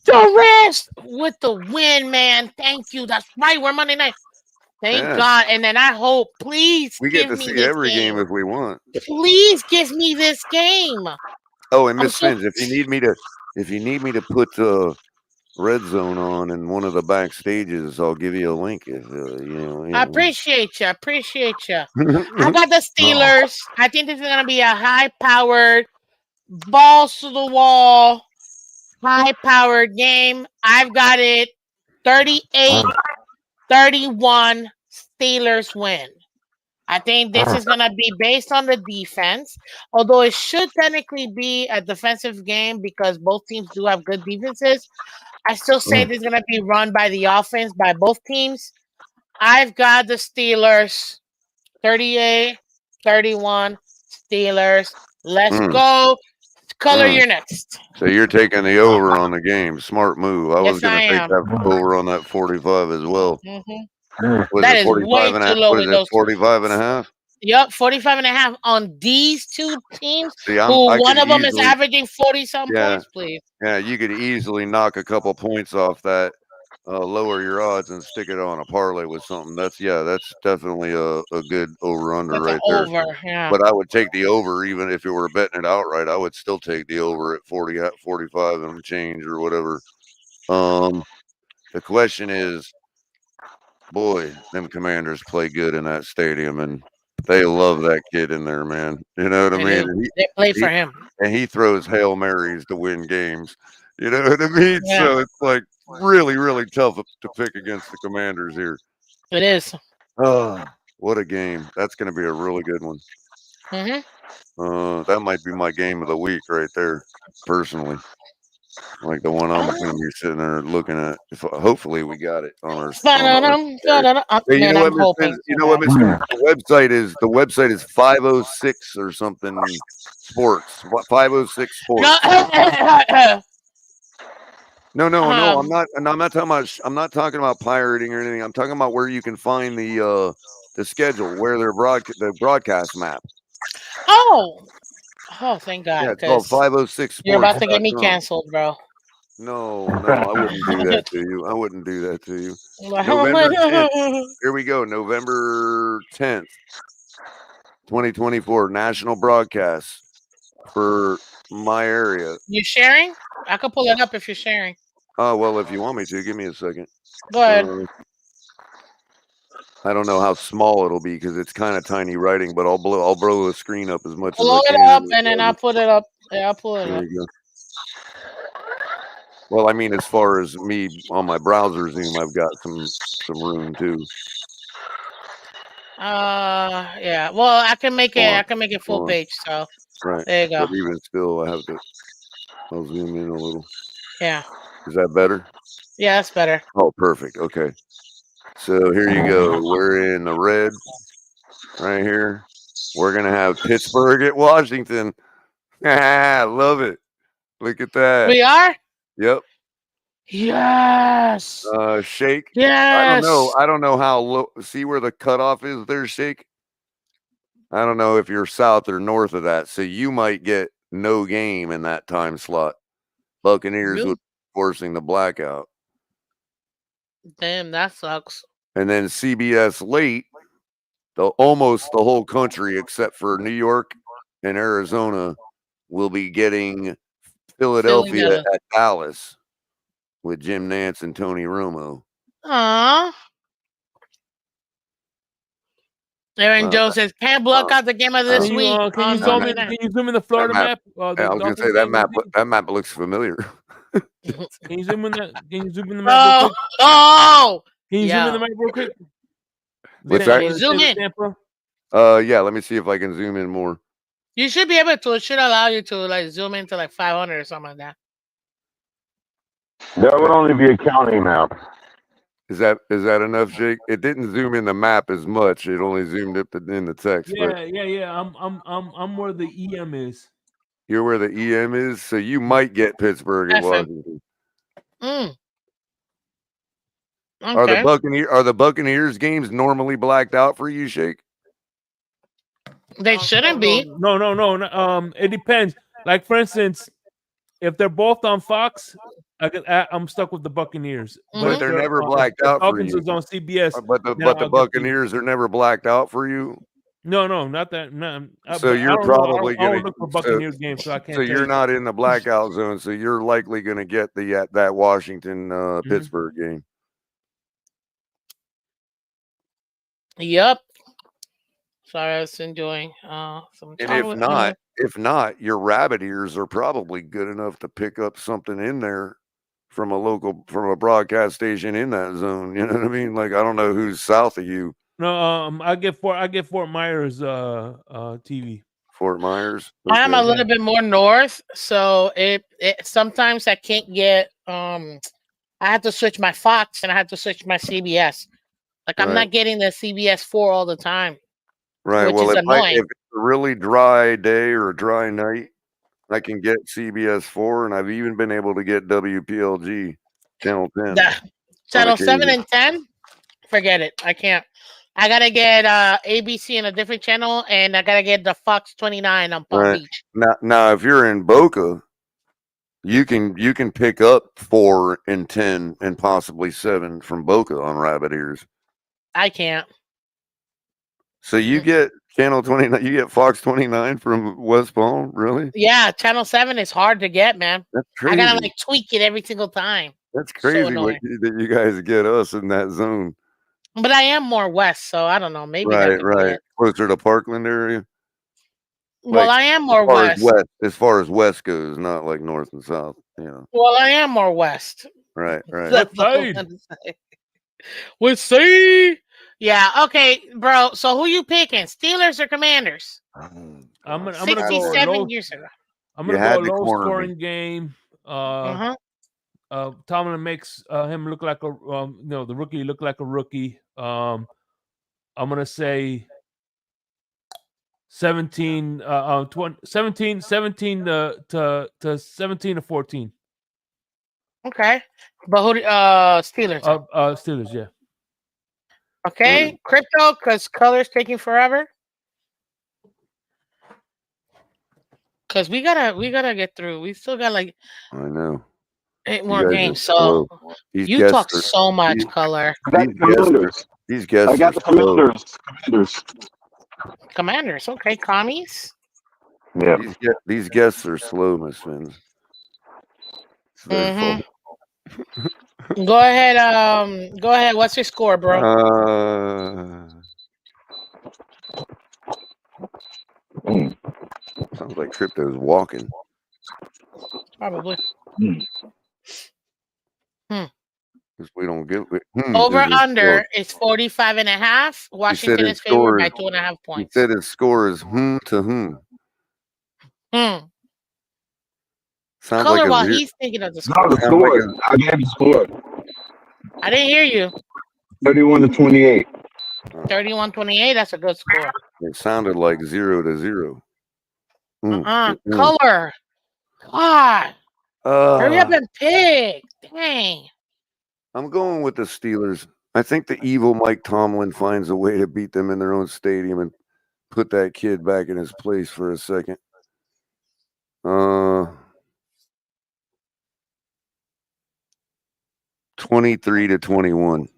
The rest with the win, man. Thank you. That's right. We're Monday night. Thank
Yeah,
God. And then I hope, please
we get
give
to
me
see
this
every game
game.
if we want.
Please give me this game.
Oh, and
I'm
Miss
so
Fins, if you need me to put Red Zone on in one of the back stages, I'll give you a link. If
I appreciate you. I got the Steelers. I think this is gonna be a high-powered, balls to the wall, high-powered game. I've got it 38-31 Steelers win. I think this is going to be based on the defense, although it should technically be a defensive game because both teams do have good defenses. I still say this is going to be run by the offense by both teams. I've got the Steelers 38-31 Steelers. Let's go. Color
Mm.
your next.
So you're taking the over on the game. Smart move. I was
Yes,
going
I
to take
am.
that over on that 45 as well. Was
That
it
is
45
way
and a
too
half?
low
What is
with
it?
those two.
45 and a half?
Yep, 45.5 on these two teams.
See,
Who
I
one
could
of them is
easily,
averaging 40-some
yeah,
points, please.
yeah, you could easily knock a couple points off that, lower your odds and stick it on a parlay with something. That's definitely a good over under
That's an
right there.
over, yeah.
But I would take the over even if you were betting it outright. I would still take the over at 45 and change or whatever. The question is, boy, them Commanders play good in that stadium, and they love that kid in there, man. You know what I
They
mean?
do.
And
They play
he
for him.
and he throws Hail Marys to win games. You know what I mean?
Yeah,
So it's like really, really tough to pick against the Commanders here.
it is.
Oh, what a game. That's going to be a really good one. That might be my game of the week right there, personally. Like the one I'm going to be sitting there looking at. Hopefully we got it on our. Hey, you
Man,
know
I'm
what, Miss
hoping
Spence? You
so
know what,
bad.
Miss Spence? The website is 506 or something sports. What 506 sports? No. I'm not. And I'm not talking about. I'm not talking about pirating or anything. I'm talking about where you can find the schedule, where the broadcast map.
Oh, thank God,
Yeah, it's called
because you're about to get me
506sports.com.
canceled, bro.
No, I wouldn't do that to you. I wouldn't do that to you.
Oh my
November 10th.
God.
Here we go. November 10th, 2024, national broadcast. for my area.
You sharing? I could pull it up if you're sharing.
Oh well, if you want me to, give me a second.
Go ahead.
I don't know how small it'll be because it's kind of tiny writing, but I'll blow the screen up as much
Blow
as I
it
can.
up, and then I'll put it up. Yeah, I'll pull it
There
up.
you go. Well, I mean, as far as me on my browser Zoom, I've got some room too.
Yeah. Well, I can make it. I can make it full page. So
right.
There you go.
But even still, I'll zoom in a little.
Yeah.
Is that better?
Yeah, that's better.
Oh, perfect. Okay. So here you go. We're in the red right here. We're gonna have Pittsburgh at Washington. I love it. Look at that.
We are.
Yep.
Yes.
Shake.
Yes.
I don't know how low. See where the cutoff is there, Shake? I don't know if you're south or north of that. So you might get no game in that time slot. Buccaneers would be forcing the blackout.
Damn, that sucks.
And then CBS late, almost the whole country except for New York and Arizona will be getting Philadelphia at Dallas with Jim Nantz and Tony Romo.
Aww. Aaron Jones says, "Can't block out the game of this week."
Can you zoom in the Florida map?
I was going to say that map looks familiar.
Can you zoom in that? Can you zoom in the map real quick?
Oh!
Can you zoom in the map real quick?
What's that?
Zoom in.
Yeah, let me see if I can zoom in more.
You should be able to. It should allow you to like zoom into like 500 or something like that.
That would only be a county map.
Is that enough, Jake? It didn't zoom in the map as much. It only zoomed up in the text.
Yeah. I'm where the EM is.
You're where the EM is, so you might get Pittsburgh and Washington.
Okay.
Are the Buccaneers games normally blacked out for you, Shake?
They shouldn't be.
No. It depends. Like for instance, if they're both on Fox, I'm stuck with the Buccaneers.
But they're never blacked out for you.
Falcons is on CBS.
But the Buccaneers are never blacked out for you.
No, not that. No.
So you're probably going to
look for Buccaneers games, so I can't.
So you're not in the blackout zone. So you're likely going to get that Washington Pittsburgh game.
Yep. Sorry, I was enjoying some.
And if not, your rabbit ears are probably good enough to pick up something in there from a broadcast station in that zone. You know what I mean? Like I don't know who's south of you.
No, I get Fort Myers TV.
Fort Myers.
Okay. I'm a little bit more north, so it sometimes I can't get I have to switch my Fox and I have to switch my CBS. Like I'm not getting the CBS 4 all the time.
Right. Well, if it's a really dry day or a dry night, I can get CBS 4, and I've even been able to get WPLG Channel 10.
Channel 7 and 10? Forget it. I can't. I gotta get ABC in a different channel, and I gotta get the Fox 29 on Palm Beach.
Now, if you're in Boca, you can pick up 4 and 10 and possibly 7 from Boca on rabbit ears.
I can't.
So you get Channel 29, you get Fox 29 from West Palm, really?
Yeah, Channel 7 is hard to get, man.
That's crazy.
I gotta tweak it every single time.
That's crazy that you guys get us in that zone.
But I am more west, so I don't know. Maybe
right. Closer to Parkland area.
Well, I am more west.
As far as west goes, not like north and south.
Well, I am more west.
Right.
We'll see. Yeah. Okay, bro. So who you picking? Steelers or Commanders?
I'm gonna
67 years ago.
I'm gonna go low scoring game. Tomlin makes him look like the rookie look like a rookie. I'm gonna say 17 to 14.
Okay. But who Steelers?
Steelers, yeah.
Okay. Crypto, because Color's taking forever. Because we gotta get through. We still got I
know
8 more games. So you talk so much, Color.
These guests.
I got the Commanders.
Commanders. Okay, commies.
Yeah.
These guests are slow, Miss Phins. It's their fault.
Go ahead. Go ahead. What's your score, bro?
Sounds like Crypto's walking.
Probably.
We don't give
over under is 45.5. Washington is favored by 2.5 points.
He said his score is to whom? Sounds
Color
like
while he's thinking of the score.
No, the score. I gave the score.
I didn't hear you.
31-28.
31-28. That's a good score.
It sounded like 0-0.
Color. God. Hurry up and pick. Dang.
I'm going with the Steelers. I think the evil Mike Tomlin finds a way to beat them in their own stadium and put that kid back in his place for a second. 23-21.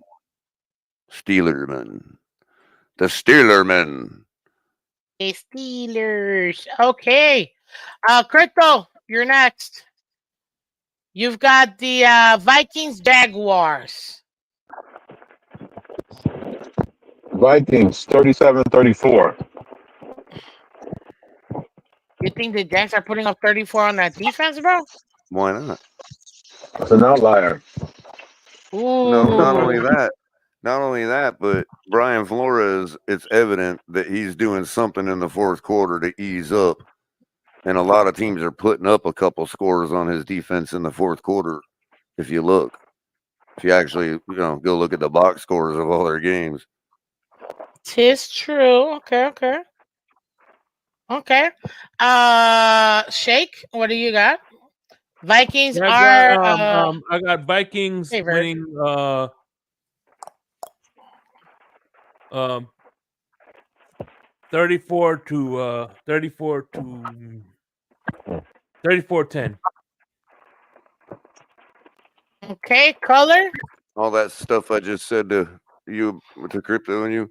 Steelerman. The Steelerman.
The Steelers. Okay. Crypto, you're next. You've got the Vikings Jaguars.
Vikings 37-34.
You think the Jags are putting up 34 on that defense, bro?
Why not?
That's an outlier.
Ooh.
No, not only that, but Brian Flores, it's evident that he's doing something in the fourth quarter to ease up. And a lot of teams are putting up a couple scores on his defense in the fourth quarter. If you look, if you actually, go look at the box scores of all their games.
'Tis true. Okay. Shake, what do you got? Vikings are.
I got Vikings winning. 34-10.
Okay, color.
All that stuff I just said to you, to Crypto and you.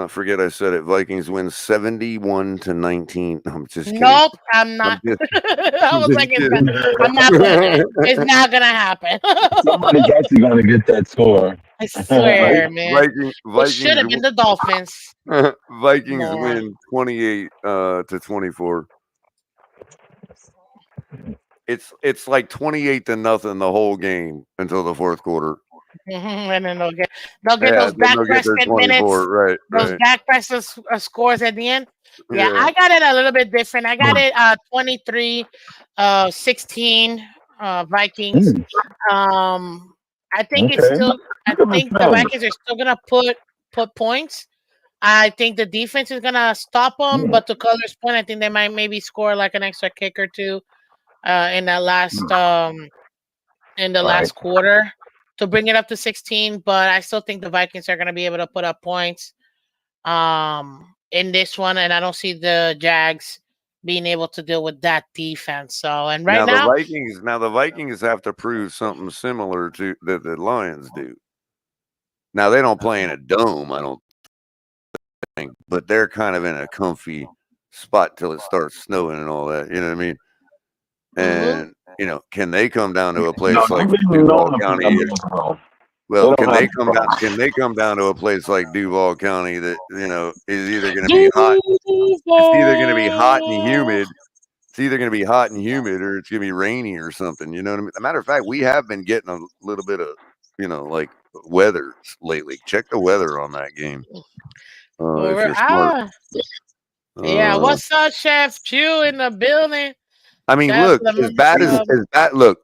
Forget I said it. Vikings win 71-19. I'm just kidding.
Nope, I'm not. I was like, I'm not playing it. It's not gonna happen.
Somebody's actually gonna get that score.
I swear, man.
Vikings
should have been the Dolphins.
Vikings win 28-24. It's like 28-0 the whole game until the fourth quarter.
And then they'll get those back Prescott minutes,
right?
Those back Prescott scores at the end. Yeah, I got it a little bit different. I got it 23-16 Vikings. I think it's still. I think the Vikings are still gonna put points. I think the defense is gonna stop them, but to Color's point, I think they might maybe score like an extra kick or two in that last last quarter to bring it up to 16. But I still think the Vikings are gonna be able to put up points in this one, and I don't see the Jags being able to deal with that defense. So, and now
the Vikings have to prove something similar to that the Lions do. Now they don't play in a dome, I don't think, but they're kind of in a comfy spot till it starts snowing and all that. You know what I mean? And can they come down to a place like Duval County? Well, can they come down to a place like Duval County that is either going to be hot? It's either going to be hot and humid. It's either going to be hot and humid, or it's going to be rainy or something. You know what I mean? As a matter of fact, we have been getting a little bit of like weather lately. Check the weather on that game. If you're smart.
Yeah, what's up, Chef Chew in the building?
I mean, look, as bad as the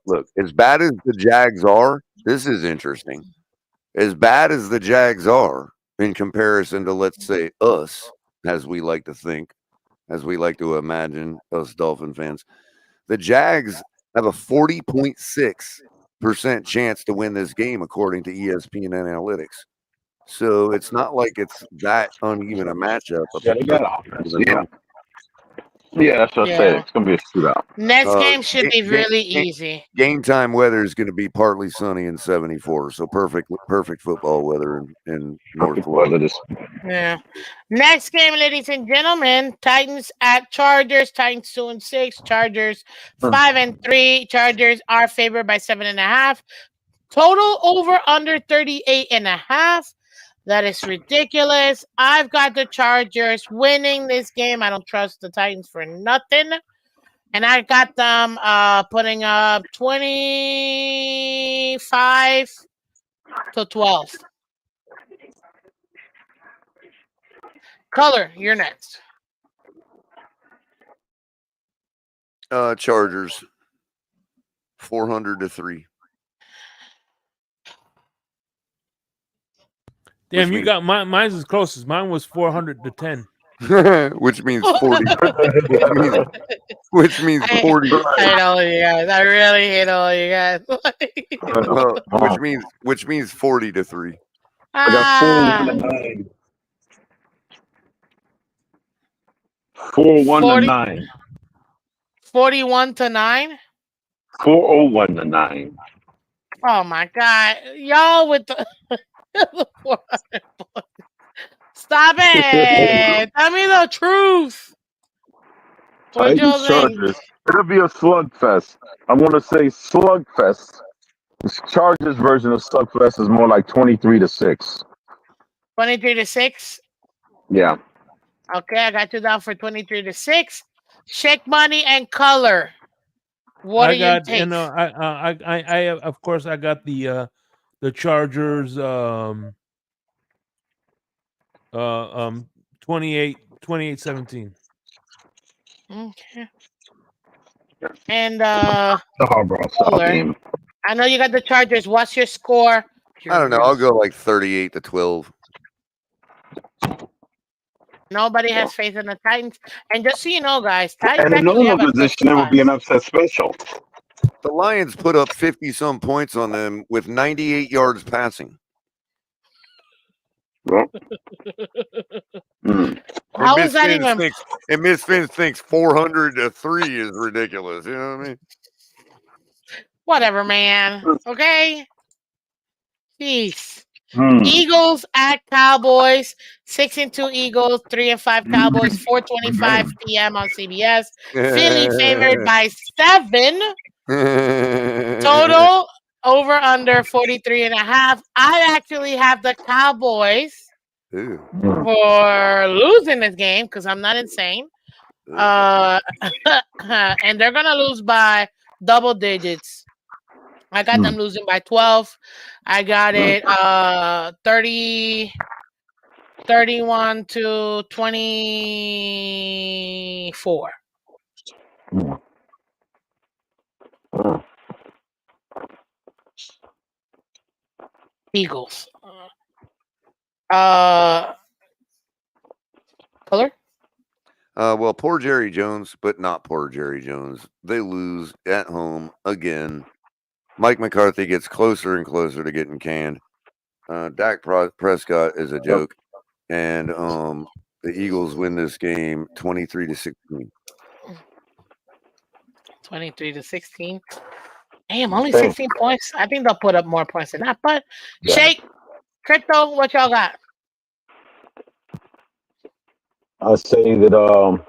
Jags are, this is interesting. As bad as the Jags are in comparison to, let's say, us, as we like to think, as we like to imagine, us Dolphin fans, the Jags have a 40.6% chance to win this game, according to ESPN Analytics. So it's not like it's that uneven a matchup.
Yeah, that's what I said. It's gonna be a shootout.
Next game should be really easy.
Game time weather is going to be partly sunny and 74, so perfect football weather in North Florida.
Yeah. Next game, ladies and gentlemen, Titans at Chargers. Titans 2-6. Chargers 5-3. Chargers are favored by 7.5. Total over under 38.5. That is ridiculous. I've got the Chargers winning this game. I don't trust the Titans for nothing. And I got them putting up 25-12. Culler, you're next.
Chargers 400-3.
Damn, you got mine's as close as mine was 400-10.
Which means 40. which means 40.
I hate all of you guys. I really hate all of you guys.
Which means 40-3.
I got 4-1-9. 4-1-9.
41-9.
4-0-1-9.
Oh my God, y'all with the. Stop it! Tell me the truth.
Titans Chargers. It'll be a slugfest. I want to say slugfest. The Chargers version of slugfest is more like 23-6.
23-6.
Yeah.
Okay, I got you down for 23-6. Shake Money and Color. What do you take?
I of course I got the Chargers 28-17.
Okay. And
the Harbaugh game.
I know you got the Chargers. What's your score?
I don't know. I'll go like 38-12.
Nobody has faith in the Titans. And just so you know, guys, Titans
and in normal position, it would be an upset special.
The Lions put up 50-some points on them with 98 yards passing.
Well,
how is that even?
And Miss Phins thinks 400-3 is ridiculous. You know what I mean?
Whatever, man. Okay. Jeez. Eagles at Cowboys. 6-2 Eagles, 3-5 Cowboys. 4:25 p.m. on CBS. Philly favored by 7. Total over under 43.5. I actually have the Cowboys for losing this game because I'm not insane. And they're gonna lose by double digits. I got them losing by 12. I got it 31-24. Eagles. Color?
Well, poor Jerry Jones, but not poor Jerry Jones. They lose at home again. Mike McCarthy gets closer and closer to getting canned. Dak Prescott is a joke. And the Eagles win this game 23-16.
23-16. Damn, only 16 points. I think they'll put up more points than that. But Shake, Crypto, what y'all got?
I say that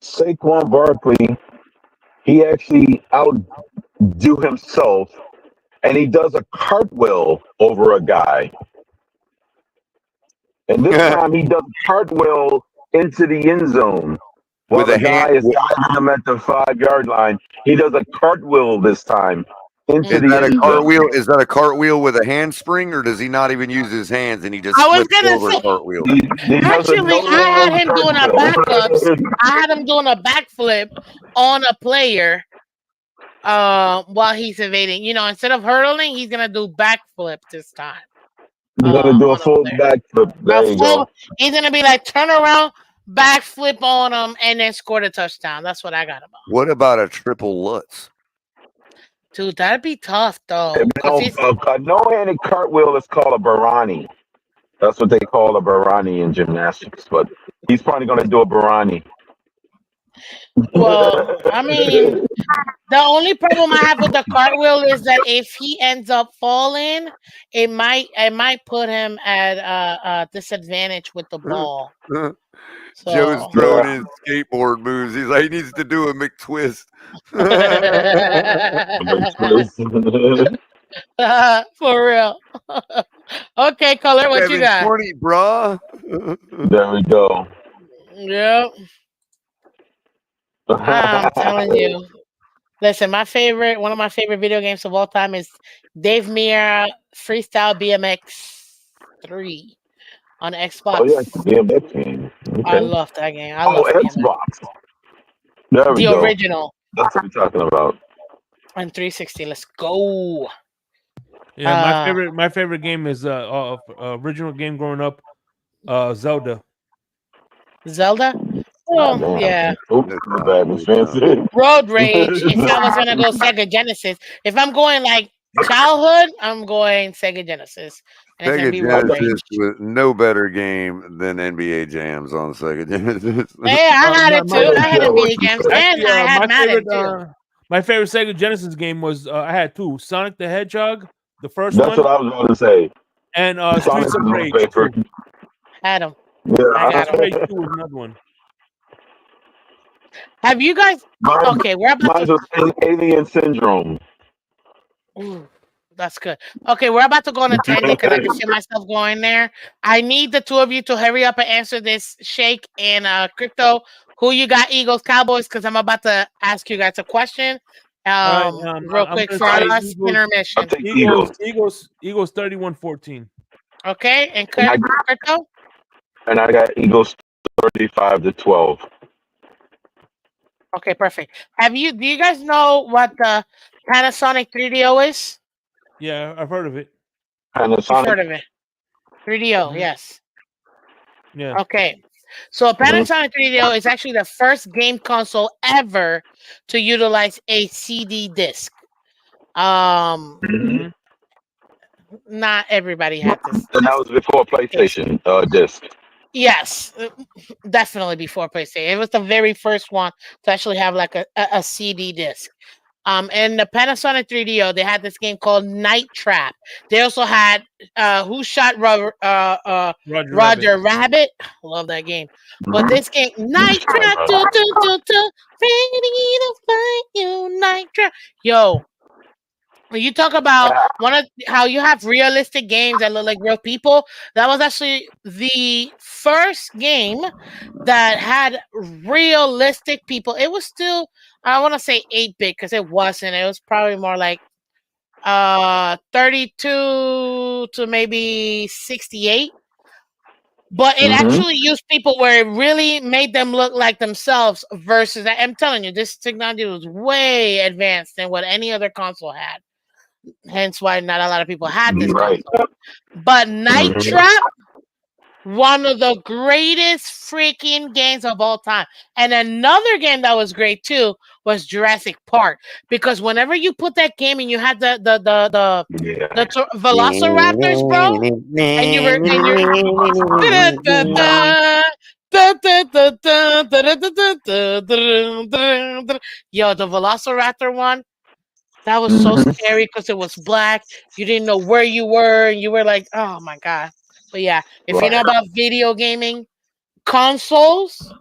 Saquon Barkley, he actually outdo himself, and he does a cartwheel over a guy. And this time he does a cartwheel into the end zone. While the guy is guiding him at the 5-yard line, he does a cartwheel this time. Is
that a cartwheel with a handspring, or does he not even use his hands and he just flips over a cartwheel?
Actually, I had him doing a backups. I had him doing a backflip on a player while he's evading. You know, instead of hurdling, he's gonna do backflip this time.
He's gonna do a full backflip. There you go.
He's gonna be like turn around, backflip on him, and then score the touchdown. That's what I got about.
What about a triple Lutz?
Dude, that'd be tough, though.
A no-handed cartwheel is called a Barani. That's what they call a Barani in gymnastics. But he's probably going to do a Barani.
Well, I mean, the only problem I have with the cartwheel is that if he ends up falling, it might put him at a disadvantage with the ball.
Joe's
So
throwing his skateboard moves. He's like, he needs to do a McTwist.
for real. Okay, Color, what you got?
720, brah.
There we go.
Yep. I'm telling you. Listen, one of my favorite video games of all time is Dave Mirra Freestyle BMX 3 on Xbox.
Oh, yeah, BMX game.
I
Okay.
love that game. I
Oh,
love BMX.
Xbox. There we
The
go.
original
That's what we're talking about.
on 360. Let's go.
Yeah, my favorite game is original game growing up, Zelda.
Zelda? Oh, yeah.
Oops, my bad, Miss Fancy.
Road Rage. If I was gonna go Sega Genesis, if I'm going like childhood, I'm going Sega Genesis. And it's gonna
Sega
be Road Rage.
Genesis was no better game than NBA Jams on Sega Genesis.
Hey, I had it too. I had NBA Jams and
Actually,
I had Madden too.
my favorite Sega Genesis game was I had two: Sonic the Hedgehog, the first
That's
one,
what I was going to say.
and
Sonic
Streets of
is my
Rage
favorite.
2.
Had them.
Yeah.
I got
Streets of Rage
'em.
2 was another one.
Have you guys? Okay, we're about
Mine
to.
was Alien Syndrome.
Ooh, that's good. Okay, we're about to go on a tangent because I can see myself going there. I need the two of you to hurry up and answer this. Shake and Crypto. Who you got? Eagles, Cowboys? Because I'm about to ask you guys a question.
All right,
Real
I'm
quick
gonna
for our
say
last intermission.
Eagles 31-14.
Okay, and Crypto.
And I got Eagles 35-12.
Okay, perfect. Do you guys know what the Panasonic 3DO is?
Yeah, I've heard of it.
You've heard of it. 3DO, yes.
Yeah.
Okay. So a Panasonic 3DO is actually the first game console ever to utilize a CD disc. Not everybody had this.
And that was before PlayStation disc.
Yes, definitely before PlayStation. It was the very first one to actually have like a CD disc. And the Panasonic 3DO, they had this game called Night Trap. They also had Who Shot Roger Rabbit. Love that game. But this game, Night Trap, ready to fight you, Night Trap. Yo, when you talk about how you have realistic games that look like real people, that was actually the first game that had realistic people. It was still, I want to say 8-bit because it wasn't. It was probably more like 32 to maybe 68. But it actually used people where it really made them look like themselves versus, I'm telling you, this technology was way advanced than what any other console had. Hence why not a lot of people had this console. But Night Trap, one of the greatest freaking games of all time. And another game that was great too was Jurassic Park. Because whenever you put that game and you had the Velociraptors, bro, and you're yo, the Velociraptor one. That was so scary because it was black. You didn't know where you were, and you were like, "Oh my god!" But yeah, if you know about video gaming consoles,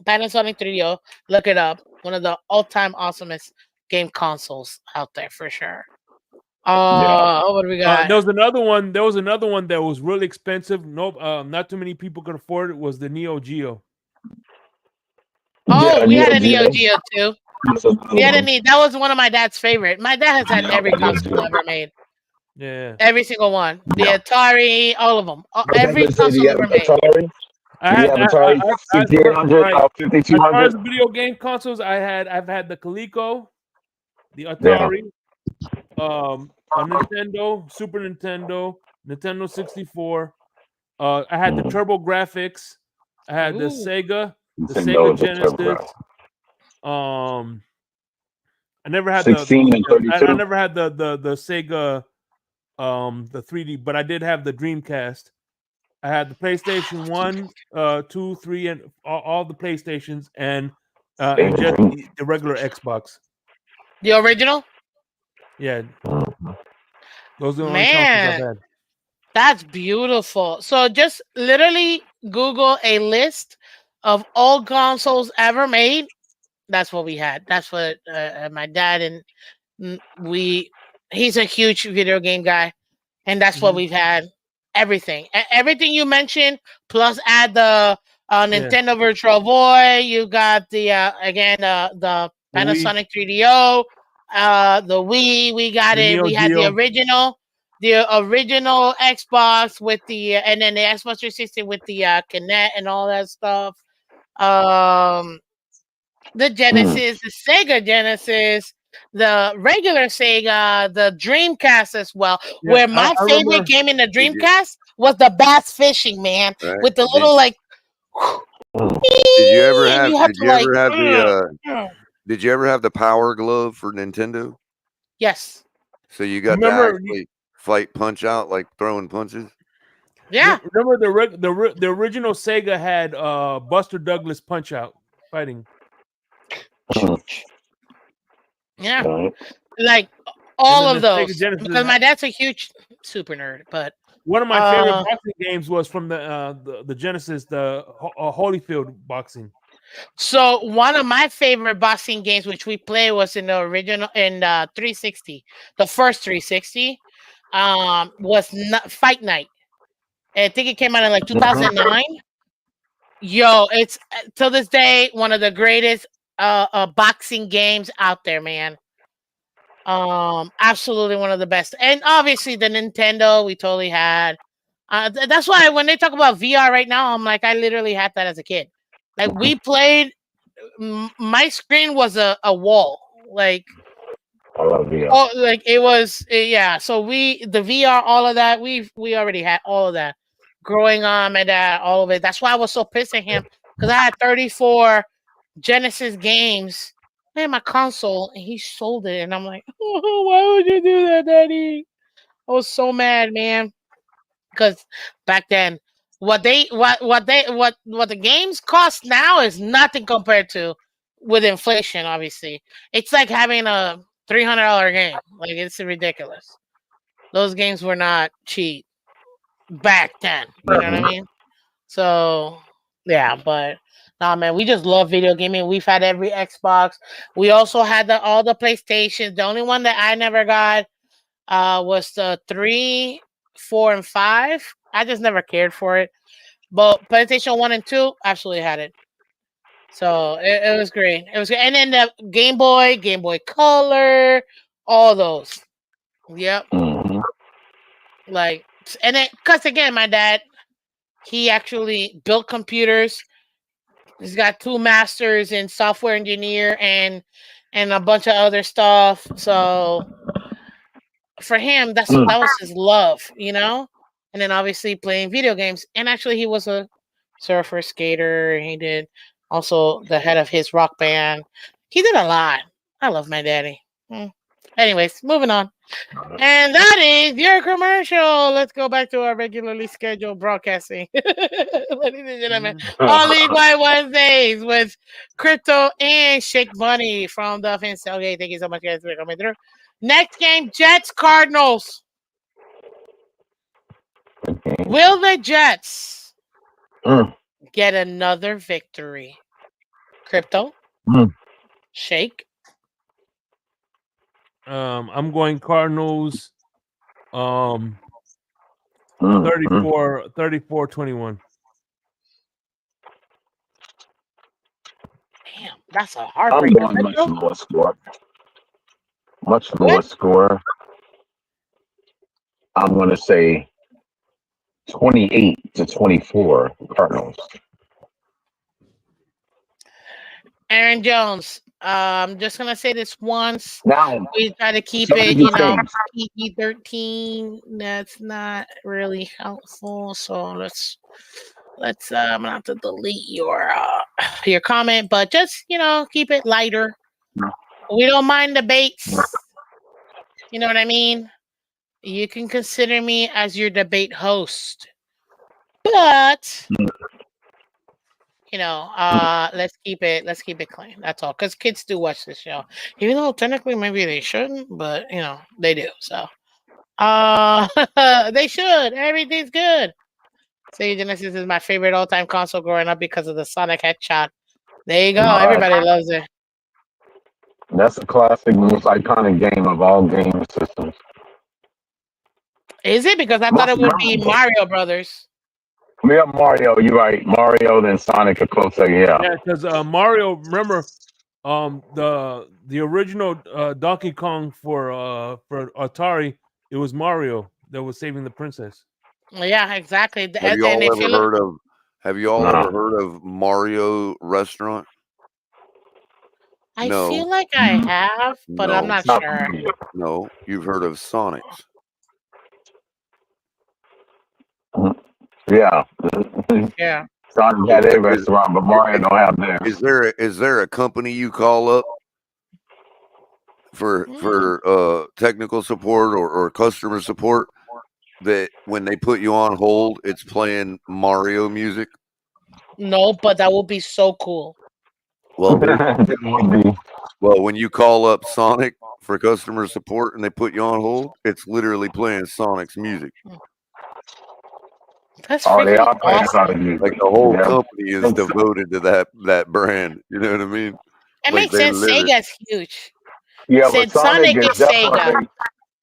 Panasonic 3DO, look it up. One of the all-time awesomest game consoles out there for sure. What do we got?
There was another one that was really expensive. Not too many people could afford it. Was the Neo Geo.
Oh, we had a Neo Geo too. That was one of my dad's favorite. My dad has had every console ever made.
Yeah.
Every single one. The Atari, all of them. Every console ever made.
Atari 5800, 5200.
As far as video game consoles, I've had the Coleco, the Atari, a Nintendo, Super Nintendo, Nintendo 64. I had the Turbo Graphics. I had the Sega Genesis. I never had
16 and 32.
I never had the Sega the 3D, but I did have the Dreamcast. I had the PlayStation 1, 2, 3, and all the PlayStations, and and just the regular Xbox.
The original?
Yeah. Those are the only consoles I've
Man,
had.
that's beautiful. So just literally Google a list of all consoles ever made. That's what we had. That's what my dad and he's a huge video game guy, and that's what we've had. Everything, everything you mentioned, plus add the Nintendo Virtual Boy. You got the again the Panasonic 3DO, the Wii. We got
The
it.
Neo
We had
Geo.
the original Xbox with the and then the Xbox 360 with the Kinect and all that stuff. The Genesis, the Sega Genesis, the regular Sega, the Dreamcast as well.
Yeah,
Where my
I
favorite
remember.
game in the
Did you,
Dreamcast was the bass fishing, man,
right?
with the little like.
Did you ever
And
have?
you have
Did
to
you
like.
ever have the? Did you ever have the Power Glove for Nintendo?
Yes.
So you got to
Remember,
actually fight Punch Out like throwing punches.
Yeah.
remember the original Sega had Buster Douglas Punch Out fighting.
Yeah. Like
And
all
then
of
the Sega
those,
Genesis.
because my dad's a huge super nerd. But
One of my favorite boxing games was from the Genesis, the Holyfield boxing.
so one of my favorite boxing games, which we played, was in the original in 360, the first 360. Was not Fight Night. I think it came out in like 2009. Yo, it's till this day one of the greatest boxing games out there, man. Absolutely one of the best, and obviously the Nintendo we totally had. That's why when they talk about VR right now, I'm like, I literally had that as a kid. Like we played. My screen was a wall. Like
I love VR.
oh, like it was yeah. So the VR, all of that, we already had all of that growing up and all of it. That's why I was so pissed at him because I had 34 Genesis games in my console and he sold it, and I'm like, oh, why would you do that, Daddy? I was so mad, man. Because back then, what the games cost now is nothing compared to with inflation. Obviously, it's like having a $300 game. Like it's ridiculous. Those games were not cheap back then. You know what I mean? So yeah, but nah, man, we just love video gaming. We've had every Xbox. We also had all the PlayStations. The only one that I never got was the 3, 4, and 5. I just never cared for it. But PlayStation 1 and 2, absolutely had it. So it was great. It was great. And then the Game Boy Color, all those. Yep. Like, and then, because again, my dad, he actually built computers. He's got 2 masters in software engineer and a bunch of other stuff. So for him, that was his love, you know. And then obviously playing video games. And actually, he was a surfer, skater. He did also the head of his rock band. He did a lot. I love my daddy. Anyways, moving on. And that is your commercial. Let's go back to our regularly scheduled broadcasting. Ladies and gentlemen, only by Wednesdays with Crypto and Shake Money from the Phins. Okay, thank you so much, guys, for coming through. Next game, Jets Cardinals. Will the Jets get another victory? Crypto? Shake?
I'm going Cardinals. 34-21.
Damn, that's a heartbreaker.
I'm going much lower score. Much lower score. I'm going to say 28-24 Cardinals.
Aaron Jones. I'm just gonna say this once.
Now
we try to keep it, PG-13. That's not really helpful. So let's I'm gonna have to delete your comment, but just keep it lighter. We don't mind debates. You know what I mean? You can consider me as your debate host, but let's keep it clean. That's all. Because kids do watch this show, even though technically maybe they shouldn't, but they do. So, they should. Everything's good. Sega Genesis is my favorite all-time console growing up because of the Sonic headshot. There you go. Everybody loves it.
That's a classic, most iconic game of all game systems.
Is it? Because I thought it would be Mario Brothers.
Yeah, Mario. You're right. Mario, then Sonic, a close second. Yeah.
Yeah, because Mario. Remember, the original Donkey Kong for Atari. It was Mario that was saving the princess.
Yeah, exactly.
Have you all ever heard of Mario Restaurant?
I feel like I have, but I'm not sure.
No, you've heard of Sonic's.
Yeah.
Yeah.
Sonic had a restaurant, but Mario don't have theirs.
Is there a company you call up for technical support or customer support that when they put you on hold, it's playing Mario music?
No, but that would be so cool.
Well, when you call up Sonic for customer support and they put you on hold, it's literally playing Sonic's music.
That's freaking awesome.
Like the whole company is devoted to that brand. You know what I mean?
It makes sense. Sega's huge.
Yeah, but Sonic is Sega.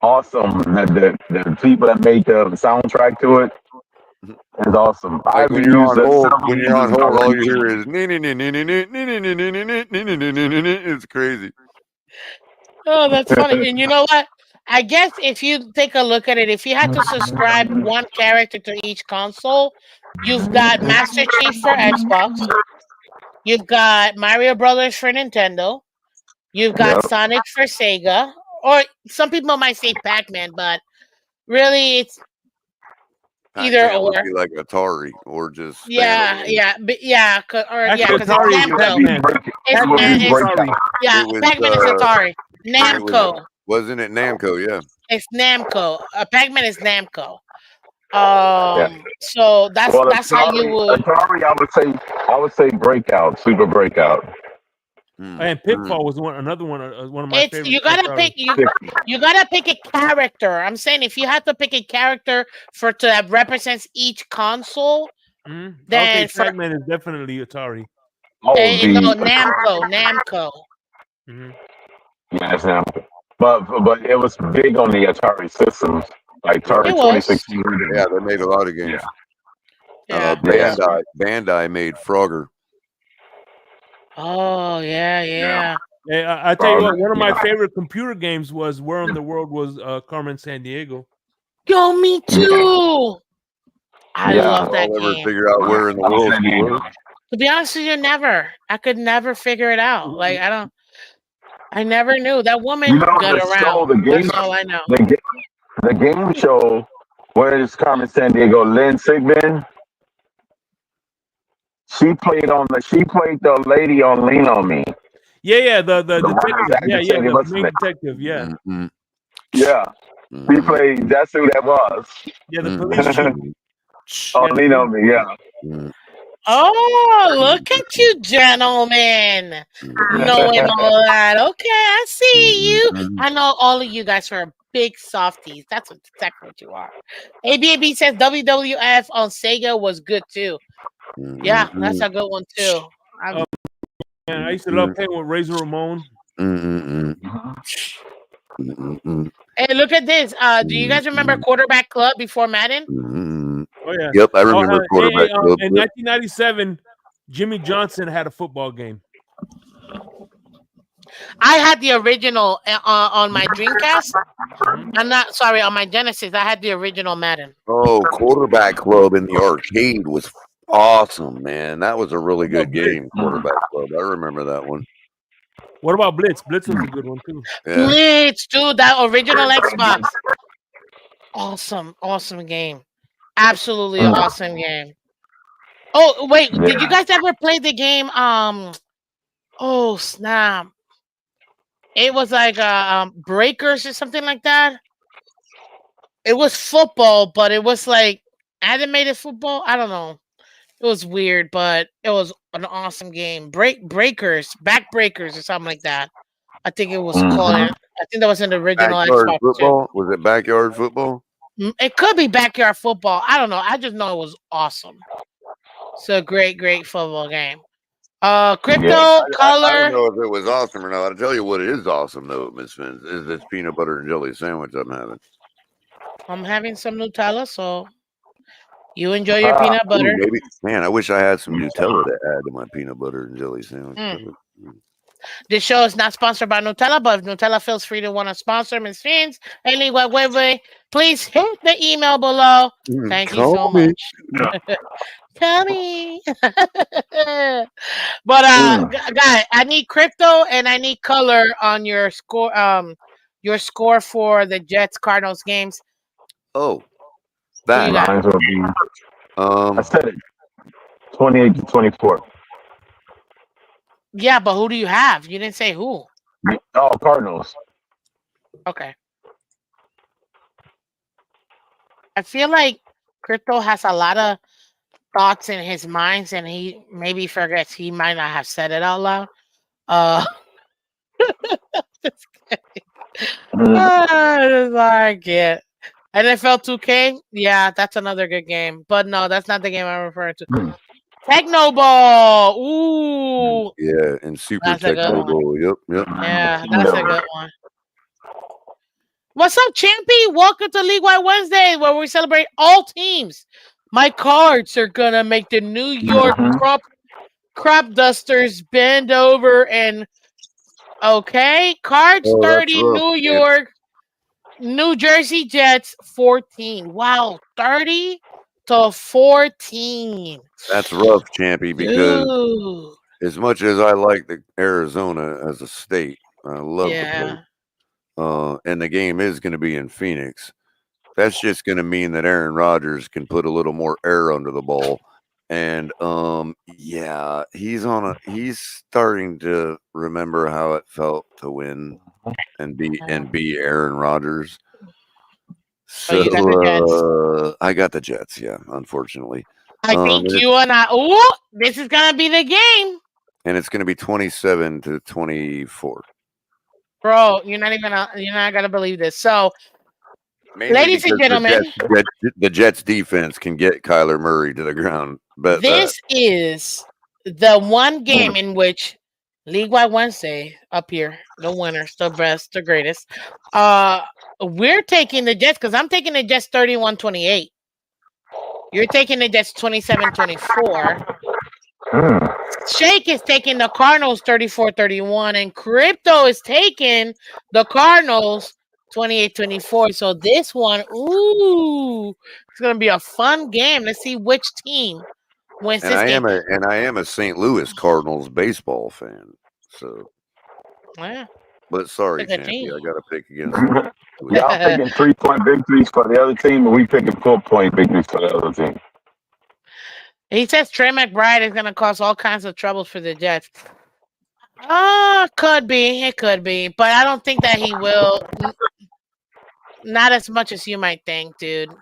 Awesome. The people that make the soundtrack to it is awesome.
Like when you're on hold, all you hear is it's crazy.
Oh, that's funny. And you know what? I guess if you take a look at it, if you had to subscribe one character to each console, you've got Master Chief for Xbox, you've got Mario Brothers for Nintendo, you've got Sonic for Sega, or some people might say Pac-Man, but really it's either or.
Would be like Atari or just
because it's
Namco.
Pac-Man is Atari. Namco.
Wasn't it Namco? Yeah.
It's Namco. Pac-Man is Namco. So that's how you would.
Atari, I would say Breakout, Super Breakout.
And Pitfall was another one of my favorites.
You gotta pick a character. I'm saying if you have to pick a character that represents each console, then
Pac-Man is definitely Atari.
Namco.
Mm-hmm. Yeah, it's Namco. But it was big on the Atari systems, like Atari 2016.
Yeah, they made a lot of games.
Yeah.
Bandai made Frogger.
Oh yeah.
Hey, I tell you what, one of my favorite computer games was Where in the World was Carmen Sandiego.
Yo, me too. I love that game.
Figure out where in the world you were.
To be honest with you, never. I could never figure it out. Like I never knew that woman got around. That's all I know.
The game show, where is Carmen Sandiego? Lynn Sigmund. She played the lady on Lean on Me.
Yeah, the main detective. Yeah.
Mm-hmm.
Yeah. She played. That's who that was.
Yeah, the police chief.
Lean on Me. Yeah.
Mm-hmm.
Oh, look at you, gentlemen, knowing all that. Okay, I see you. I know all of you guys are big softies. That's exactly what you are. ABAB says WWF on Sega was good too. Yeah, that's a good one too.
I used to love playing with Razor Ramon.
Hey, look at this. Do you guys remember Quarterback Club before Madden?
Oh yeah.
Yep, I remember Quarterback Club.
In 1997, Jimmy Johnson had a football game.
I had the original on my Dreamcast. I'm not sorry, on my Genesis. I had the original Madden.
Oh, Quarterback Club in the arcade was awesome, man. That was a really good game, Quarterback Club. I remember that one.
What about Blitz? Blitz was a good one too.
Yeah.
Blitz, dude, that original Xbox. Awesome game. Absolutely awesome game. Oh, wait, did you guys ever play the game? Oh snap. It was like Breakers or something like that. It was football, but it was like animated football. I don't know. It was weird, but it was an awesome game. Backbreakers, or something like that. I think it was called. I think that was in the original
Backyard
Xbox too.
football? Was it backyard football?
It could be backyard football. I don't know. I just know it was awesome. It's a great football game. Crypto Color.
I don't know if it was awesome or not. I'll tell you what is awesome though, Miss Phins, is this peanut butter and jelly sandwich I'm having.
I'm having some Nutella, so you enjoy your peanut butter.
Ooh, maybe, man, I wish I had some Nutella to add to my peanut butter and jelly sandwich.
This show is not sponsored by Nutella, but if Nutella feels free to want to sponsor Ms. Phins, anyway, please hit the email below. Thank you so much. Tell me. But guy, I need crypto and I need color on your score. Your score for the Jets Cardinals games.
Oh, that
mine will be. I said it. 28-24.
Yeah, but who do you have? You didn't say who.
Oh, Cardinals.
Okay. I feel like Crypto has a lot of thoughts in his mind, and he maybe forgets he might not have said it out loud. Just kidding. I just like it. NFL 2K, yeah, that's another good game. But no, that's not the game I'm referring to. Techno Ball. Ooh.
Yeah, and Super Techno Ball. Yep.
Yeah, that's a good one. What's up, Champy? Welcome to League Wide Wednesday, where we celebrate all teams. My cards are gonna make the New York crop dusters bend over and cards 30 New York, New Jersey Jets 14. Wow, 30-14.
That's rough, Champy, because as much as I like the Arizona as a state, I love the place. And the game is going to be in Phoenix. That's just going to mean that Aaron Rodgers can put a little more air under the ball. And yeah, he's starting to remember how it felt to win and be Aaron Rodgers. So I got the Jets, yeah, unfortunately.
I think you and I this is gonna be the game.
And it's gonna be 27-24.
Bro, you're not gonna believe this. So ladies and gentlemen,
the Jets defense can get Kyler Murray to the ground. But
this is the one game in which League Wide Wednesday up here, the winners, the best, the greatest. We're taking the Jets because I'm taking the Jets 31-28. You're taking the Jets 27-24. Shake is taking the Cardinals 34-31, and Crypto is taking the Cardinals 28-24. So this one, it's gonna be a fun game. Let's see which team wins this game.
I am a St. Louis Cardinals baseball fan. So, but sorry, Champy, I got to pick against.
Yeah, I'm picking 3-point victories for the other team, and we picking 4-point victories for the other team.
He says Trey McBride is going to cause all kinds of troubles for the Jets. Could be. It could be. But I don't think that he will. Not as much as you might think, dude.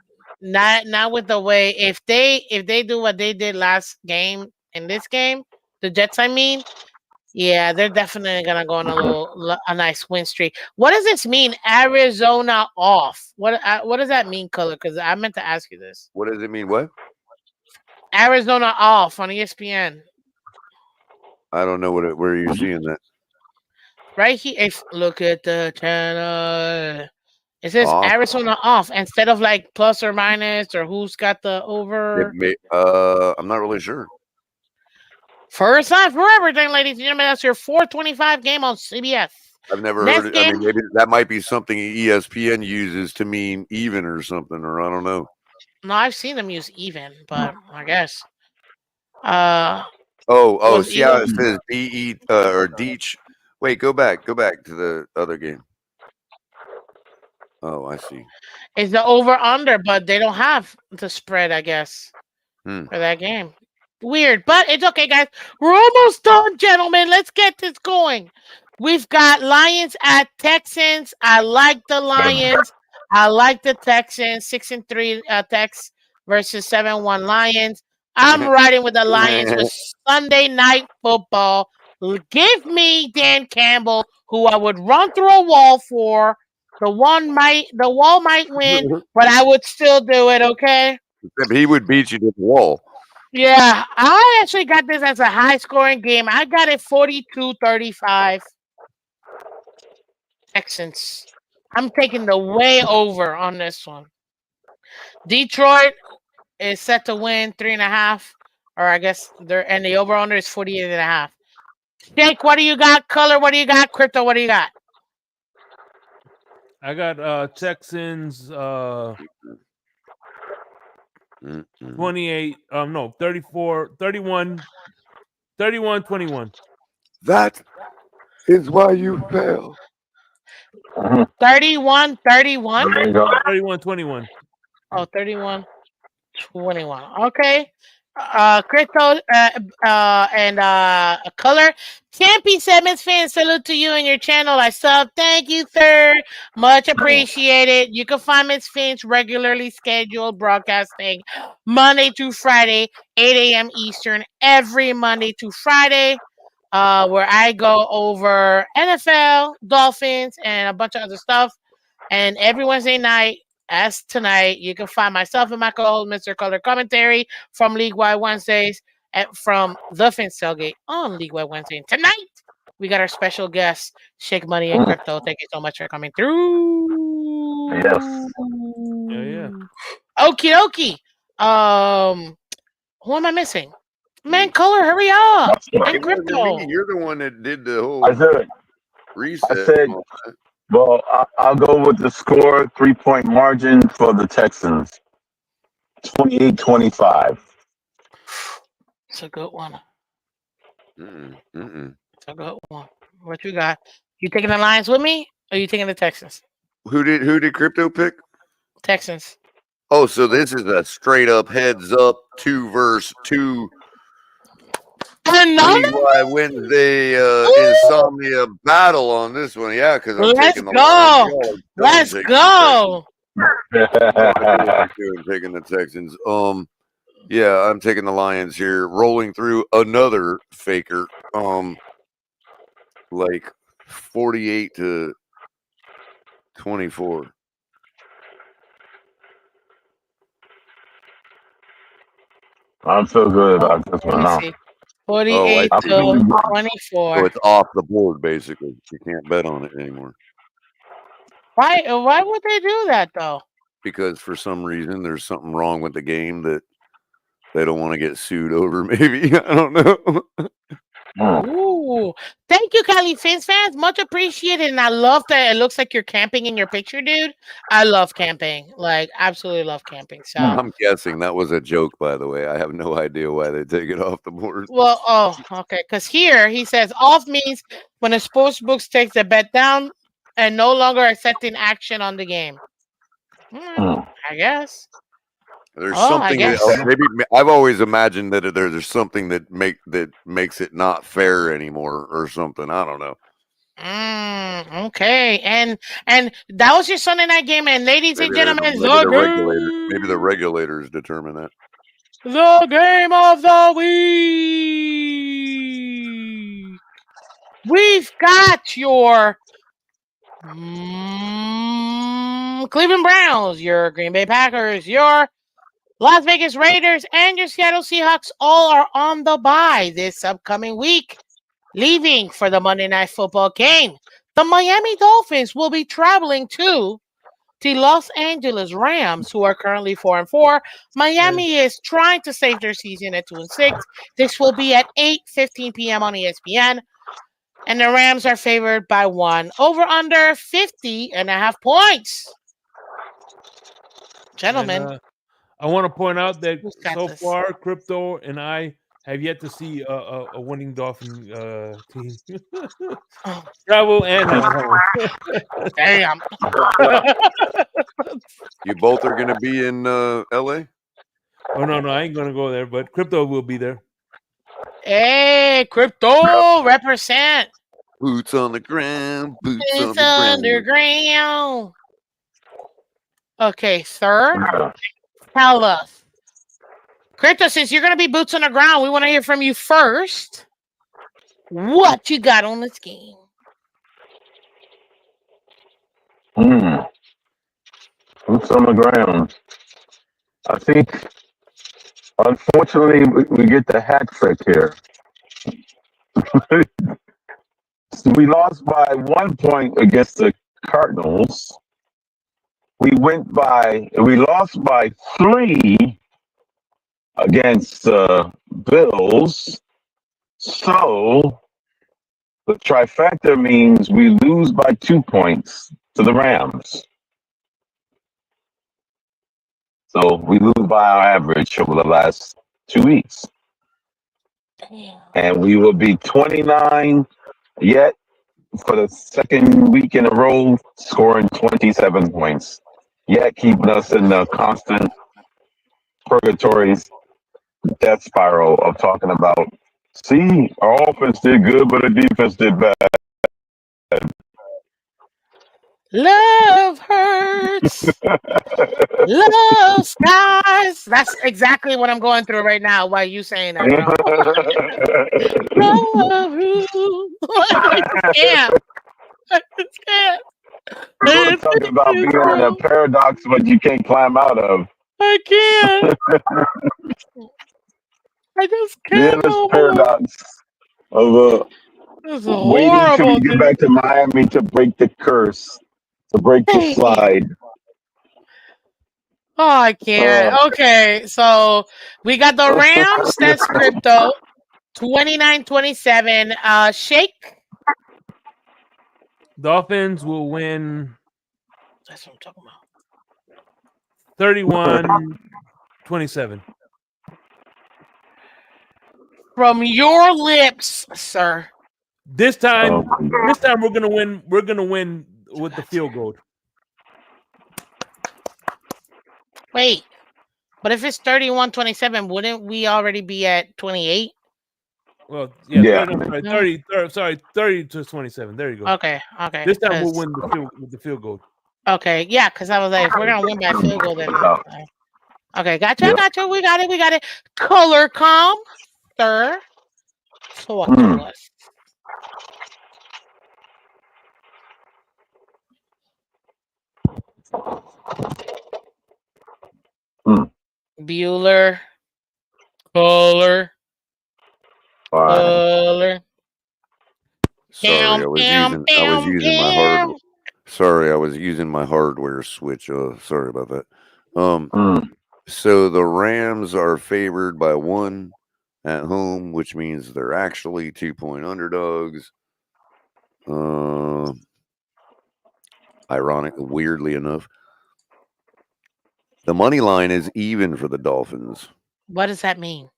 Not with the way. If they do what they did last game in this game, the Jets, I mean, yeah, they're definitely going to go on a nice win streak. What does this mean, Arizona off? What does that mean, Color? Because I meant to ask you this.
What does it mean, what?
Arizona off on ESPN.
I don't know where you're seeing that.
Right here, look at the channel. It says off. Arizona off instead of like plus or minus or who's got the over.
I'm not really sure.
First time for everything, ladies and gentlemen. That's your 425 game on CBS.
I've never heard it. I mean, maybe that might be something ESPN uses to mean even or something, or I don't know.
No, I've seen them use even, but I guess.
See how it says DE or Deech. Wait, go back to the other game. Oh, I see.
It's the over under, but they don't have the spread, I guess, for that game. Weird, but it's okay, guys. We're almost done, gentlemen. Let's get this going. We've got Lions at Texans. I like the Lions. I like the Texans. 6-3 Tex versus 7-1 Lions. I'm riding with the Lions for Sunday Night Football. Give me Dan Campbell, who I would run through a wall for. The wall might win, but I would still do it, okay?
He would beat you to the wall.
Yeah, I actually got this as a high-scoring game. I got it 42-35. Texans. I'm taking the way over on this one. Detroit is set to win 3.5, or I guess and the over/under is 48.5. Jake, what do you got? Color, what do you got? Crypto, what do you got?
I got Texans 28 no 34 31 21.
That is why you fail.
31.
21.
Oh, 31-21. Okay. Crypto and Color. Campy Simmons fan, salute to you and your channel. I sub. Thank you, sir. Much appreciated. You can find Miss Finch regularly scheduled broadcasting Monday through Friday, 8 a.m. Eastern, every Monday to Friday, where I go over NFL, Dolphins, and a bunch of other stuff. And every Wednesday night, as tonight, you can find myself and my co-host, Mr. Color Commentary from League Wide Wednesdays from the Phins Tailgate on League Wide Wednesday. And tonight, we got our special guest, Shake Money and Crypto. Thank you so much for coming through.
Yes.
Yeah.
Okie dokie. Who am I missing? Man, Color, hurry up. And Crypto.
You're the one that did the whole reset.
I said, well, I'll go with the score, 3-point margin for the Texans. 28-25.
It's a good one.
It's
a good one. What you got? You taking the Lions with me, or you taking the Texans?
Who did Crypto pick?
Texans.
Oh, so this is a straight up heads up 2-2. Wednesday insomnia battle on this one, yeah, because I'm taking the Lions.
Let's go.
Taking the Texans. Yeah, I'm taking the Lions here, rolling through another faker. Like 48-24.
I'm so good about this one now.
48-24.
So it's off the board, basically. You can't bet on it anymore.
Why would they do that, though?
Because for some reason there's something wrong with the game that they don't want to get sued over, maybe. I don't know.
Ooh. Thank you, Cali Phins fans. Much appreciated. And I love that it looks like you're camping in your picture, dude. I love camping. Like, absolutely love camping. So
I'm guessing that was a joke, by the way. I have no idea why they take it off the board.
Well, okay. Because here he says off means when a sports books takes the bet down and no longer accepting action on the game. I guess.
There's something maybe I've always imagined that there's something that makes it not fair anymore or something. I don't know.
Okay, and that was your Sunday night game, and ladies and gentlemen,
maybe the regulators determine that.
The game of the week. We've got your Cleveland Browns, your Green Bay Packers, your Las Vegas Raiders, and your Seattle Seahawks all are on the bye this upcoming week, leaving for the Monday Night Football game. The Miami Dolphins will be traveling to the Los Angeles Rams, who are currently 4-4. Miami is trying to save their season at 2-6. This will be at 8:15 p.m. on ESPN. And the Rams are favored by 1. Over under 50.5 points. Gentlemen.
And, I want to point out that so far, Crypto and I have yet to see a winning Dolphin team. Travel and home.
Damn.
You both are going to be in LA?
Oh, no, I ain't going to go there, but Crypto will be there.
Hey, Crypto, represent.
Boots on the ground. Boots on
the ground. Okay, sir. Tell us, Crypto, since you're going to be boots on the ground, we want to hear from you first. What you got on this game?
Boots on the ground. I think, unfortunately, we get the hat trick here. We lost by 1 point against the Cardinals. We lost by 3 against Bills. So the trifecta means we lose by 2 points to the Rams. So we lose by our average over the last 2 weeks. And we will be 29 yet for the second week in a row, scoring 27 points. Yet keeping us in the constant purgatory death spiral of talking about, see, our offense did good, but our defense did bad.
Love hurts. Love skies. That's exactly what I'm going through right now. Why you saying that? Love you. I can't.
We're talking about being in a paradox what you can't climb out of.
I can't. I just can't.
Being in this paradox of waiting till we get back to Miami to break the curse, to break the slide.
Oh, I can't. Okay, so we got the Rams. That's Crypto. 29-27. Shake.
Dolphins will win.
That's what I'm talking about.
31-27.
From your lips, sir.
This time we're gonna win. We're gonna win with the field goal.
Wait, but if it's 31-27, wouldn't we already be at 28?
Well, yeah. 30 to 27. There you go.
Okay.
This time we'll win with the field goal.
Okay, yeah, because I was like, if we're gonna win by field goal, then okay, gotcha. We got it. Color calm, sir. Talk to us. Bueller. Color.
Sorry, I was using my hardware switch. Sorry about that. So the Rams are favored by 1 at home, which means they're actually 2-point underdogs. Weirdly enough, the money line is even for the Dolphins.
What does that mean?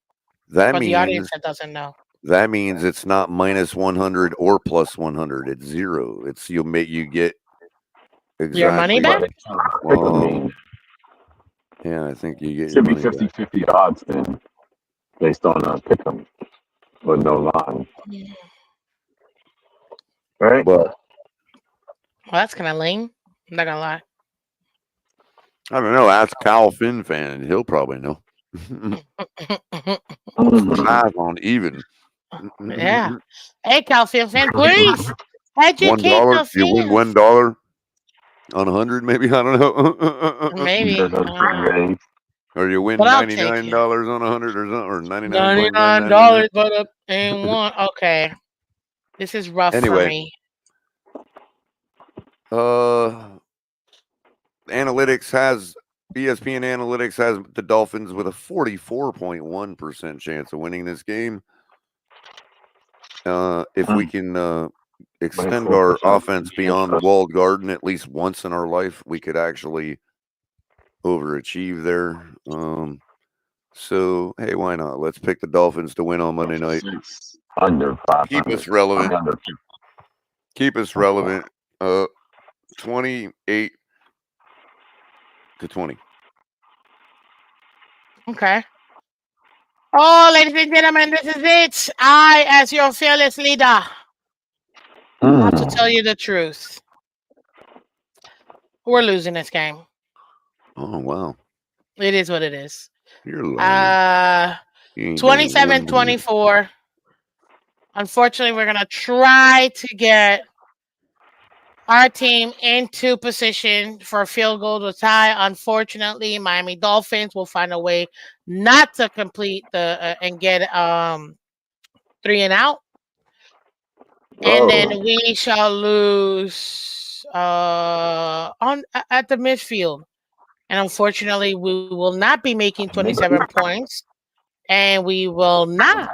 That
for
means
the audience that doesn't know.
That means it's not minus 100 or plus 100. It's 0. It's you get exactly
your money back.
Yeah, I think you get.
Should be 50-50 odds then, based on pick 'em with no line.
Yeah.
Right.
But
that's kind of lame. I'm not gonna lie.
I don't know. Ask Kyle Finn fan. He'll probably know. On even.
Yeah. Hey, Kyle Finn fan, please educate
$1. You win $1 on 100, maybe. I don't know.
Maybe.
Or you win $99 on 100 or something, or
$99 but up and one. Okay. This is rough for me.
ESPN Analytics has the Dolphins with a 44.1% chance of winning this game. If we can extend our offense beyond the walled garden at least once in our life, we could actually overachieve there. So hey, why not? Let's pick the Dolphins to win on Monday night.
Under 500.
Keep us relevant. 28-20.
Okay. Oh, ladies and gentlemen, this is it. I, as your fearless leader, have to tell you the truth. We're losing this game.
Oh, wow.
It is what it is.
You're lying.
27-24. Unfortunately, we're going to try to get our team into position for a field goal to tie. Unfortunately, Miami Dolphins will find a way not to complete the and get 3 and out. And then we shall lose at the midfield. And unfortunately, we will not be making 27 points. And we will not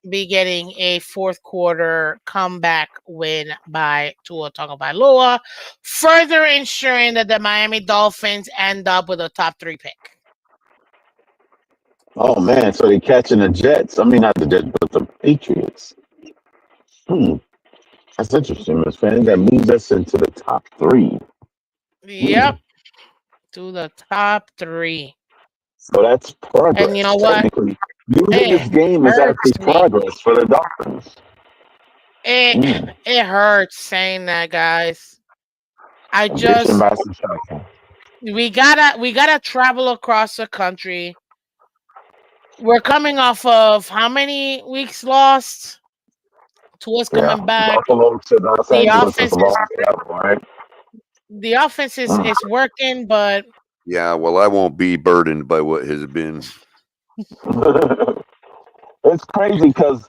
be getting a fourth quarter comeback win by Tua Tagovailoa, further ensuring that the Miami Dolphins end up with a top 3 pick.
Oh man, so they're catching the Jets. I mean, not the Jets, but the Patriots. That's interesting, Miss Fanny. That moves us into the top 3.
Yep, to the top 3.
So that's progress.
And you know what?
Losing this game is actually progress for the Dolphins.
It hurts saying that, guys. We gotta travel across the country. We're coming off of how many weeks lost? Tua's coming back. The offense is working, but
yeah, well, I won't be burdened by what has been.
It's crazy because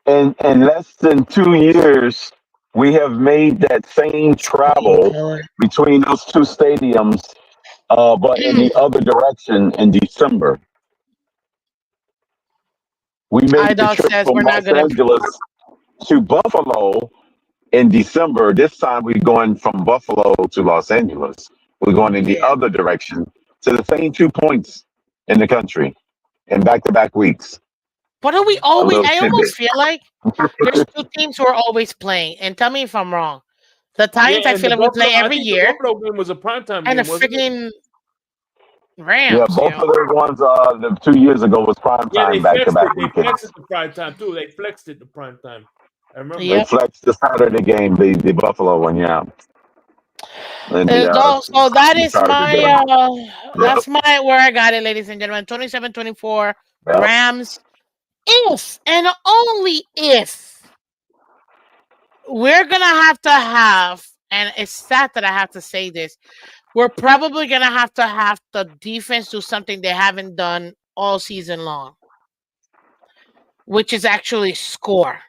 in less than 2 years, we have made that same travel between those 2 stadiums, but in the other direction in December. We made the trip from Los Angeles to Buffalo in December. This time we're going from Buffalo to Los Angeles. We're going in the other direction to the same 2 points in the country in back-to-back weeks.
What do we always? I almost feel like there's 2 teams who are always playing. And tell me if I'm wrong. The Titans, I feel like we play every year.
The Buffalo game was a primetime game,
and the freaking Rams.
Yeah, both of those ones 2 years ago was primetime back-to-back weekends.
They flexed it to primetime too. They flexed it to primetime. I remember.
They flexed the Saturday game, the Buffalo one, yeah.
And so that is my that's my where I got it, ladies and gentlemen. 27-24 Rams. If and only if we're gonna have, and it's sad that I have to say this, we're probably gonna have the defense do something they haven't done all season long, which is actually score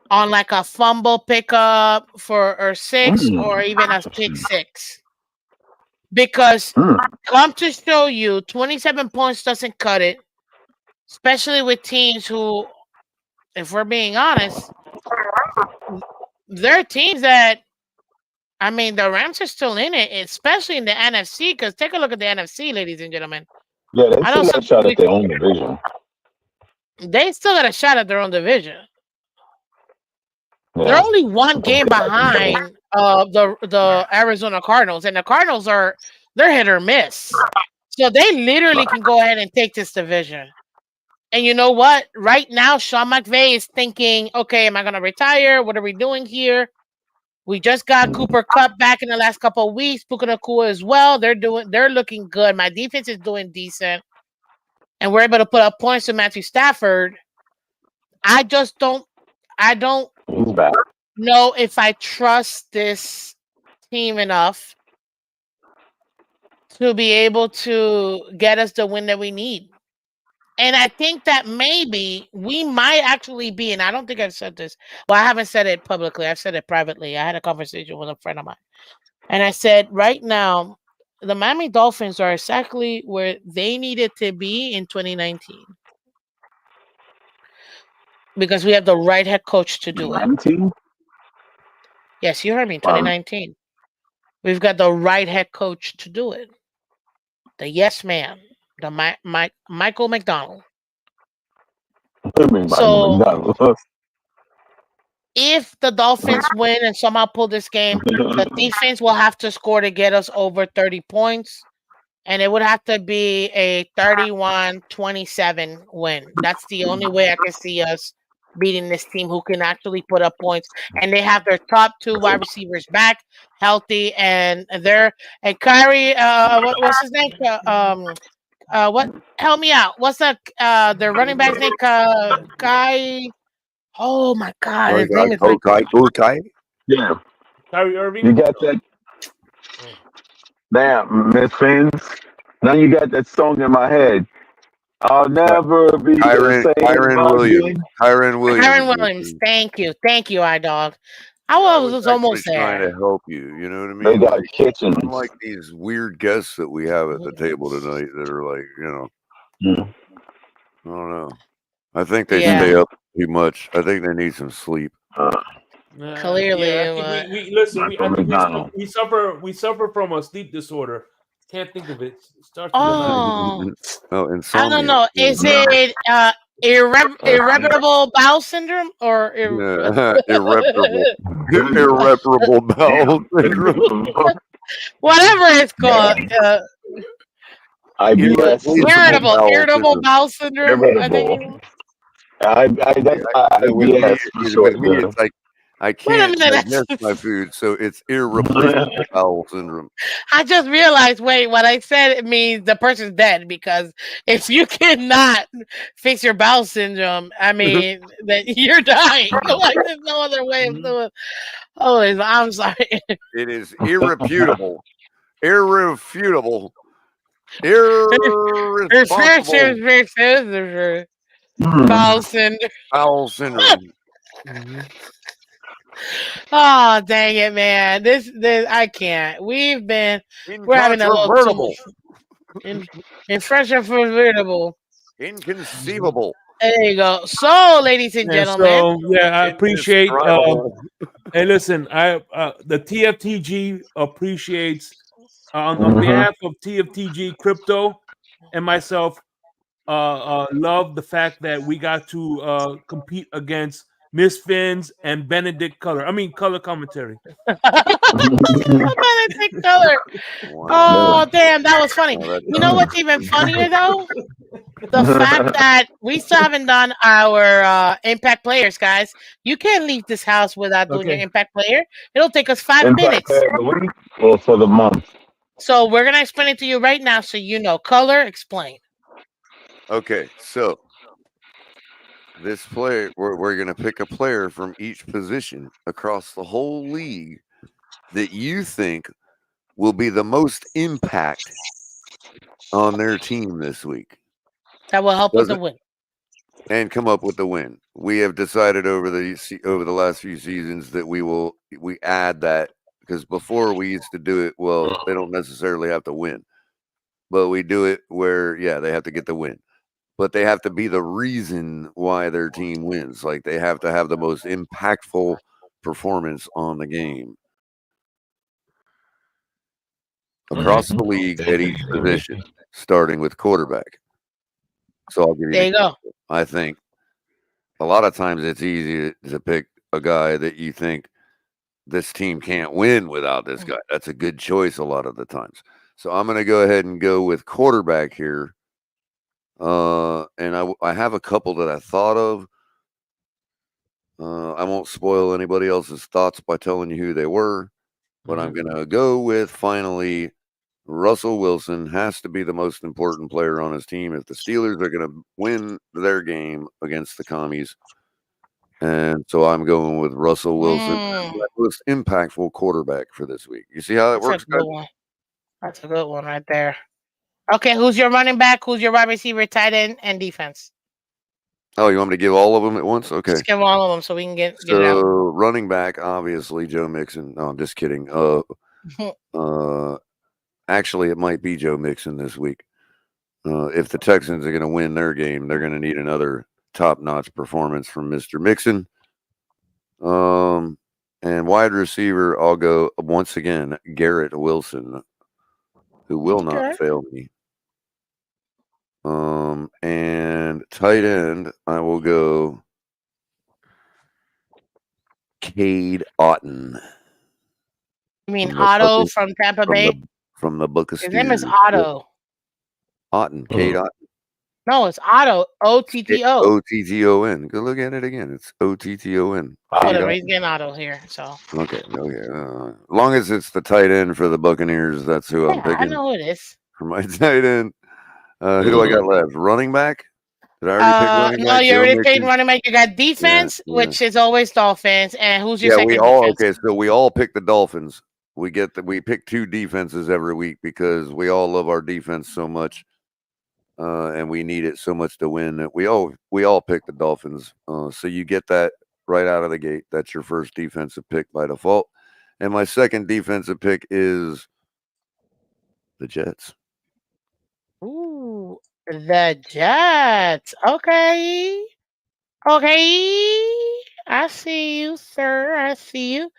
on like a fumble pickup or 6 or even a pick 6. Because come to show you, 27 points doesn't cut it, especially with teams who, if we're being honest, they're teams that, I mean, the Rams are still in it, especially in the NFC, because take a look at the NFC, ladies and gentlemen.
Yeah, they still got a shot at their own division.
They still got a shot at their own division. Yeah. They're only 1 game behind the Arizona Cardinals, and the Cardinals they're hit or miss. So they literally can go ahead and take this division. And you know what? Right now, Sean McVay is thinking, okay, am I going to retire? What are we doing here? We just got Cooper Kupp back in the last couple of weeks. Puka Nacua as well. They're looking good. My defense is doing decent. And we're able to put up points to Matthew Stafford. I don't know if I trust this team enough to be able to get us the win that we need. And I think that maybe we might actually be, and I don't think I've said this. Well, I haven't said it publicly. I've said it privately. I had a conversation with a friend of mine. And I said, right now, the Miami Dolphins are exactly where they needed to be in 2019. Because we have the right head coach to do it. Yes, you heard me, 2019. We've got the right head coach to do it. The yes man. The Michael McDonald. So, if the Dolphins win and somehow pull this game, the defense will have to score to get us over 30 points. And it would have to be a 31-27 win. That's the only way I can see us beating this team who can actually put up points. And they have their top 2 wide receivers back, healthy, and Kyrie, what's his name? What? Help me out. What's that? The running back's name? Guy. Oh my God, his name is like.
Ukai.
Yeah.
Kyrie Irving.
You got that. Damn, Miss Phins. Now you got that song in my head. I'll never be the same
Williams.
again.
Kyron Williams.
Kyron Williams. Thank you, iDog. I was almost
trying
there.
to help you. You know what I mean?
They got kitchens.
Unlike these weird guests that we have at the table tonight that are like, I don't know. I think they stay up too much. I think they need some sleep.
Clearly,
I think we listen. We suffer from a sleep disorder. Can't think of it. Starts
insomnia.
I don't know. Is it irreparable bowel syndrome or
irreparable bowel syndrome?
Whatever it's called. Irritable bowel syndrome. I think.
With me, it's like I can't digest my food, so it's irreplaceable bowel syndrome.
I just realized, what I said, it means the person's dead, because if you cannot fix your bowel syndrome, I mean, that you're dying. Like, there's no other way of doing it. Oh, I'm sorry.
It is irrefutable.
Bowel syndrome.
Bowel syndrome.
Oh, dang it, man! This I can't. We're having a little inconceivable.
Inconceivable.
There you go. So, ladies and gentlemen.
So I appreciate. Hey, listen, the TFTG appreciates on behalf of TFTG Crypto and myself. Love the fact that we got to compete against Miss Phins and Wednesdays-Culler. I mean, color commentary.
Wednesdays-Culler. Oh, damn, that was funny. You know what's even funnier, though? The fact that we still haven't done our impact players, guys. You can't leave this house without doing your impact player. It'll take us 5 minutes.
For the week or for the month?
So we're going to explain it to you right now so you know. Color, explain.
Okay, so this player, we're going to pick a player from each position across the whole league that you think will be the most impact on their team this week.
That will help with the win.
And come up with the win. We have decided over the last few seasons that we add that, because before we used to do it, well, they don't necessarily have to win, but we do it where, they have to get the win. But they have to be the reason why their team wins. Like, they have to have the most impactful performance on the game across the league at each position, starting with quarterback. So I'll give you.
There you go.
I think a lot of times it's easy to pick a guy that you think this team can't win without this guy. That's a good choice a lot of the times. So I'm going to go ahead and go with quarterback here. And I have a couple that I thought of. I won't spoil anybody else's thoughts by telling you who they were, but I'm going to go with, finally, Russell Wilson has to be the most important player on his team if the Steelers are going to win their game against the Commies. And so I'm going with Russell Wilson, the most impactful quarterback for this week. You see how that works?
That's a good one right there. Okay, who's your running back? Who's your wide receiver, tight end, and defense?
Oh, you want me to give all of them at once? Okay.
Just give all of them so we can get it out.
Running back, obviously, Joe Mixon. No, I'm just kidding. Actually, it might be Joe Mixon this week. If the Texans are going to win their game, they're going to need another top-notch performance from Mr. Mixon. And wide receiver, I'll go, once again, Garrett Wilson, who will not fail me. And tight end, I will go Cade Otton.
You mean Otto from Tampa Bay?
From the Book of
His name is Otto.
Otton, Cade Otton.
No, it's Otto. O-T-T-O.
O-T-T-O-N. Go look at it again. It's O-T-T-O-N.
Whatever, he's getting Otto here. So
Okay. As long as it's the tight end for the Buccaneers, that's who I'm picking.
I know who it is.
For my tight end, Who do I got left? Running back? Did I already pick running
No,
back?
you already picked running back. You got defense,
Yeah.
which is always Dolphins. And who's your
Yeah,
second
we all
defense?
okay. So we all pick the Dolphins. We pick 2 defenses every week because we all love our defense so much, and we need it so much to win that we all pick the Dolphins. So you get that right out of the gate. That's your first defensive pick by default. And my second defensive pick is the Jets.
Ooh, the Jets. Okay. I see you, sir. I see you.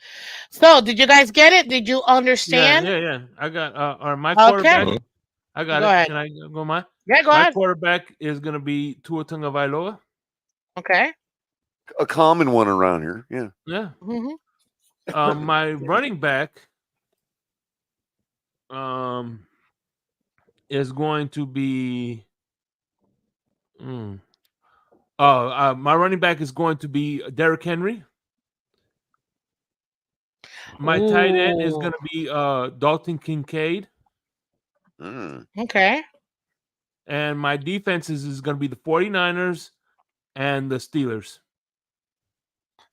So, did you guys get it? Did you understand?
Yeah. I got my
Okay.
quarterback. I got
Go
it.
ahead.
Can I go my?
Yeah, go
My
ahead.
quarterback is gonna be Tua Tagovailoa.
Okay.
A common one around here. Yeah.
Yeah.
Mm-hmm.
My running back is going to be my running back is going to be Derrick Henry. My tight end is going to be Dalton Kincaid.
Okay.
And my defenses is going to be the 49ers and the Steelers.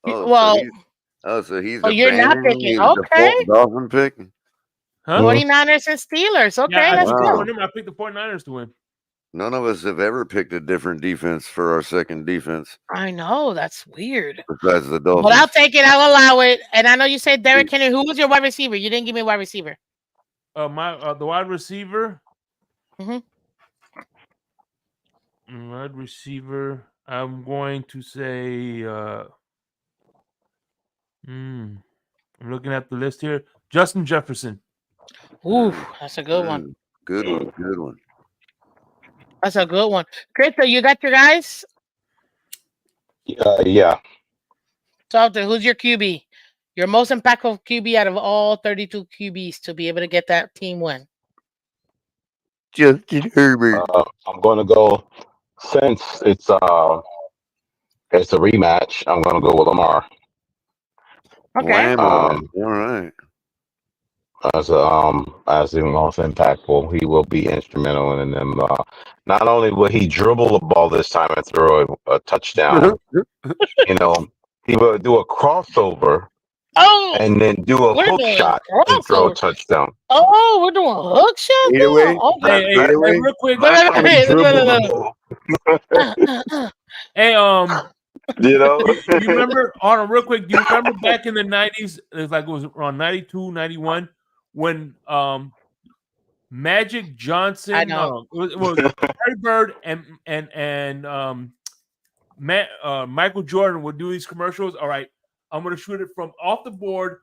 So
he's
you're not picking. Okay.
Dolphin pick.
Huh?
49ers and Steelers. Okay,
yeah,
that's good.
I picked the 49ers to win.
None of us have ever picked a different defense for our second defense.
I know, that's weird.
Besides the Dolphins.
But I'll take it. I'll allow it. And I know you said Derrick Henry. Who was your wide receiver? You didn't give me a wide receiver.
The wide receiver. Wide receiver. I'm going to say. I'm looking at the list here. Justin Jefferson.
Ooh, that's a good one.
Good one.
That's a good one. Chris, so you got your guys?
Yeah.
So who's your QB? Your most impactful QB out of all 32 QBs to be able to get that team win?
Justin Herbert.
I'm going to go, since it's a rematch, I'm going to go with Lamar.
Okay.
All right.
As the most impactful, he will be instrumental in them. Not only will he dribble the ball this time and throw a touchdown, he will do a crossover. And then do a hook shot and throw a touchdown.
Oh, we're doing hook shot?
Hey, real quick. Hey, you remember, Arnold, real quick, do you remember back in the 90s, it was around 92, 91, when Magic Johnson,
I know.
it was Larry Bird and Michael Jordan would do these commercials. All right, I'm going to shoot it from off the board.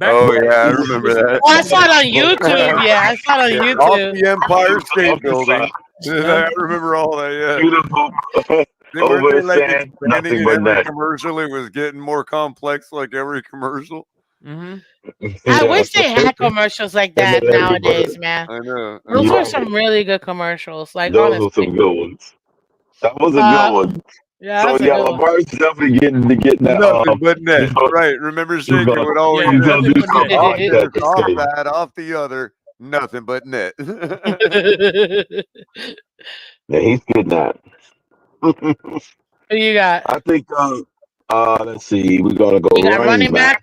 I remember that.
Oh, I saw it on YouTube. Yeah, I saw it on YouTube.
Off the Empire State Building. I remember all that, yeah. Expanding in every commercial. It was getting more complex like every commercial.
I wish they had commercials like that nowadays, man.
I know.
Those were some really good commercials. Like,
those
honestly.
were some good ones. That was a good one.
Yeah,
so Lamar's definitely getting that.
Nothing but net. Right. Remember Shaker would always
do
off that, off the other. Nothing but net.
Yeah, he's getting that.
Who you got?
I think let's see, we're gonna go running back.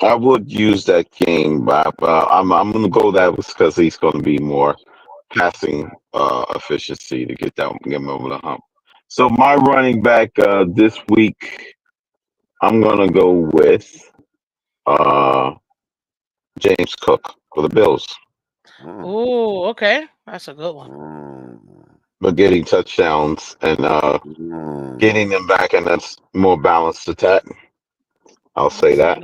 I would use that King, but I'm gonna go that because he's gonna be more passing efficiency to get him over the hump. So my running back this week, I'm gonna go with James Cook for the Bills.
Oh, okay, that's a good one.
But getting touchdowns and getting them back, and that's more balanced attack. I'll say that.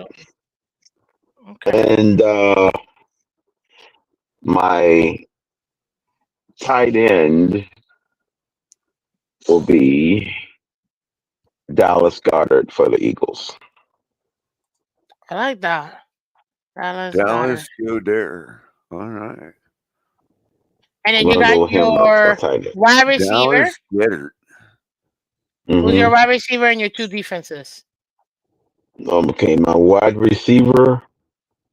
Okay.
And my tight end will be Dallas Goedert for the Eagles.
I like that.
Dallas Goedert. All right.
And then you got your wide receiver.
Dallas Goedert.
Who's your wide receiver and your two defenses?
Okay, my wide receiver,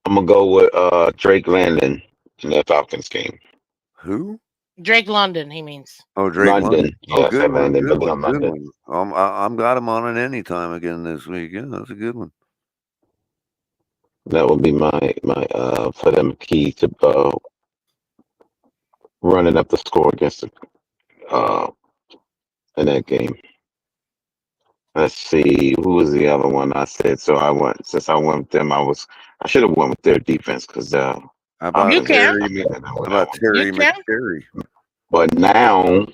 I'm gonna go with Drake London in the Falcons game.
Who?
Drake London, he means.
Oh, Drake London. Oh,
Yes,
good one.
London.
Good
But
one.
I'm
Good
London.
one. I'm got him on it anytime again this week. Yeah, that's a good one.
That would be my for them key to running up the score against the in that game. Let's see, who was the other one I said? So I went with them. I should have went with their defense because
How about
You can.
Terry
You can.
McTerry?
But now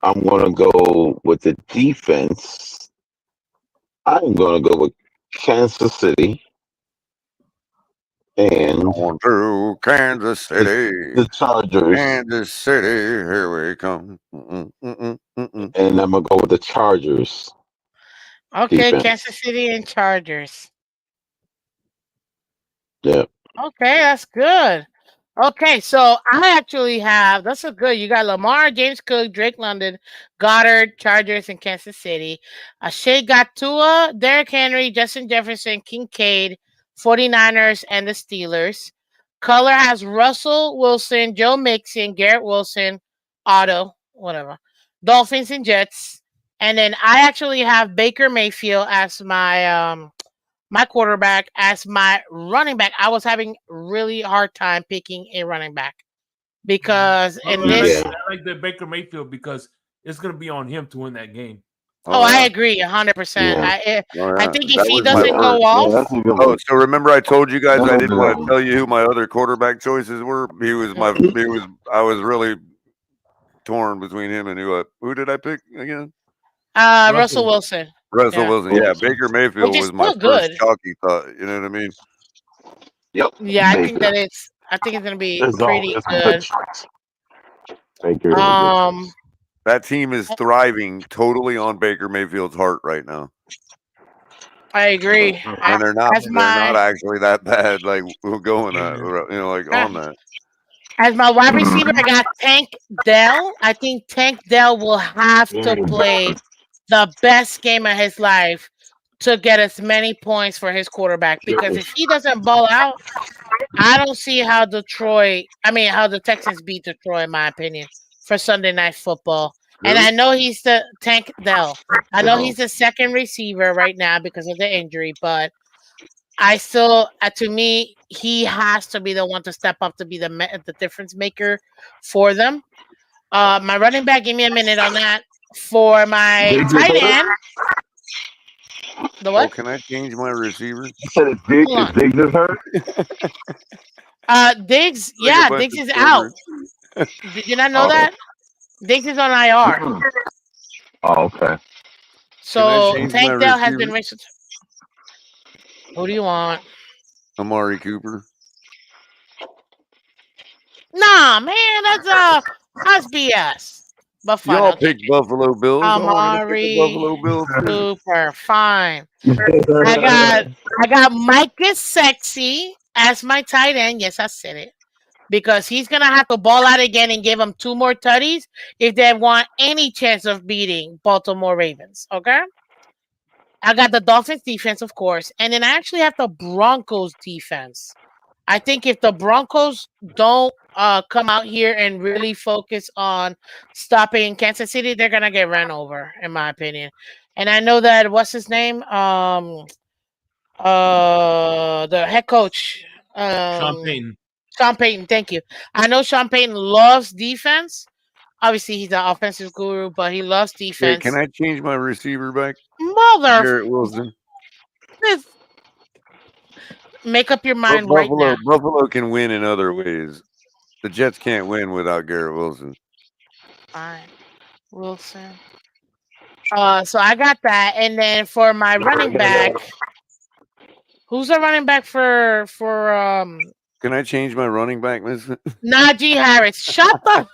I'm gonna go with the defense. I'm gonna go with Kansas City and
On through Kansas City.
the Chargers.
Kansas City, here we come.
And I'm gonna go with the Chargers.
Okay,
Defense.
Kansas City and Chargers.
Yeah.
Okay, that's good. Okay, so I actually have that's a good. You got Lamar, James Cook, Drake London, Goddard, Chargers, and Kansas City. Shea got Tua, Derrick Henry, Justin Jefferson, Kincaid, 49ers, and the Steelers. Color has Russell Wilson, Joe Mixon, Garrett Wilson, Otto, whatever, Dolphins and Jets. And then I actually have Baker Mayfield as my quarterback, as my running back. I was having really hard time picking a running back because in this.
I like the Baker Mayfield because it's going to be on him to win that game.
Oh, I agree 100%. I think if he doesn't go off.
Oh, so remember I told you guys I didn't want to tell you who my other quarterback choices were. I was really torn between him and who did I pick again?
Russell Wilson.
Russell Wilson. Yeah, Baker Mayfield was my first chalky thought. You know what I mean?
Yep.
Yeah, I think it's going to be pretty good.
That team is thriving totally on Baker Mayfield's heart right now.
I agree.
And they're not actually that bad. Like we're going on that.
As my wide receiver, I got Tank Dell. I think Tank Dell will have to play the best game of his life to get as many points for his quarterback. Because if he doesn't ball out, I don't see how the Texans beat Detroit, in my opinion, for Sunday Night Football. And I know he's the Tank Dell. I know he's the second receiver right now because of the injury, but I still, to me, he has to be the one to step up to be the difference maker for them. My running back, give me a minute on that. For my tight end. The what?
Oh, can I change my receiver?
You said Diggs is hurt?
Diggs, Diggs is out. Did you not know that? Diggs is on IR.
Oh, okay.
So Tank Dell has been racing. Who do you want?
Amari Cooper.
Nah, man, that's BS. But fine.
Y'all pick Buffalo Bills.
Amari Cooper, fine. I got Mike Gesicki as my tight end. Yes, I said it. Because he's gonna have to ball out again and give them 2 more tutties if they want any chance of beating Baltimore Ravens. Okay. I got the Dolphins defense, of course, and then I actually have the Broncos defense. I think if the Broncos don't come out here and really focus on stopping Kansas City, they're gonna get run over, in my opinion. And I know that what's his name? The head coach,
Sean Payton.
Sean Payton, thank you. I know Sean Payton loves defense. Obviously, he's an offensive guru, but he loves defense.
Hey, can I change my receiver back?
Mother.
Garrett Wilson.
Make up your mind right now.
Buffalo can win in other ways. The Jets can't win without Garrett Wilson.
Fine. Wilson. So I got that. And then for my running back, who's the running back for
Can I change my running back, Miss?
Najee Harris? Shut the.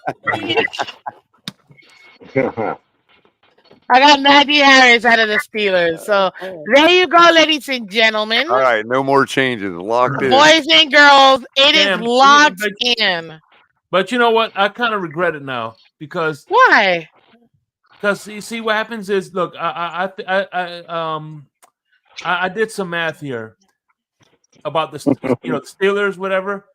I got Najee Harris out of the Steelers. So there you go, ladies and gentlemen.
All right, no more changes. Locked in.
Boys and girls, it is locked in.
But you know what? I kind of regret it now because
why?
Because you see, what happens is, look, I did some math here about the Steelers, whatever.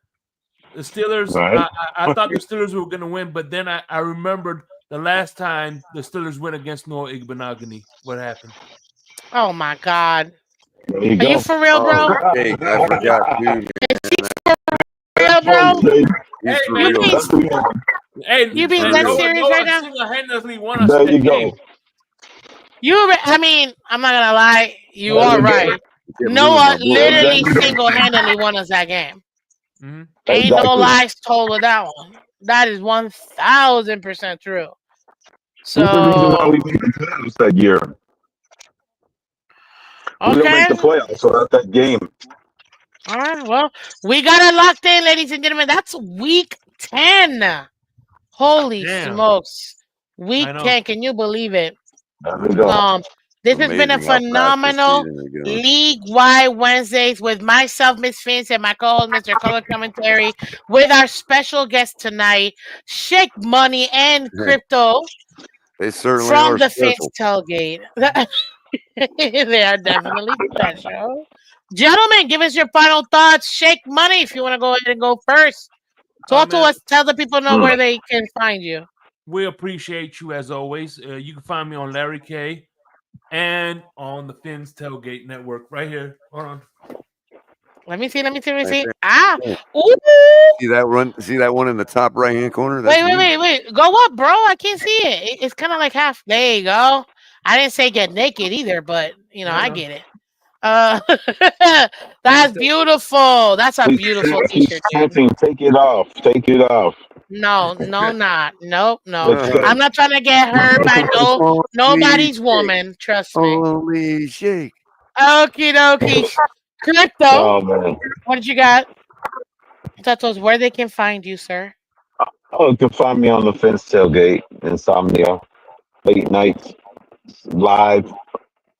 The Steelers.
Right.
I thought the Steelers were going to win, but then I remembered the last time the Steelers went against Noah Igbenogany. What happened?
Oh my God.
There you
Are
go.
you for real, bro?
Oh, Jake, I forgot too.
Real, bro?
He's for
You
real.
being,
Hey,
you being
for
that
real.
serious right now?
single-handedly won us
There
that
you
game.
go.
I mean, I'm not gonna lie. You
There
are
you go.
right.
Kept
Noah
moving my boy.
literally single-handedly won us that game.
Mm-hmm.
Ain't no
Exactly.
lies told with that one. That is 1000% true.
He's the reason why
So
we made the playoffs that year. We don't make
okay.
the playoffs without that game.
All right. Well, we got it locked in, ladies and gentlemen. That's week 10. Holy
Damn.
smokes. Week
I know.
10. Can you believe it?
There we go.
This has been a
Amazing how fast this
phenomenal
season is going.
league-wide Wednesdays with myself, Miss Phins, and my co-host, Mr. Color Commentary, with our special guest tonight, Shake Money and Crypto
They certainly
from
are
the Phins
special.
tailgate. They are definitely special. Gentlemen, give us your final thoughts. Shake Money, if you want to go ahead and go first. Talk to
man,
us. Tell the people know where they can find you.
we appreciate you as always. You can find me on Larry K and on the Phins Tailgate Network right here. Hold on.
Let me see.
Right there.
Ah,
Yeah.
ooh.
See that one? See that one in the top right hand corner? That's me.
Wait. Go up, bro. I can't see it. It's kind of like half. There you go. I didn't say get naked either, but I get it. That's beautiful. That's a beautiful t-shirt, dude.
Take it off. Take it off.
No, not. Nope, no.
Let's go.
I'm not trying to get hurt by nobody's woman. Trust me.
Holy shake.
Okie dokie. Crypto,
Oh man.
what you got? Tell us where they can find you, sir.
Oh, you can find me on the Fence Tailgate, Insomnia, late nights, live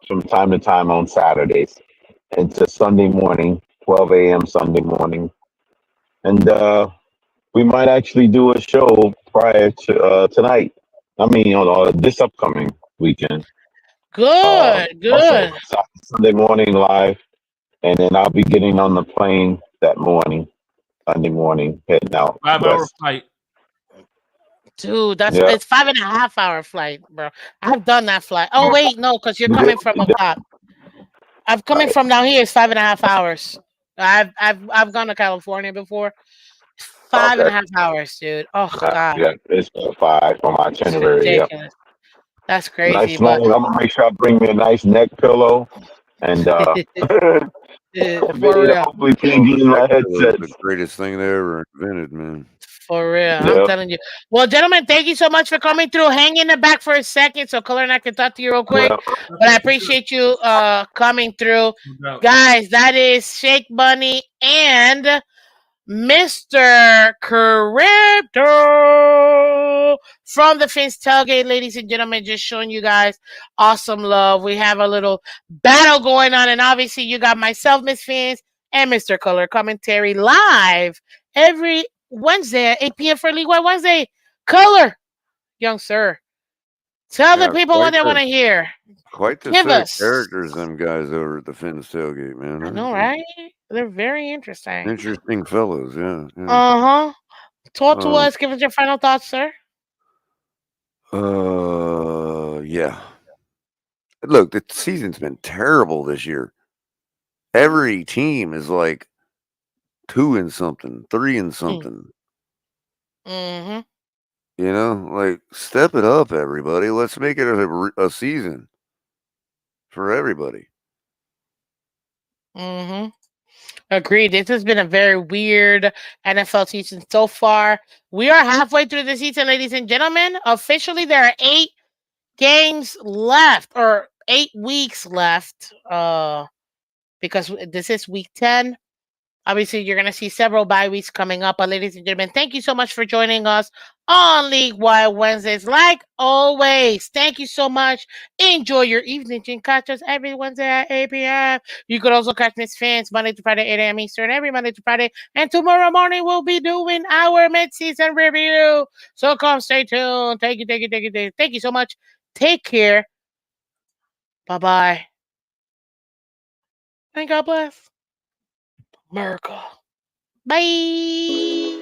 from time to time on Saturdays into Sunday morning, 12 a.m. Sunday morning. And we might actually do a show prior to tonight. I mean, on this upcoming weekend.
Good.
Sunday morning live, and then I'll be getting on the plane that morning, Sunday morning, heading out
5-hour
west.
flight.
Dude,
Yeah.
it's 5.5-hour flight, bro. I've done that flight. Oh wait, no, because you're coming from up top. I'm coming from down here. It's 5.5 hours. I've gone to California before. 5.5 hours, dude. Oh God,
Yeah, it's 5 on my
it's
itinerary. Yeah,
ridiculous. That's crazy.
nice
But
long. I'm gonna make sure I bring me a nice neck pillow and
for real,
hopefully plug in my
That was
headset.
the greatest thing they ever invented, man.
for real. I'm
Yep.
telling you. Well, gentlemen, thank you so much for coming through. Hang in the back for a second so Color and I can talk to you real quick.
Yeah.
But I appreciate you coming through. Guys, that is Shake Bunny and Mr. Crypto from the Fins Tailgate, ladies and gentlemen, just showing you guys awesome love. We have a little battle going on, and obviously you got myself, Miss Fins, and Mr. Color Commentary live every Wednesday at 8 p.m. for League Wide Wednesday. Color, young sir, tell the people what they want to hear.
Quite the
Give
set
us.
of characters, them guys over at the Phins Tailgate, man.
I know, right? They're very interesting.
Interesting fellows, yeah.
Uh-huh. Talk to us. Give us your final thoughts, sir.
Yeah. Look, the season's been terrible this year. Every team is like 2 and something, 3 and something.
Mm-hmm.
You know, like step it up, everybody. Let's make it a season for everybody.
Mm-hmm. Agreed. This has been a very weird NFL season so far. We are halfway through the season, ladies and gentlemen. Officially, there are 8 games left, or 8 weeks left. Because this is week 10. Obviously, you're going to see several bye weeks coming up. But ladies and gentlemen, thank you so much for joining us on League Wide Wednesdays. Like always, thank you so much. Enjoy your evening. You can catch us every Wednesday at 8 p.m. You could also catch Miss Phins Monday to Friday, 8 a.m. Eastern, every Monday to Friday. And tomorrow morning, we'll be doing our mid-season review. So come stay tuned. Thank you. Thank you so much. Take care. Bye-bye. And God bless America. Bye.